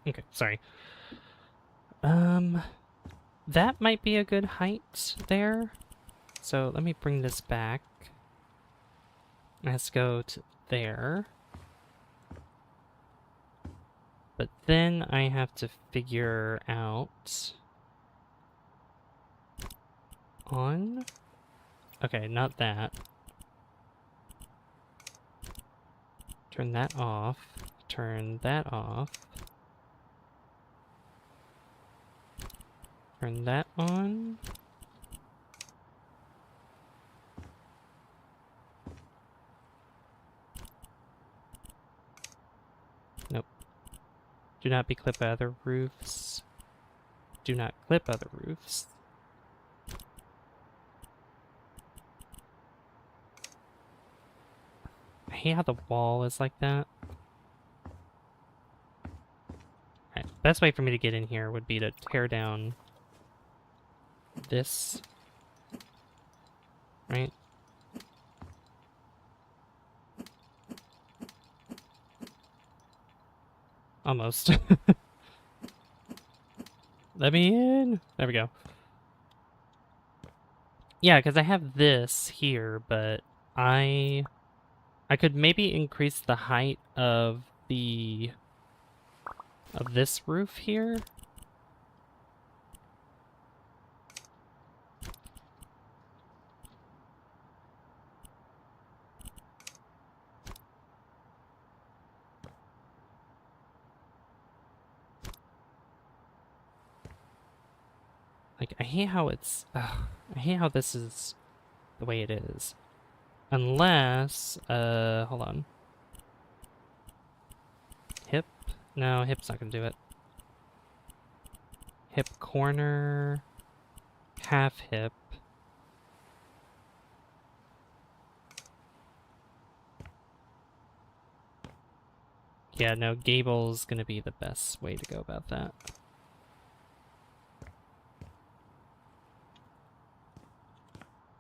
Okay, sorry. That might be a good height there. So let me bring this back. Let's go to there. But then I have to figure out... On? Okay, not that. Turn that off. Turn that off. Turn that on. Nope. Do not be clipped by other roofs. Do not clip other roofs. I hate how the wall is like that. Alright, best way for me to get in here would be to tear down this. Right? Almost. Let me in. There we go. Yeah, because I have this here, but I could maybe increase the height of this roof here. Like, I hate how it's... I hate how this is the way it is. Unless... hold on. hip. No, hip's not gonna do it. Hip corner, half hip. Yeah, no, gable's gonna be the best way to go about that.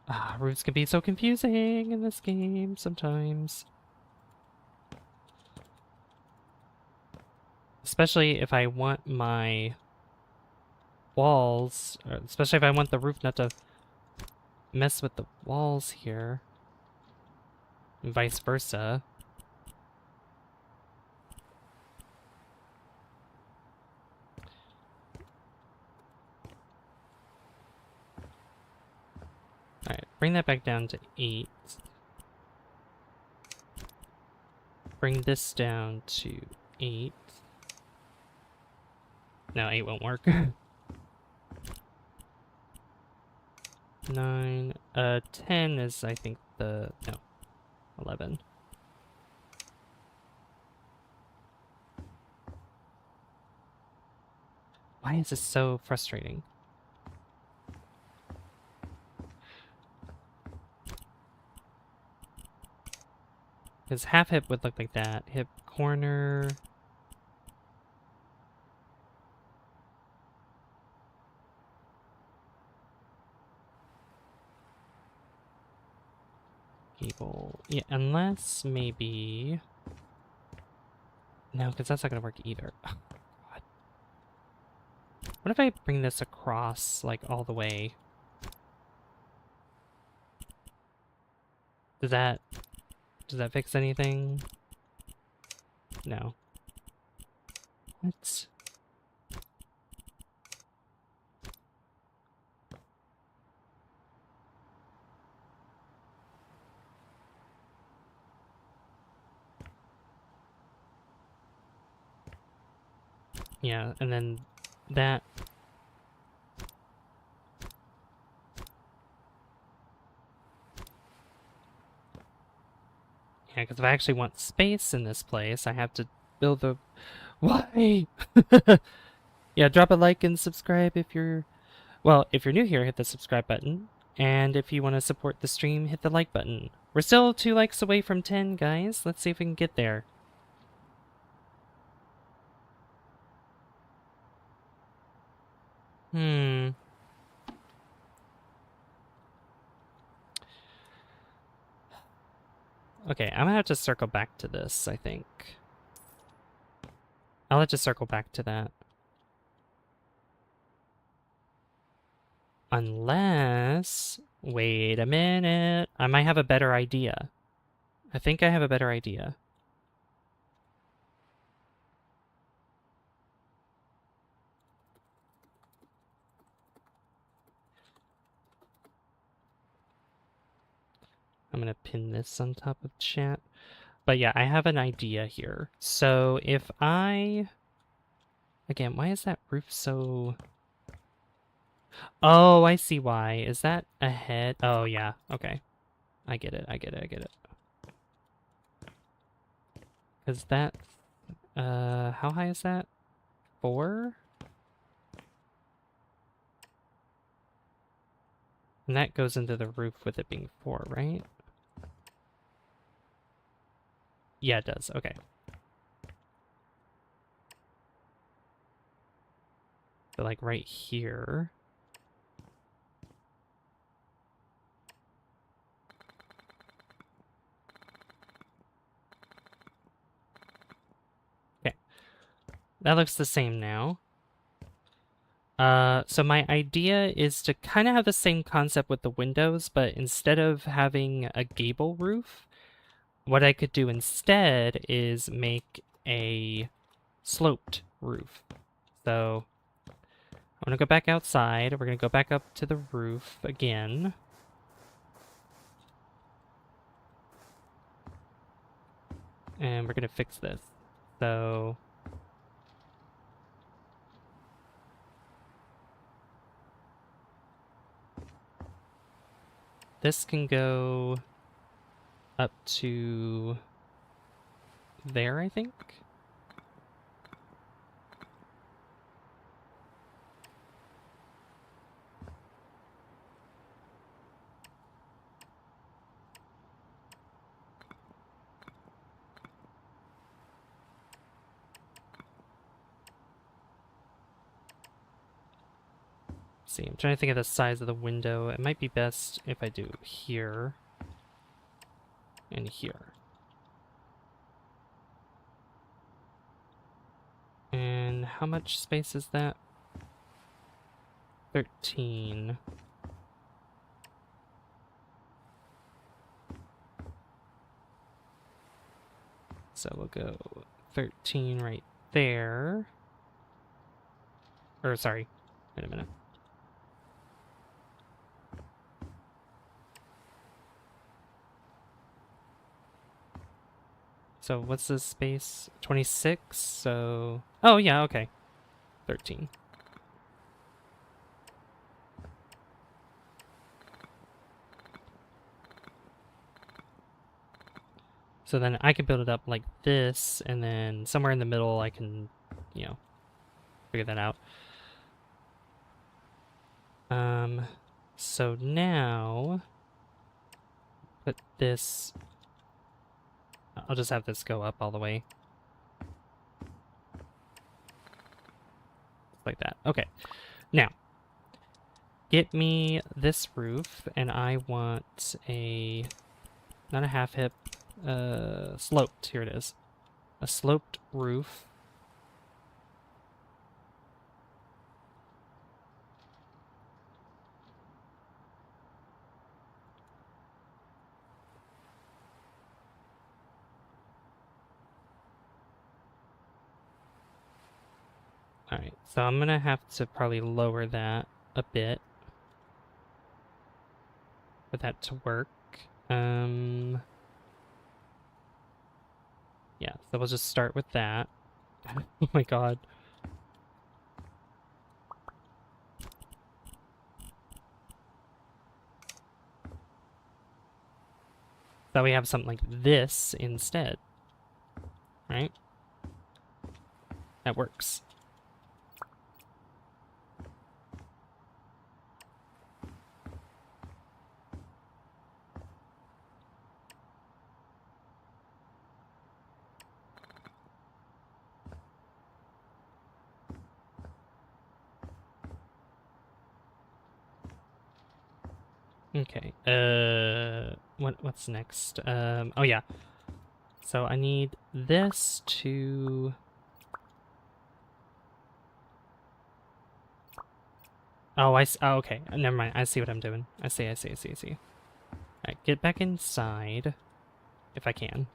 Ah, roofs can be so confusing in this game sometimes. Especially if I want my walls, especially if I want the roof not to mess with the walls here. And vice versa. Alright, bring that back down to 8. Bring this down to 8. No, 8 won't work. 9. 10 is, I think, no, 11. Why is this so frustrating? Because half hip would look like that. Hip corner. Gable. Yeah, unless maybe... No, because that's not going to work either. Oh, God. What if I bring this across, like, all the way? Does that fix anything? No. What? Yeah, and then that... Yeah, because if I actually want space in this place, I have to build the... Why? Yeah, drop a like and subscribe if you're... Well, if you're new here, hit the subscribe button. And if you want to support the stream, hit the like button. We're still 2 likes away from 10, guys. Let's see if we can get there. Okay, I'm gonna have to circle back to this, I think. I'll have to circle back to that. Unless... Wait a minute. I might have a better idea. I think I have a better idea. I'm gonna pin this on top of chat. But yeah, I have an idea here. So if I... Again, why is that roof so... Oh, I see why. Is that ahead? Oh, yeah. Okay. I get it. I get it. I get it. Because that... how high is that? 4? And that goes into the roof with it being 4, right? Yeah, it does. Okay. So, like, right here. Okay. That looks the same now. So my idea is to kind of have the same concept with the windows, but instead of having a gable roof, what I could do instead is make a sloped roof. So I'm gonna go back outside. We're gonna go back up to the roof again. And we're gonna fix this. So this can go up to there, I think. see, I'm trying to think of the size of the window. It might be best if I do here and here. And how much space is that? 13. So we'll go 13 right there. Or sorry, wait a minute. So what's this space? 26, so... Oh yeah, okay. 13. So then I could build it up like this, and then somewhere in the middle I can, you know, figure that out. So now, put this, I'll just have this go up all the way. Like that. Okay. Now, get me this roof, and I want a, not a half hip, sloped, here it is. A sloped roof. Alright, so I'm gonna have to probably lower that a bit for that to work. Yeah, so we'll just start with that. Oh my god. So we have something like this instead, right? That works. Okay. What's next? Oh yeah. So I need this to... Oh, oh, okay. Never mind. I see what I'm doing. I see. Alright, get back inside. If I can.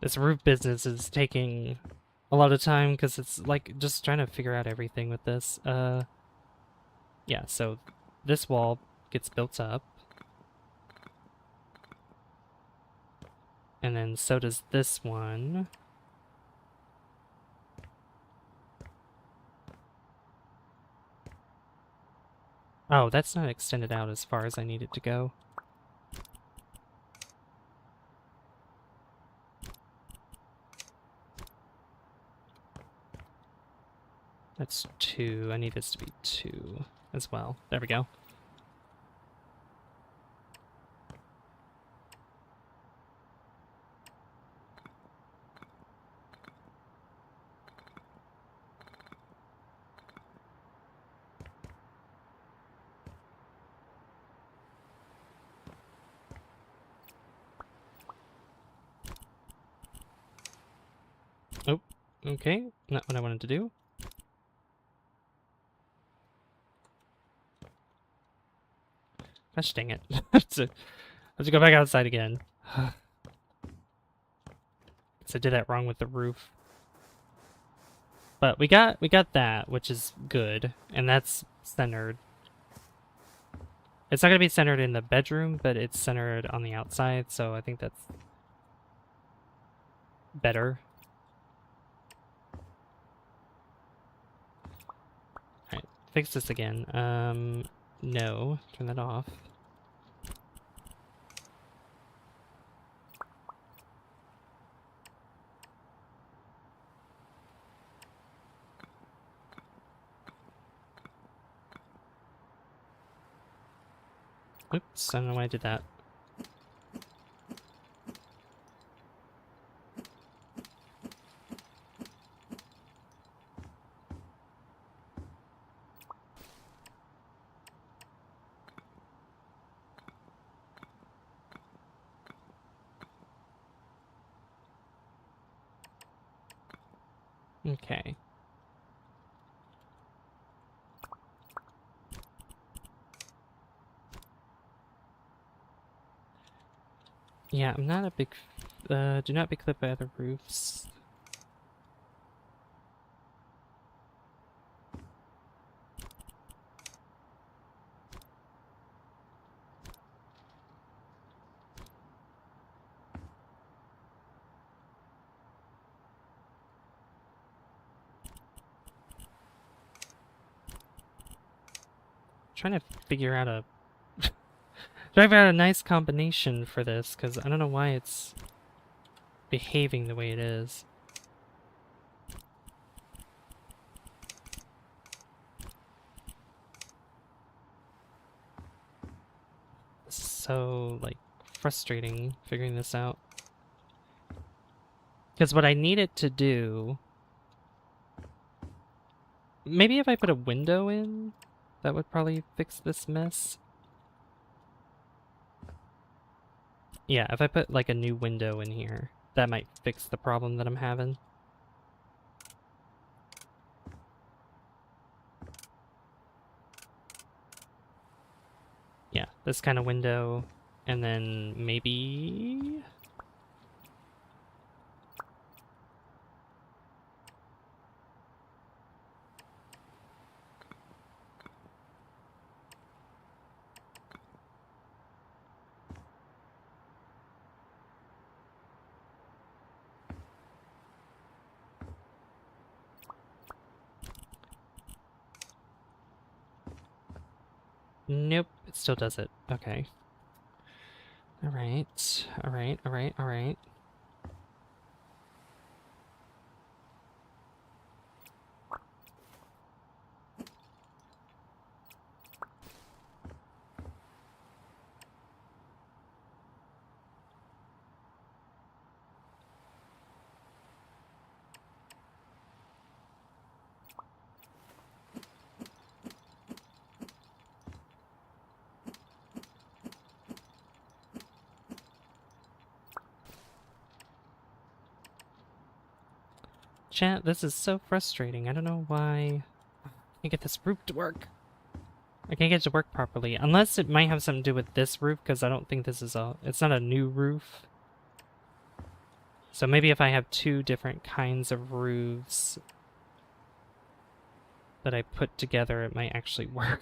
This roof business is taking a lot of time because it's like just trying to figure out everything with this. Yeah, so this wall gets built up. And then so does this one. Oh, that's not extended out as far as I need it to go. That's 2. I need this to be 2 as well. There we go. Oh, okay. Not what I wanted to do. Gosh dang it. I have to go back outside again. Guess I did that wrong with the roof. But we got that, which is good, and that's centered. It's not going to be centered in the bedroom, but it's centered on the outside, so I think that's better. Alright, fix this again. No, turn that off. Oops, I don't know why I did that. Okay. Yeah, I'm not a big... do not be clipped by other roofs. Trying to figure out a nice combination for this, because I don't know why it's behaving the way it is. This is so, like, frustrating figuring this out. Because what I need it to do... Maybe if I put a window in, that would probably fix this mess. Yeah, if I put, like, a new window in here, that might fix the problem that I'm having. Yeah, this kind of window, and then maybe... Nope, it still does it. Okay. Alright, alright, alright, alright. Chat, this is so frustrating. I don't know why I can't get this roof to work. I can't get it to work properly. Unless it might have something to do with this roof, because I don't think this is a... It's not a new roof. So maybe if I have two different kinds of roofs that I put together, it might actually work.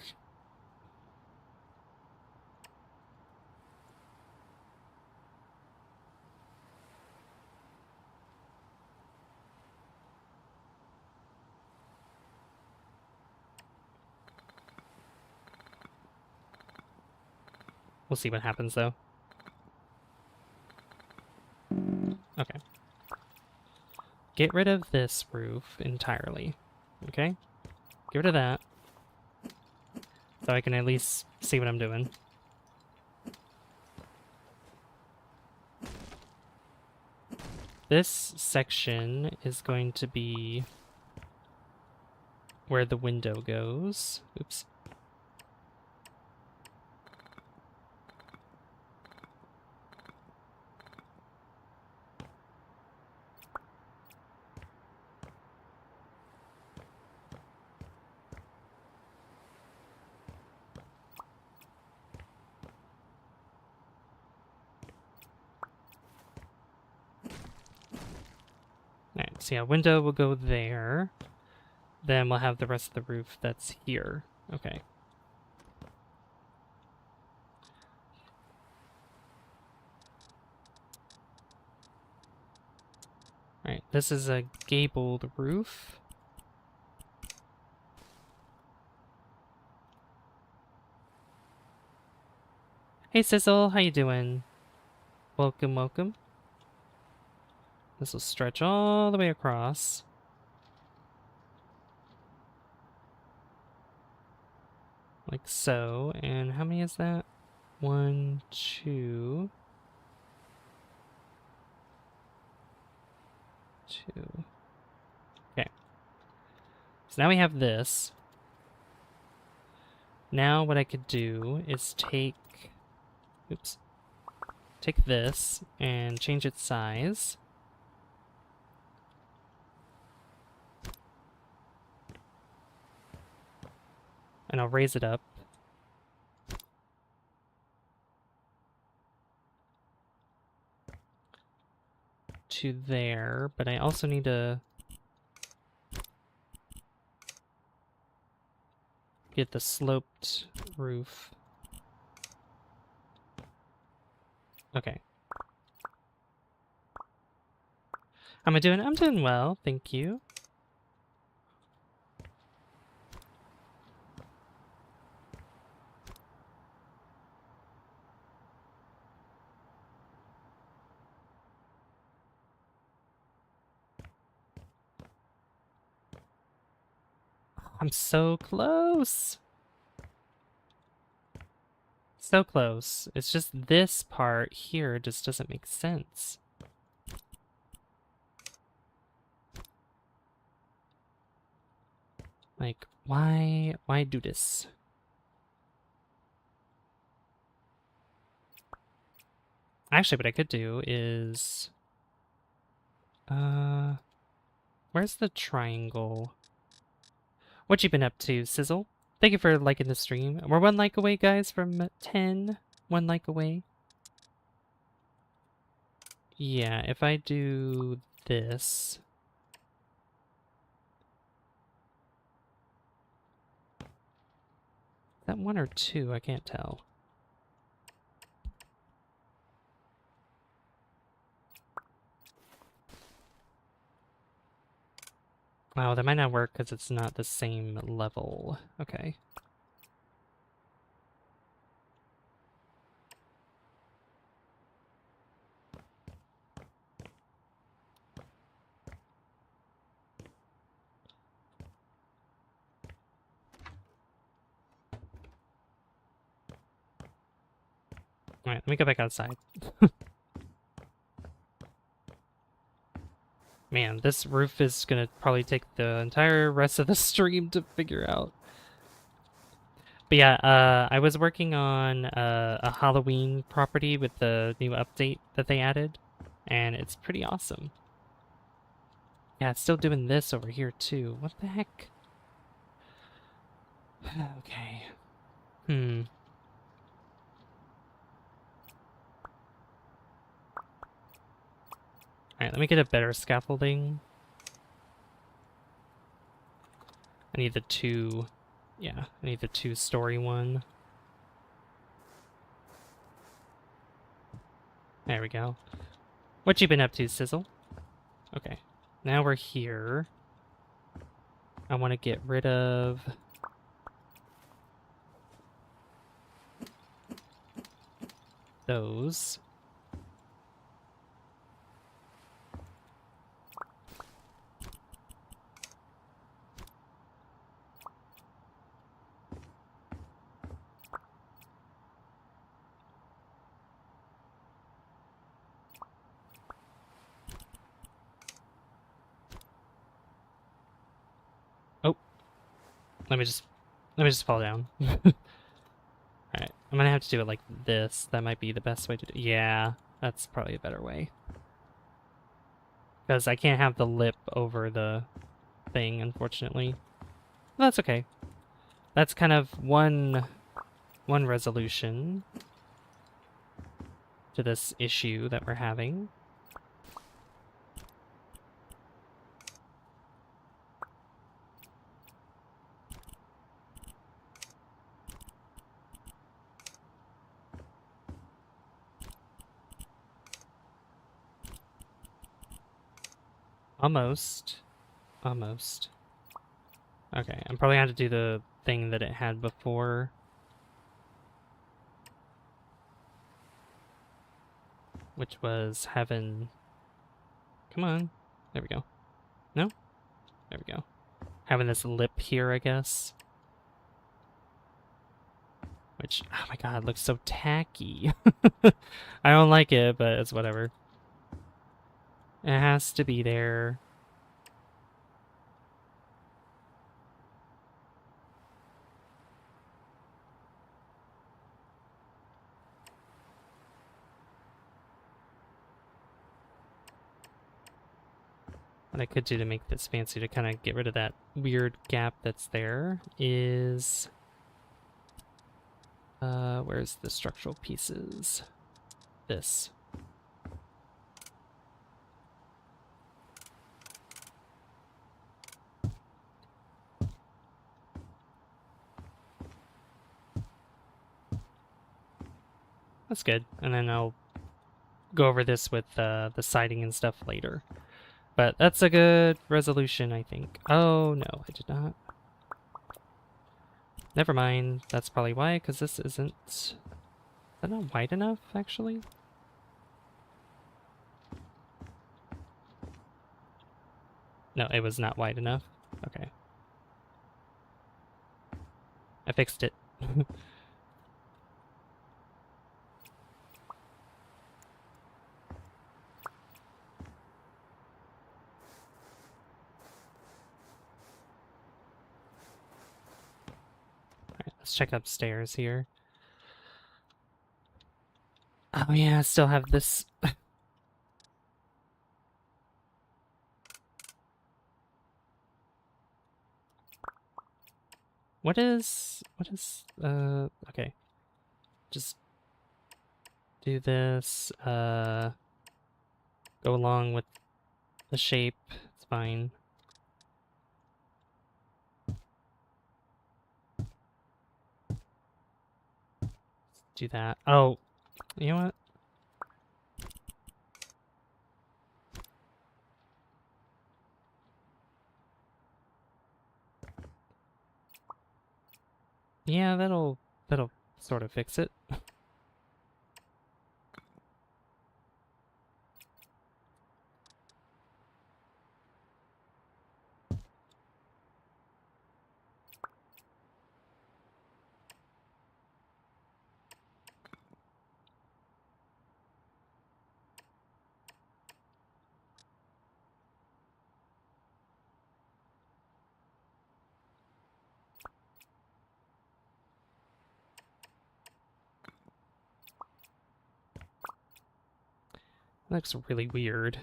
We'll see what happens, though. Okay. Get rid of this roof entirely. Okay? Get rid of that. So I can at least see what I'm doing. This section is going to be where the window goes. Oops. Alright, so yeah, window will go there. Then we'll have the rest of the roof that's here. Okay. Alright, this is a gabled roof. Hey Sizzle, how you doing? Welcome, welcome. This will stretch all the way across. Like so. And how many is that? 1, 2... 2. Okay. So now we have this. Now what I could do is take... Oops. Take this and change its size. And I'll raise it up to there, but I also need to get the sloped roof. Okay. How am I doing? I'm doing well, thank you. I'm so close. So close. It's just this part here just doesn't make sense. Like, why do this? Actually, what I could do is, where's the triangle? What you been up to, Sizzle? Thank you for liking the stream. We're 1 like away, guys, from 10. 1 like away. Yeah, if I do this. Is that 1 or 2? I can't tell. Wow, that might not work because it's not the same level. Okay. Alright, let me go back outside. Man, this roof is gonna probably take the entire rest of the stream to figure out. But yeah, I was working on a Halloween property with the new update that they added, and it's pretty awesome. Yeah, it's still doing this over here too. What the heck? Okay. Alright, let me get a better scaffolding. I need the two... Yeah, I need the 2-story one. There we go. What you been up to, Sizzle? Okay. Now we're here. I want to get rid of... those. Oh. Let me just fall down. Alright, I'm gonna have to do it like this. That might be the best way to do it. Yeah, that's probably a better way. Because I can't have the lip over the thing, unfortunately. Well, that's okay. That's kind of one resolution to this issue that we're having. Almost. Almost. Okay, I'm probably going to have to do the thing that it had before. Which was having... Come on. There we go. No? There we go. Having this lip here, I guess. Which, oh my god, looks so tacky. I don't like it, but it's whatever. It has to be there. What I could do to make this fancy to kind of get rid of that weird gap that's there is Where's the structural pieces? This. That's good. And then I'll go over this with the siding and stuff later. But that's a good resolution, I think. Oh, no, I did not. Never mind. That's probably why, because this isn't... Is that not wide enough, actually? No, it was not wide enough. Okay. I fixed it. Alright, let's check upstairs here. Oh yeah, I still have this. What is, okay. Just do this, go along with the shape, it's fine. Do that. Oh, you know what? Yeah, that'll sort of fix it. That looks really weird.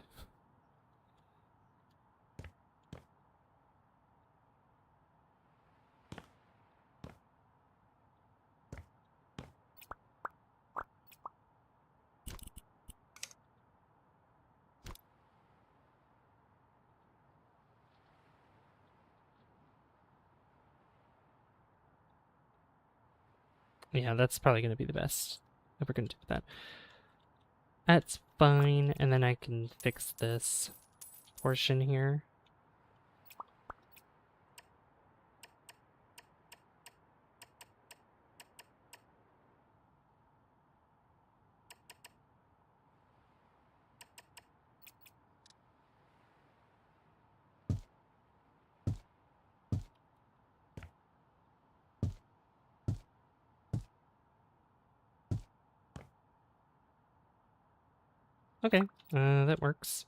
Yeah, that's probably going to be the best if we're going to do that. That's fine, and then I can fix this portion here. Okay, that works.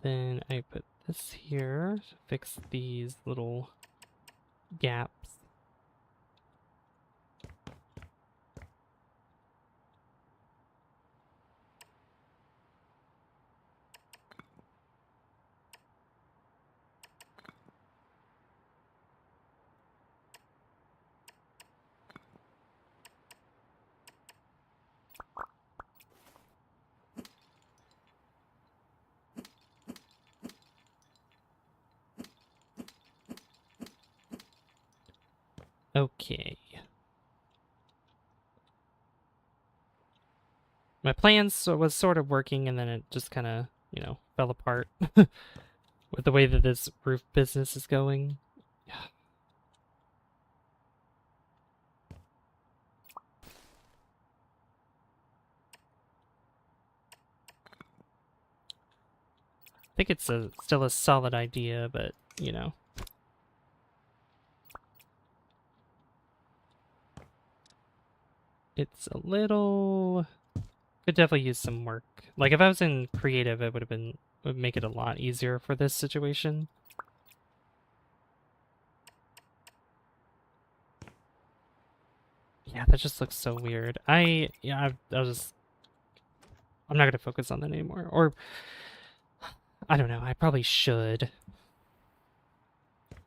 Then I put this here to fix these little gaps. Okay. My plan was sort of working, and then it just kind of, you know, fell apart with the way that this roof business is going. I think it's still a solid idea, but, you know. It's a little... Could definitely use some work. Like, if I was in creative, it would make it a lot easier for this situation. Yeah, that just looks so weird. I'm not gonna focus on that anymore. Or, I don't know, I probably should.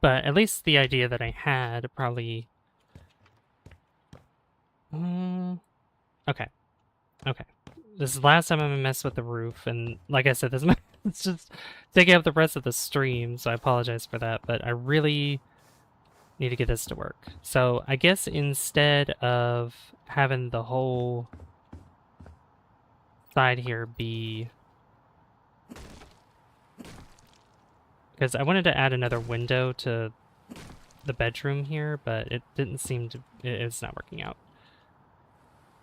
But at least the idea that I had probably... okay. Okay. This is the last time I'm gonna mess with the roof, and like I said, this it's just taking up the rest of the stream, so I apologize for that, but I really need to get this to work. So I guess instead of having the whole side here be... because I wanted to add another window to the bedroom here, but it didn't seem to... it's not working out.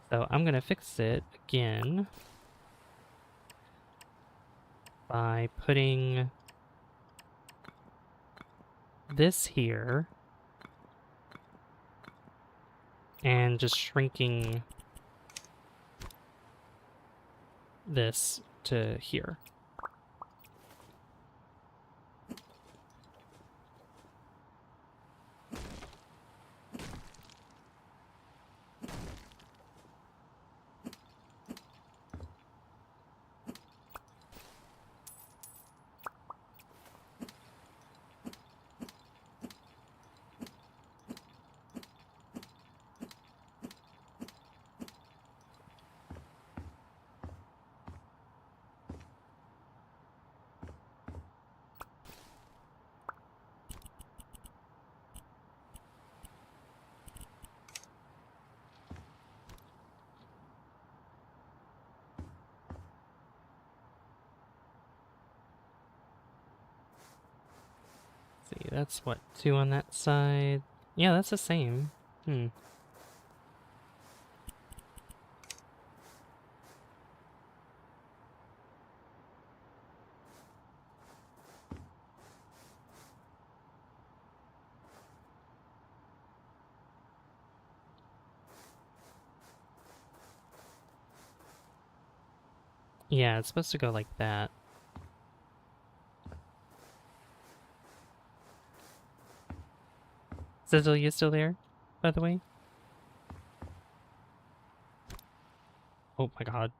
So I'm gonna fix it again by putting this here and just shrinking this to here. See, that's what, 2 on that side? Yeah, that's the same. Yeah, it's supposed to go like that. Sizzle, you still there, by the way? Oh my god.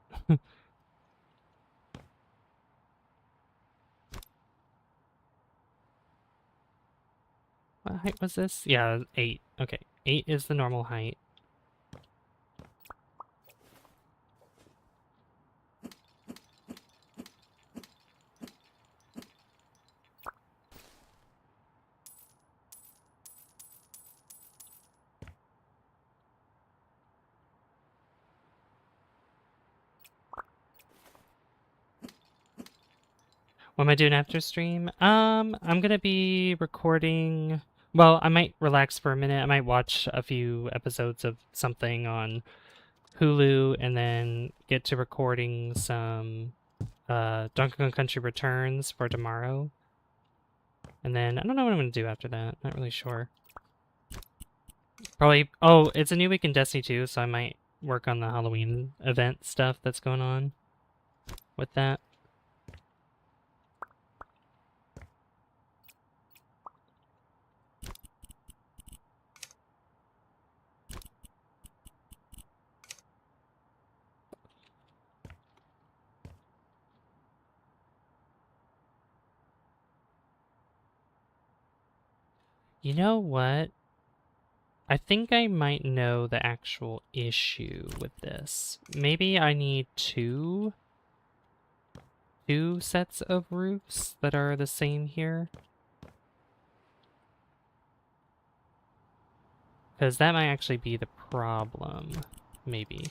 What height was this? Yeah, 8. Okay, 8 is the normal height. What am I doing after stream? I'm gonna be recording... well, I might relax for a minute. I might watch a few episodes of something on Hulu and then get to recording some Donkey Kong Country Returns for tomorrow. And then I don't know what I'm gonna do after that. Not really sure. Probably... oh, it's a new week in Destiny 2, so I might work on the Halloween event stuff that's going on with that. You know what? I think I might know the actual issue with this. Maybe I need two sets of roofs that are the same here. Because that might actually be the problem, maybe.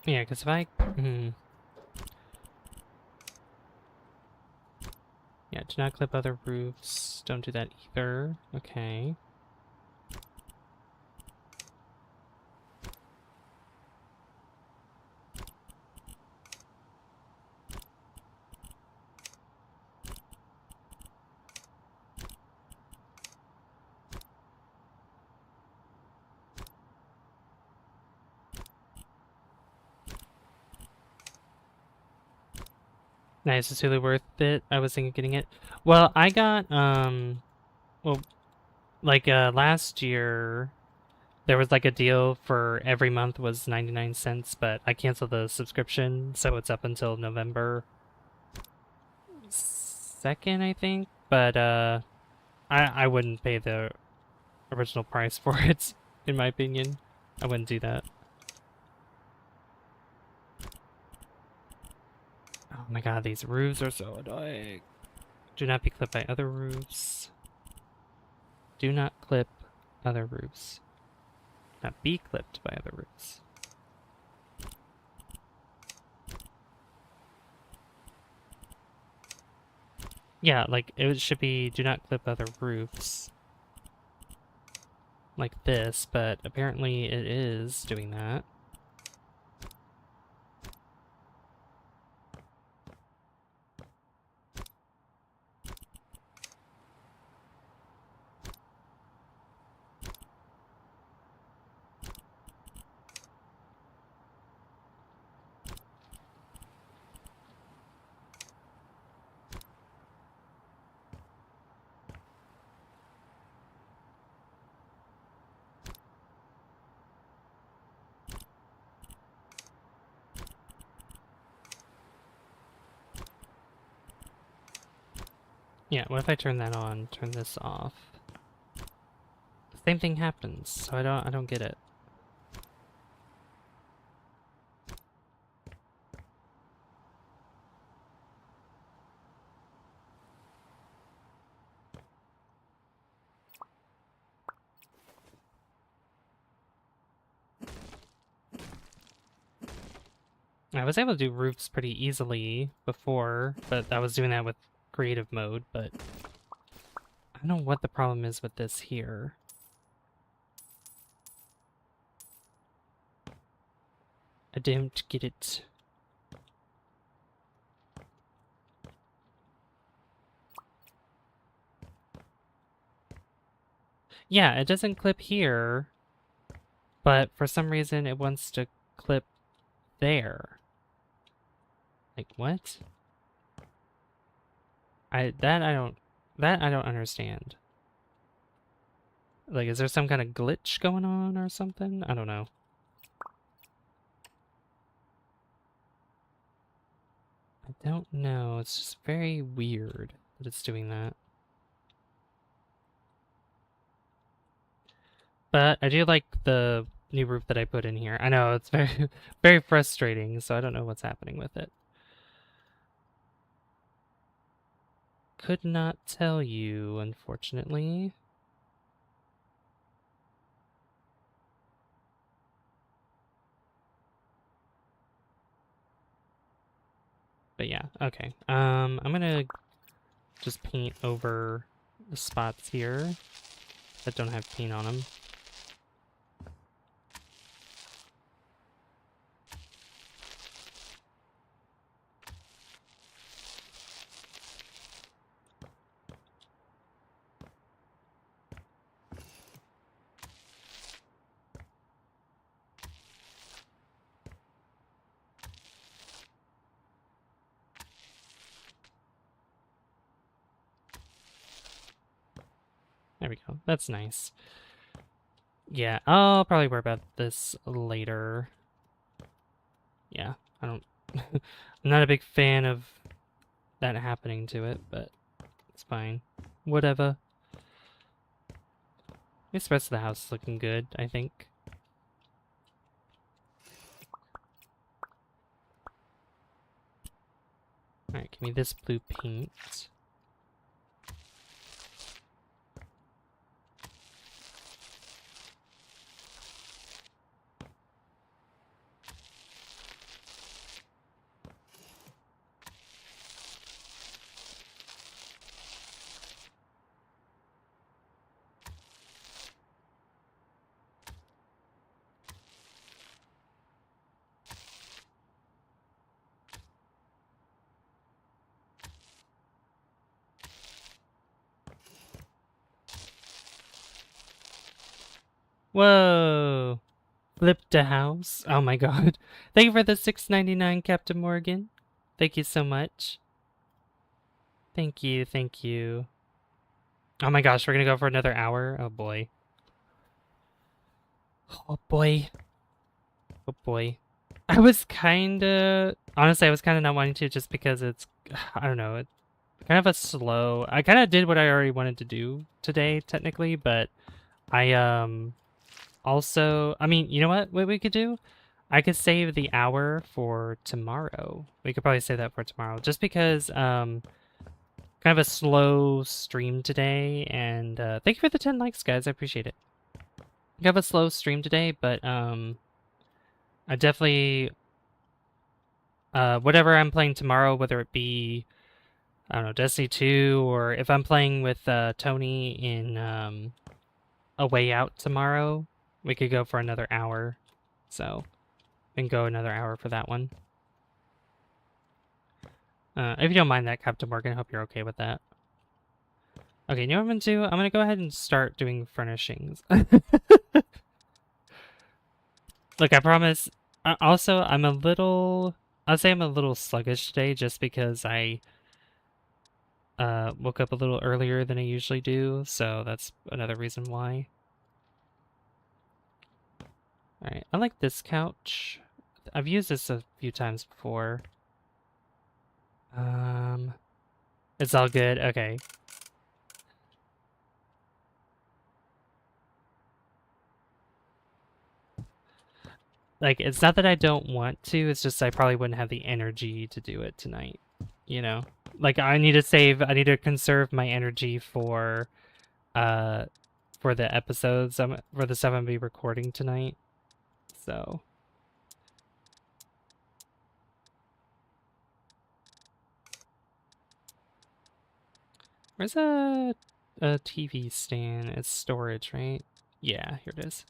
Yeah, because if I... Yeah, do not clip other roofs. Don't do that either. Okay. Nice, it's really worth it. I was thinking of getting it. Well, I got, well, like, last year, there was like a deal for every month was 99 cents, but I canceled the subscription, so it's up until November 2nd, I think. But, I wouldn't pay the original price for it, in my opinion. I wouldn't do that. Oh my god, these roofs are so annoying. Do not be clipped by other roofs. Do not clip other roofs. Not be clipped by other roofs. Yeah, like, it should be do not clip other roofs. Like this, but apparently it is doing that. Yeah, what if I turn that on, turn this off? The same thing happens, so I don't get it. I was able to do roofs pretty easily before, but I was doing that with creative mode, but I don't know what the problem is with this here. I don't get it. Yeah, it doesn't clip here, but for some reason it wants to clip there. Like, what? I don't understand. Like, is there some kind of glitch going on or something? I don't know. I don't know. It's just very weird that it's doing that. But I do like the new roof that I put in here. I know it's very, very frustrating, so I don't know what's happening with it. Could not tell you, unfortunately. But yeah, okay. I'm gonna just paint over the spots here that don't have paint on them. There we go. That's nice. Yeah, I'll probably worry about this later. Yeah, I don't... I'm not a big fan of that happening to it, but it's fine. Whatever. This rest of the house is looking good, I think. Alright, give me this blue paint. Whoa. Flipped a house. Oh my god. Thank you for the $6.99, Captain Morgan. Thank you so much. Thank you, thank you. Oh my gosh, we're gonna go for another hour? Oh boy. Oh boy. Oh boy. Honestly, I was kinda not wanting to just because it's, I don't know, it's kind of a slow, I kinda did what I already wanted to do today, technically, but also, I mean, you know what we could do? I could save the hour for tomorrow. We could probably save that for tomorrow, just because, kind of a slow stream today, and, thank you for the 10 likes, guys, I appreciate it. We have a slow stream today, but, I definitely, whatever I'm playing tomorrow, whether it be, I don't know, Destiny 2, or if I'm playing with, Tony in, A Way Out tomorrow, we could go for another hour, so we can go another hour for that one. If you don't mind that, Captain Morgan, I hope you're okay with that. Okay, you know what I'm gonna do? I'm gonna go ahead and start doing furnishings. Look, I promise. Also, I'll say I'm a little sluggish today just because I woke up a little earlier than I usually do, so that's another reason why. Alright, I like this couch. I've used this a few times before. It's all good. Okay. Like, it's not that I don't want to, it's just I probably wouldn't have the energy to do it tonight, you know? Like, I need to conserve my energy uh, for the episodes, for the stuff I'm gonna be recording tonight, so. Where's a TV stand? It's storage, right? Yeah, here it is.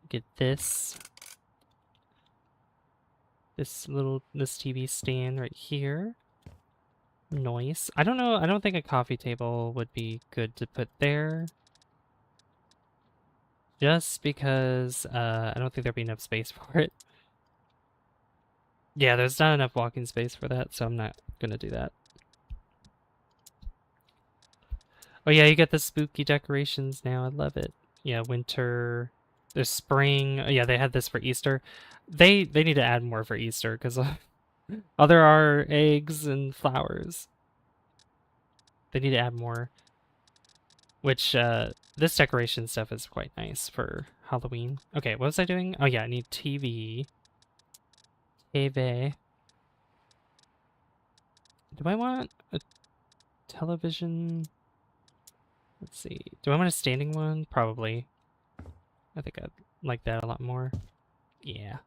Get this TV stand right here. Nice. I don't know. I don't think a coffee table would be good to put there. Just because I don't think there'd be enough space for it. Yeah, there's not enough walking space for that, so I'm not gonna do that. Oh yeah, you get the spooky decorations now. I love it. Yeah, winter. There's spring. Oh, yeah, they had this for Easter. They need to add more for Easter because oh, there are eggs and flowers. They need to add more. Which this decoration stuff is quite nice for Halloween. Okay, what was I doing? Oh yeah, I need TV. TV. Do I want a television? Let's see. Do I want a standing one? Probably. I think I'd like that a lot more. Yeah,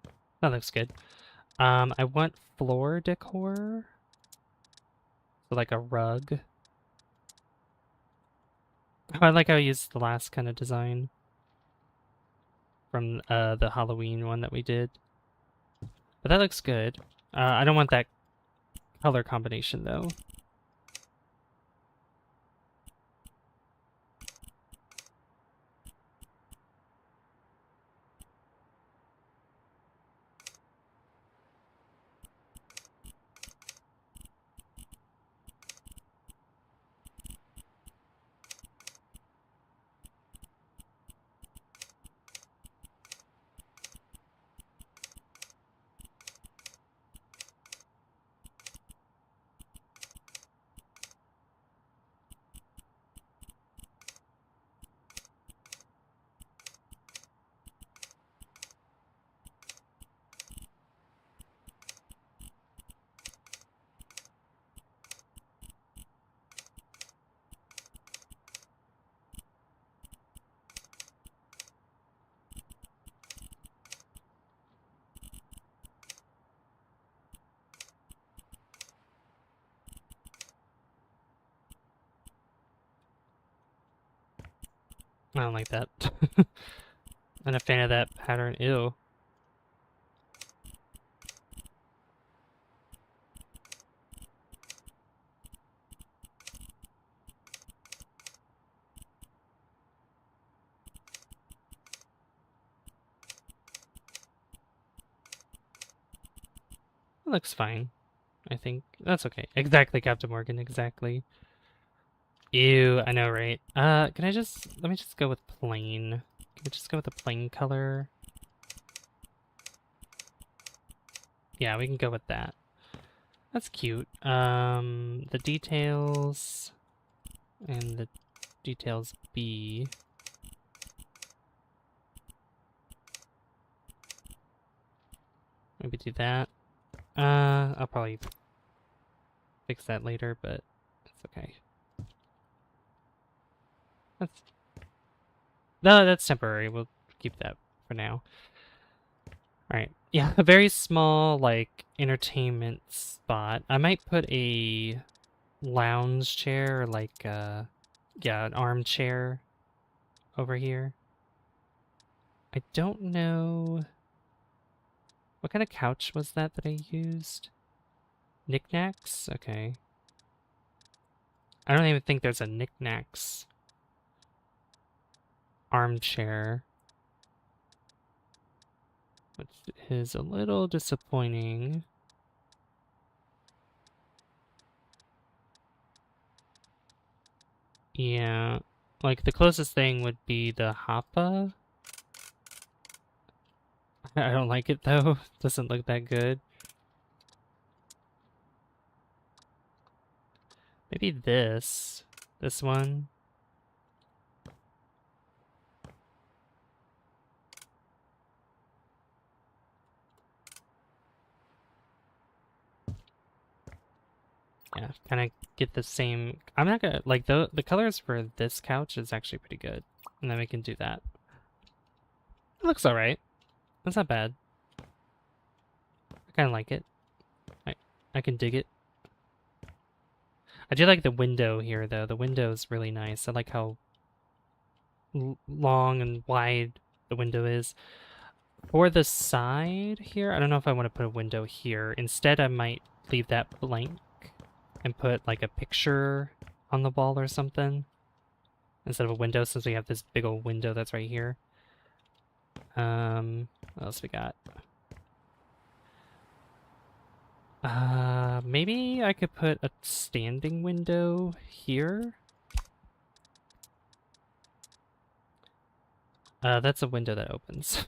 that looks good. I want floor decor. So like a rug. Oh, I like how I used the last kind of design from the Halloween one that we did. But that looks good. I don't want that color combination though. I don't like that. I'm not a fan of that pattern. Ew. It looks fine. I think that's okay. Exactly, Captain Morgan, exactly. Ew, I know, right? Let me just go with plain. Can we just go with a plain color? Yeah, we can go with that. That's cute. The details and the details B. Maybe do that. I'll probably fix that later, but it's okay. That's temporary. We'll keep that for now. All right. Yeah, a very small like entertainment spot. I might put a lounge chair or like yeah, an armchair over here. I don't know what kind of couch was that I used? Knickknacks? Okay. I don't even think there's a knickknacks armchair, which is a little disappointing. Yeah, like the closest thing would be the Hoppa. I don't like it though. Doesn't look that good. Maybe this one. Yeah, kind of get the same. I'm not gonna like the colors for this couch is actually pretty good, and then we can do that. It looks all right. That's not bad. I kind of like it. I can dig it. I do like the window here though. The window is really nice. I like how long and wide the window is. For the side here, I don't know if I want to put a window here. Instead, I might leave that blank and put like a picture on the wall or something instead of a window, since we have this big old window that's right here. What else we got? Maybe I could put a standing window here. That's a window that opens.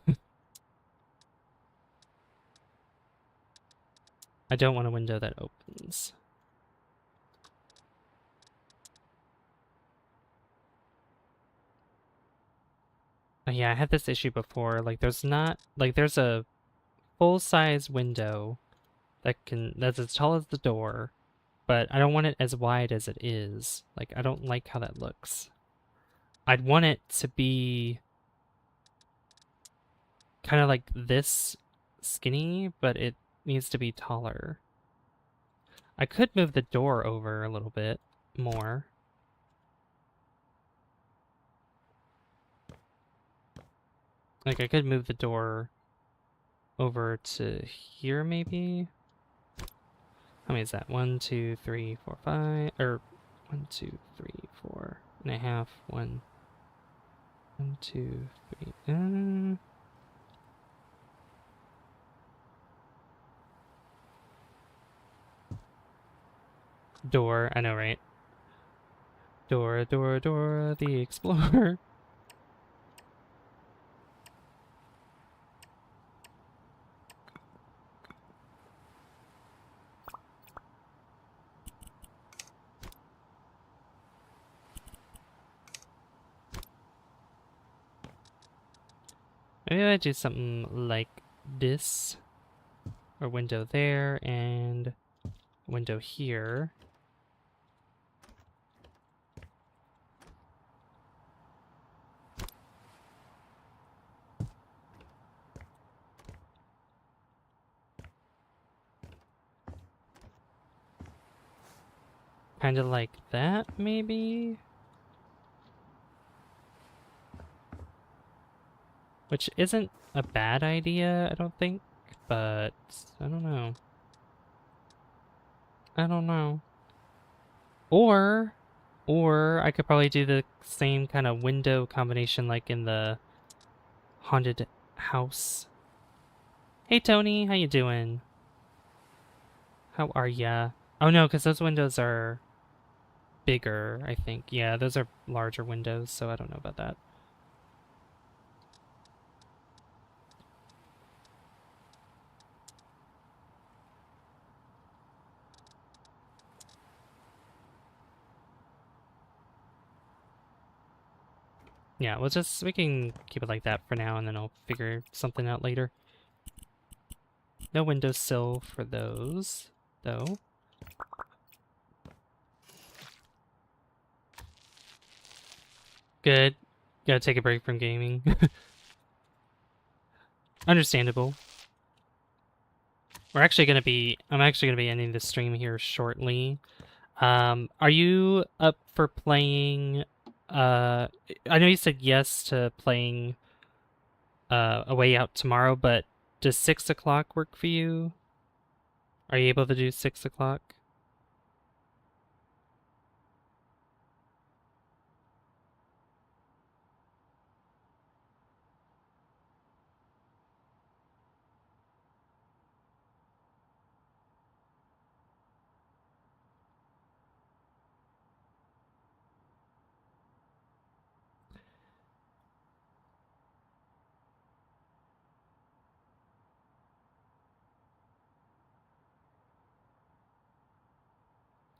I don't want a window that opens. Yeah, I had this issue before. Like, there's a full-size window that's as tall as the door, but I don't want it as wide as it is. Like, I don't like how that looks. I'd want it to be kind of like this skinny, but it needs to be taller. I could move the door over a little bit more. Like, I could move the door over to here, maybe? How many is that? 1, 2, 3, 4, 5, or 1, 2, 3, 4 and a half. 1, 2, 3. Door, I know, right? Dora, Dora, Dora, the Explorer. Maybe I do something like this, or window there, and window here. Kind of like that, maybe? Which isn't a bad idea, I don't think, but I don't know. I don't know. Or I could probably do the same kind of window combination like in the haunted house. Hey Tony, how you doing? How are ya? Oh no, because those windows are bigger, I think. Yeah, those are larger windows, so I don't know about that. Yeah, we can keep it like that for now, and then I'll figure something out later. No windowsill for those, though. Good. Gotta take a break from gaming. Understandable. I'm actually gonna be ending the stream here shortly. Are you up for playing, I know you said yes to playing, A Way Out tomorrow, but does 6 o'clock work for you? Are you able to do 6 o'clock?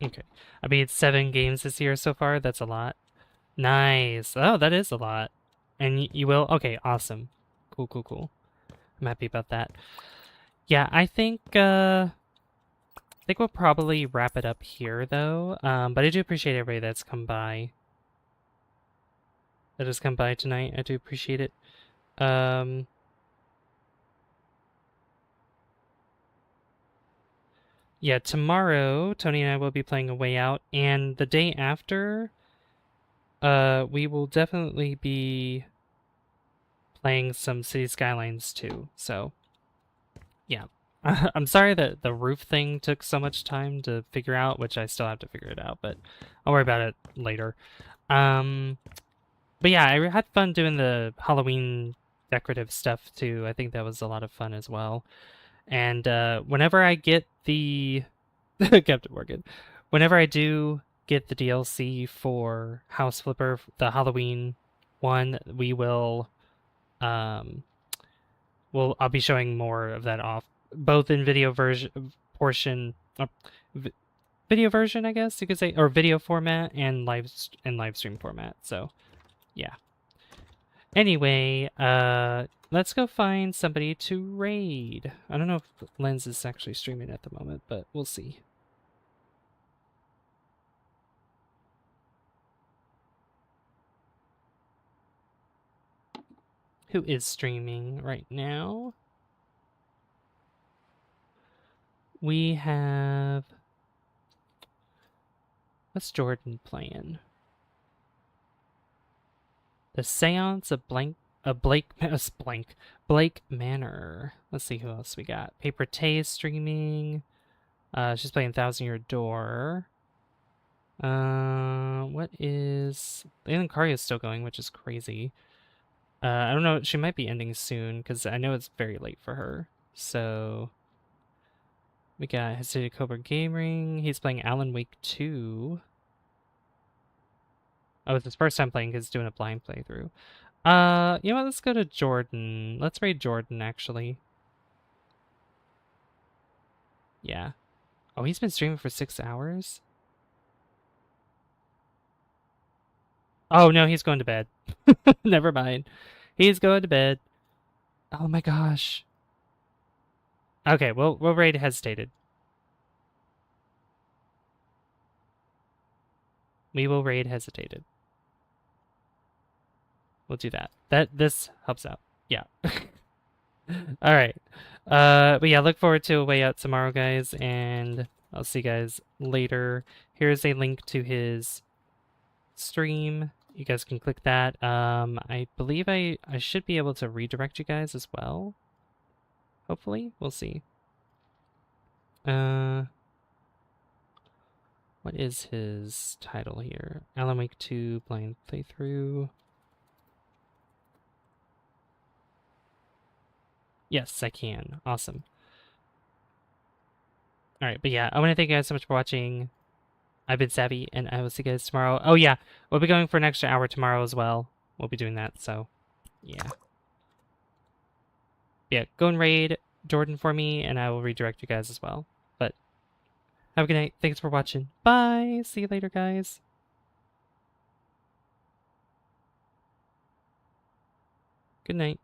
Okay. I mean, it's 7 games this year so far. That's a lot. Nice. Oh, that is a lot. And you will? Okay, awesome. Cool, cool, cool. I'm happy about that. Yeah, I think we'll probably wrap it up here, though. But I do appreciate everybody that's come by. That has come by tonight. I do appreciate it. Um, yeah, tomorrow, Tony and I will be playing A Way Out, and the day after, we will definitely be playing some City Skylines too. So, yeah. I'm sorry that the roof thing took so much time to figure out, which I still have to figure it out, but I'll worry about it later. Um, but yeah, I had fun doing the Halloween decorative stuff too. I think that was a lot of fun as well. And whenever I get the Captain Morgan, whenever I do get the DLC for House Flipper, the Halloween one, we will um I'll be showing more of that off, both in video version portion, v- video version, I guess you could say, or video format and live stream format. So yeah. Anyway, let's go find somebody to raid. I don't know if Lens is actually streaming at the moment, but we'll see. Who is streaming right now? We have... What's Jordan playing? The Seance of Blake Manor. Let's see who else we got. Paper Tay is streaming. She's playing Thousand Year Door. What is... Alan Kari is still going, which is crazy. I don't know. She might be ending soon because I know it's very late for her. So we got Hasidic Cobra Gaming. He's playing Alan Wake 2. Oh, it's his first time playing because he's doing a blind playthrough. You know what? Let's go to Jordan. Let's raid Jordan, actually. Yeah. Oh, he's been streaming for 6 hours? Oh, no, he's going to bed. Never mind. He's going to bed. Oh my gosh. Okay, we'll raid Hesitated. We will raid Hesitated. We'll do that. This helps out. Yeah. All right. But yeah, look forward to A Way Out tomorrow, guys, and I'll see you guys later. Here's a link to his stream. You guys can click that. I believe I should be able to redirect you guys as well. Hopefully, we'll see. What is his title here? Alan Wake 2 blind playthrough. Yes, I can. Awesome. All right, but yeah, I want to thank you guys so much for watching. I've been Savvy, and I will see you guys tomorrow. Oh yeah, we'll be going for an extra hour tomorrow as well. We'll be doing that, so yeah. Yeah, go and raid Jordan for me, and I will redirect you guys as well. But have a good night. Thanks for watching. Bye. See you later, guys. Good night.